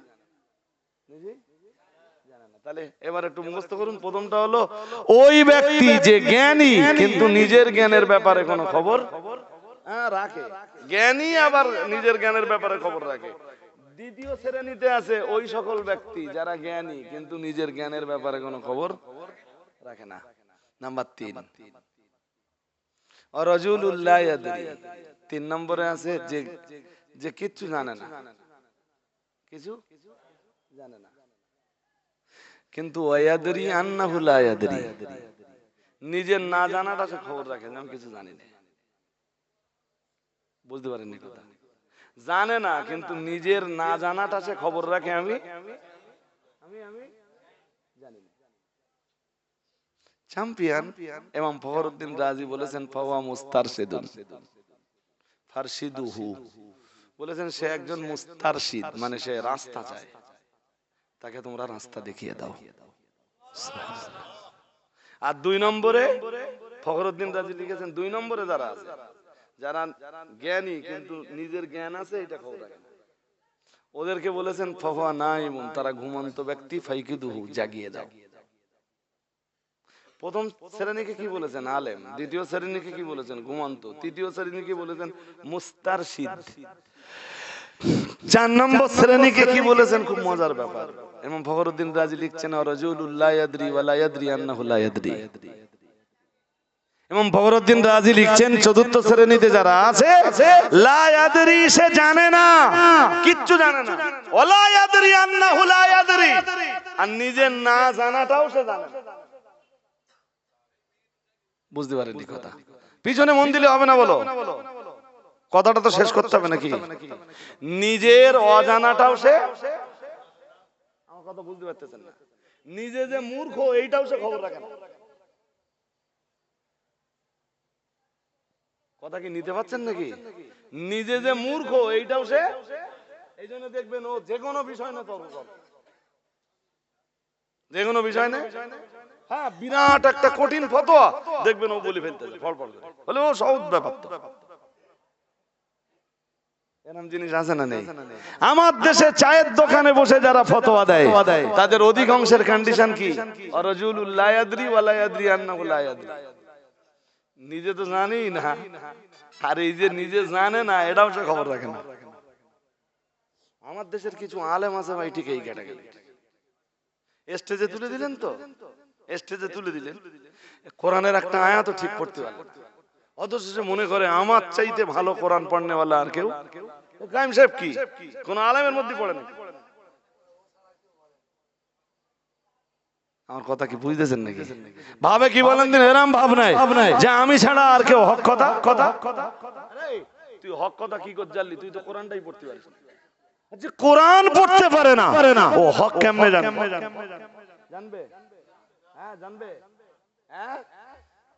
নিজেই জানে না। তাহলে এবার একটু মুখস্থ করুন। প্রথমটা হলো ওই ব্যক্তি যে জ্ঞানী কিন্তু নিজের জ্ঞানের ব্যাপারে কোনো খবর রাখে, জ্ঞানী আবার নিজের জ্ঞানের ব্যাপারে খবর রাখে। দ্বিতীয় শ্রেণীতে আছে ওই সকল ব্যক্তি যারা জ্ঞানী কিন্তু নিজের জ্ঞানের ব্যাপারে কোনো খবর রাখে না। নাম্বার 3, রাজুলুল লা ইয়াদরি। 3 নম্বরে আছে যে যে কিচ্ছু জানে না, কিছু জানে না কিন্তু ওয়ায়াদরি আন্নাহু লা ইয়াদরি, নিজের না জানাটা সে খবর রাখে, আমি কিছু জানি না। বুঝতে পারেননি কথা? জানে না কিন্তু নিজের না জানাটা সে খবর রাখে, আমি জানি না। চ্যাম্পিয়ন ইমাম ফখরুদ্দিন রাজি বলেছেন ফাওয়া মুস্তারশিদুন ফারশিদুহু, বলেছেন সে একজন মুস্তারশিদ, মানে সে রাস্তা চায়, তাকে তোমরা রাস্তা দেখিয়ে দাও। আর 2 নম্বরে ফখরুদ্দিন রাজি লিখেছেন 2 নম্বরে যারা আছে, যারা জ্ঞানী কিন্তু নিজের জ্ঞান আছে এটা খবর রাখে না, ওদেরকে বলেছেন ফাওয়া নাইমুন, তারা ঘুমন্ত ব্যক্তি, ফাইকিদুহু, জাগিয়ে দাও। প্রথম শ্রেণীকে কি বলেছেন? আলেম। দ্বিতীয় শ্রেণীকে কি বলেছেন? ঘুমন্ত। তৃতীয় শ্রেণীকে বলেছেন মুস্তারশিদ। 4 নম্বর শ্রেণীকে কি বলেছেন? খুব মজার ব্যাপার, ইমাম ফখরুদ্দিন রাজি লিখছেন রাজুলুল লা ইয়াদরি ওয়া লা ইয়াদরি আন্নাহু লা ইয়াদরি। ইমাম ফখরুদ্দিন রাজি লিখছেন চতুর্থ শ্রেণীতে যারা আছে, লা ইয়াদরি, সে জানে না, কিচ্ছু জানে না, ওয়া লা ইয়াদরি আন্নাহু লা ইয়াদরি, আর নিজের না জানাটাও সে জানে না। বুঝতে পারেননি কথা? পিছনে মন দিলে হবে না, বলো কথাটা তো শেষ করতে হবে নাকি? নিজের অজানাটাও সে, আমার কথা বুঝতে পারতেছেন না, নিজে যে মূর্খ এইটাও সে খবর রাখে না। কথা কি নিতে পারছেন নাকি? নিজে যে মূর্খ এইটাও সে, এই জন্য দেখবেন ও যে কোনো বিষয় না তর্ক করে, যে কোনো বিষয় না। হ্যাঁ, বিরাট একটা কঠিন ফতোয়া দেখবেন ও বলে ফেলতেছে ফল ফল বলে, ও সহজ ব্যাপার তো। এরকম জিনিস আছে না নেই? আমার দেশে চায়ের দোকানে বসে যারা ফতোয়া দেয় তাদের অধিকাংশের কন্ডিশন কি? রাজুলুল লা ইয়াদরি ওয়া লা ইয়াদরি আন্নাহু লা ইয়াদরি। নিজে তো জানেই না, আর এই যে নিজে জানে না এটাও সে খবর রাখে না। আমার দেশের কিছু আলেম আছে ভাই, ঠিক এই ক্যাটাগরি। স্টেজে তুলে দিলেন তো, স্টেজে তুলে দিলেন, কোরআনের একটা আয়াতও ঠিক পড়তে পারলেন, অথচ সে মনে করে আমার চাইতে ভালো কোরআন পড়নেওয়ালা আর কেউ। কায়েম সাহেব কি কোন আলেমের মধ্যে পড়ে না? আমার কথা কি বুঝতেছেন নাকি? ভাবে কি বলেন দিন, এরম ভাব নাই যে আমি ছাড়া আর কেউ হক কথা কথা। তুই হক কথা কি করে জানলি? তুই তো কোরআনটাই পড়তে পারিস না। যে কোরআন পড়তে পারে না ও হক কেমনে জানবে? জানবে? হ্যাঁ জানবে। হ্যাঁ,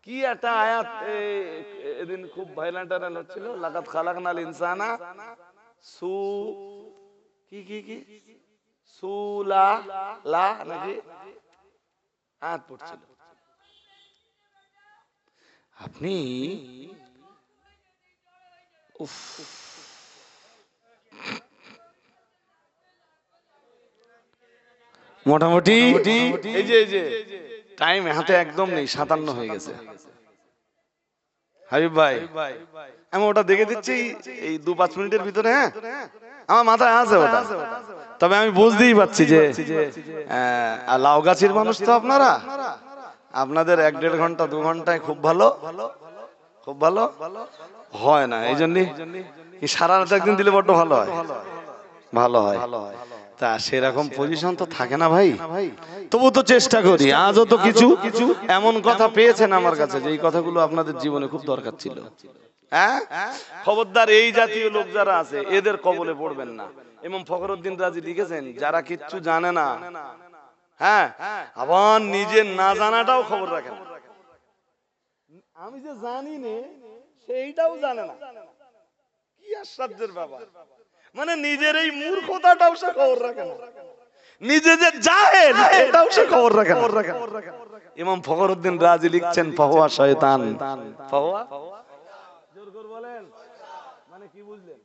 কি একটা আয়াত এদিন খুব ভাইলেন্ট হচ্ছিল, লাকাদ খালাকনাল ইনসানা সু কি কি কি সুলা লা নাকি আয়াত পড়ছিল। আপনি উফ, মোটামুটি এই যে টাইম হাতে একদম নেই, 57 হয়ে গেছে। হাবিব ভাই, আমি ওটা দেখে দিচ্ছি এই 2-5 মিনিটের ভিতরে। হ্যাঁ, আমার মাথায় আছে ওটা, তবে আমি বুঝতেই পারছি যে লাউগাছির মানুষ তো আপনারা, আপনাদের 1-1.5 ঘন্টা 2 ঘন্টায় খুব ভালো হয় না, এই জন্য সারা রাত একদিন দিলে বড্ড ভালো হয়, ভালো হয়। তা সেরকম পজিশন তো থাকে না ভাই, তবু তো চেষ্টা করি। আজও তো কিছু এমন কথা পেয়েছেন আমার কাছে যে এই কথাগুলো আপনাদের জীবনে খুব দরকার ছিল। হ্যাঁ, খবরদার এই জাতীয় লোক যারা আছে এদের কবলে পড়বেন না। ইমাম ফখরুদ্দিন রাজি লিখেছেন, যারা কিচ্ছু জানে না, হ্যাঁ, আবার নিজের না জানাটাও খবর রাখে না। আমি যে জানি না সেইটাও জানে না, কি আশ্চর্যের ব্যাপার। মানে নিজের এই মূর্খতাটাও সে খবর রাখে না, নিজে যে জাহেল এটাও সে খবর রাখে না। ইমাম ফখরুদ্দিন রাজি লিখছেন, ফাহুয়া শয়তান। ফাহুয়া, জোর করে বলেন, মানে কি বুঝলেন?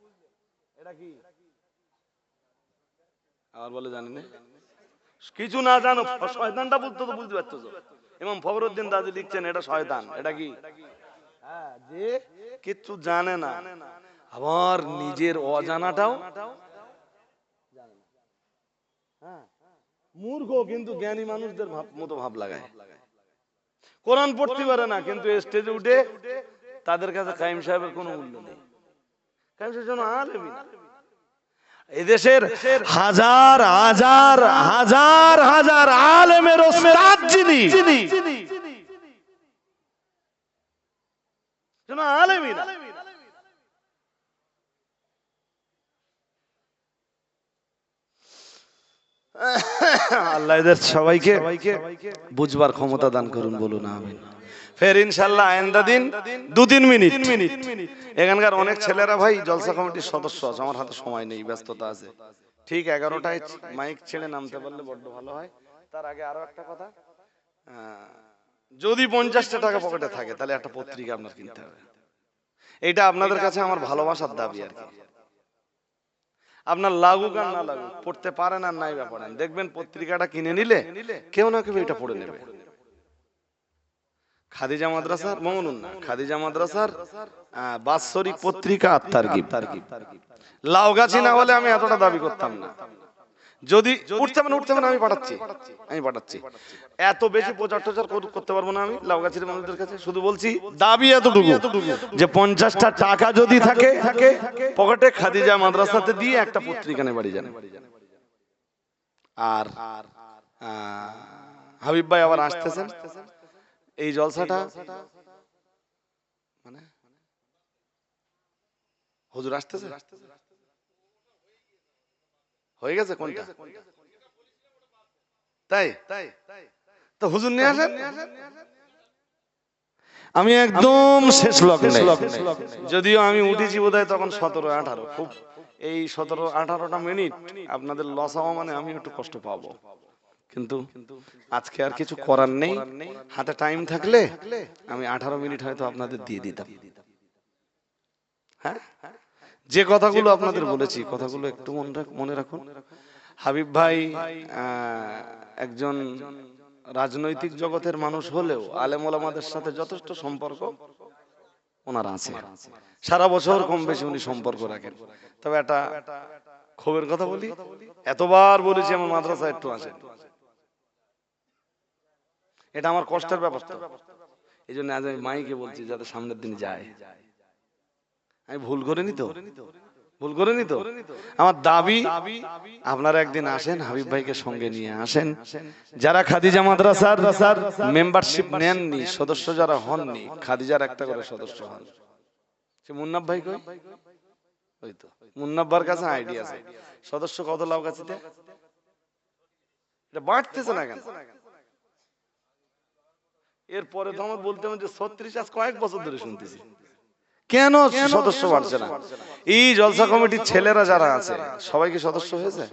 এটা কি আর বলে জানি না, কিছু না জানো, শয়তানটা বুঝতে তো বুঝতে পারছো। ইমাম ফখরুদ্দিন রাজি লিখছেন এটা শয়তান। এটা কি? হ্যাঁ, যে কিচ্ছু জানে না, আবার নিজের অজানাটাও জানে না। হ্যাঁ, মূর্খ কিন্তু জ্ঞানী মানুষদের মতো ভাব লাগায়। কোরআন পড়তে পারে না, কিন্তু স্টেজে উঠে তাদের কাছে কাইম সাহেবের কোনো মূল্য নেই। কাইম সাহেব যেন আলেমই না। এদেশের হাজার হাজার হাজার হাজার আলেমের ওস্তাদ যিনি, যেন আলেমই না। আল্লাহ এদের সবাইকে বুঝবার ক্ষমতা দান করুন, বলুন আমিন। ফের ইনশাআল্লাহ আইন্দা দিন 2-3 মিনিট। এখানকার অনেক ছেলেরা ভাই জলসা কমিটির সদস্য আছে, আমার হাতে সময় নেই, ব্যস্ততা আছে। ঠিক 11টায় মাইক ছেড়ে নামতে পারলে বড্ড ভালো হয়। তার আগে আরো একটা কথা, যদি 50টা টাকা পকেটে থাকে তাহলে একটা পত্রিকা আপনার কিনতে হবে। এটা আপনাদের কাছে আমার ভালোবাসার দাবি আর কি। আপনার লাগুক আর না লাগুক, পড়তে পারেন আর নাই ব্যাপার, দেখবেন পত্রিকাটা কিনে নিলে কেউ না কেউ এটা পড়ে নেবে। খাদিজা মাদ্রাসার মঙ্গলুন না, খাদিজা মাদ্রাসার বাৎসরিক পত্রিকা তারগিব। লাউগাছি না হলে আমি এতটা দাবি করতাম না। যদি উঠতে পারেন আমি পাঠাচ্ছি। এত বেশি প্রচার টচার করতে পারবো না আমি লাউগাছির মানুষদের কাছে। শুধু বলছি দাবি এতটুকু যে 50টা টাকা যদি থাকে পকেটে, খাদিজা মাদ্রাসাতে দিয়ে একটা পত্রিকা নিয়ে বাড়ি যান। আর হাবিব ভাই আবার আসতেছেন, এই জলসাটা মানে হুজুর আসতেছে, হয়ে গেছে কোনটা? তাই তো হুজুর নিয়ে আসেন। আমি একদম শেষ লগ্নে, যদিও আমি উঠেছি বোধহয় তখন 17-18, খুব এই 17-18টা মিনিট আপনাদের লস হওয়া মানে আমি একটু কষ্ট পাবো, কিন্তু আজকে আর কিছু করার নেই। হাতে টাইম থাকলে আমি 18 মিনিট হয়তো আপনাদের দিয়ে দিতাম। হ্যাঁ, যে কথাগুলো আপনাদের বলেছি কথাগুলো একটু মনে রাখুন। হাবিব ভাই একজন রাজনৈতিক জগতের মানুষ হলেও আলেম ওলামাদের সাথে যথেষ্ট সম্পর্ক ওনার আছে। সারা বছর কম বেশি উনি সম্পর্ক রাখেন। তবে একটা ক্ষোভের কথা বলি, এতবার বলেছি আমার মাদ্রাসায় একটু আসেন, এটা আমার কষ্টের ব্যাপার। এই জন্য আজ আমি মাইকে বলছি যাতে সামনের দিন যায়। আমি ভুল করিনি তো। আমার দাবি আপনারা একদিন আসেন, হাবিব ভাইকে সঙ্গে নিয়ে আসেন। যারা খাদিজা মাদ্রাসার মেম্বারশিপ নেননি, সদস্য যারা হননি, খাদিজার একটা করে সদস্য হন। সে মুন্নাফ ভাই কই? ওই তো মুন্নাফার কাছে আইডি আছে। সদস্য কত লাউগাছিতে? এটা বাড়তেছে না কেন? এরপরে তো আমার বলতে হবে যে 36 আজ কয়েক বছর ধরে শুনতেছি, কেন সদস্য বাড়ছে না? এই জলসা কমিটির ছেলেরা যারা আছে সবাই কি সদস্য হয়েছে?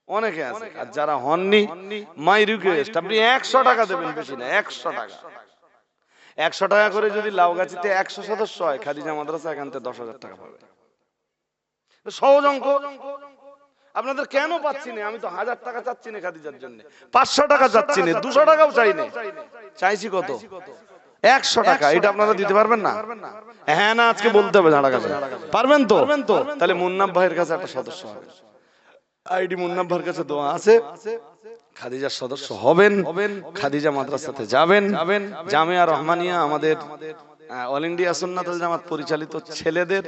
অনেকে আছে। আর যারা হননি, মাই রিকোয়েস্ট, আপনি 100 টাকা দেবেন, বেশি না, 100 টাকা। 100 টাকা করে যদি লাউগাছিতে 100 সদস্য হয়, খাদিজা মাদ্রাসা এখান থেকে 10,000 টাকা পাবে। সহজ অঙ্ক। আপনাদের কেন পাচ্ছি না? আমি তো 1000 টাকা চাচ্ছি না খাদিজার জন্য, 500 টাকা চাচ্ছি না, 200 টাকাও চাই না। চাইছি কত? 100 টাকা। এটা আপনারা দিতে পারবেন না? হ্যাঁ না, আজকে বলতে হবে ঝাড়া কাছে। পারবেন তো? তাহলে মুন্নাফ ভাইয়ের কাছে একটা সদস্য হবে। আইডি মুন্নাফ ভাইয়ের কাছে দোয়া আছে। খাদিজার সদস্য হবেন, খাদিজা মাদ্রাসাতে যাবেন। জামিয়া রহমানিয়া আমাদের অল ইন্ডিয়া সুন্নাতুল জামাত পরিচালিত ছেলেদের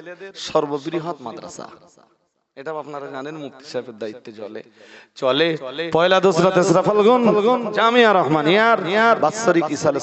সর্ববৃহৎ মাদ্রাসা। এটা আপনারা জানেন, মুফতি সাহেবের দায়িত্বে চলে পয়লা দোসরা তেসরা ফাল্গুন জামিয়া রহমানিয়ার বাৎসরিক ইসালে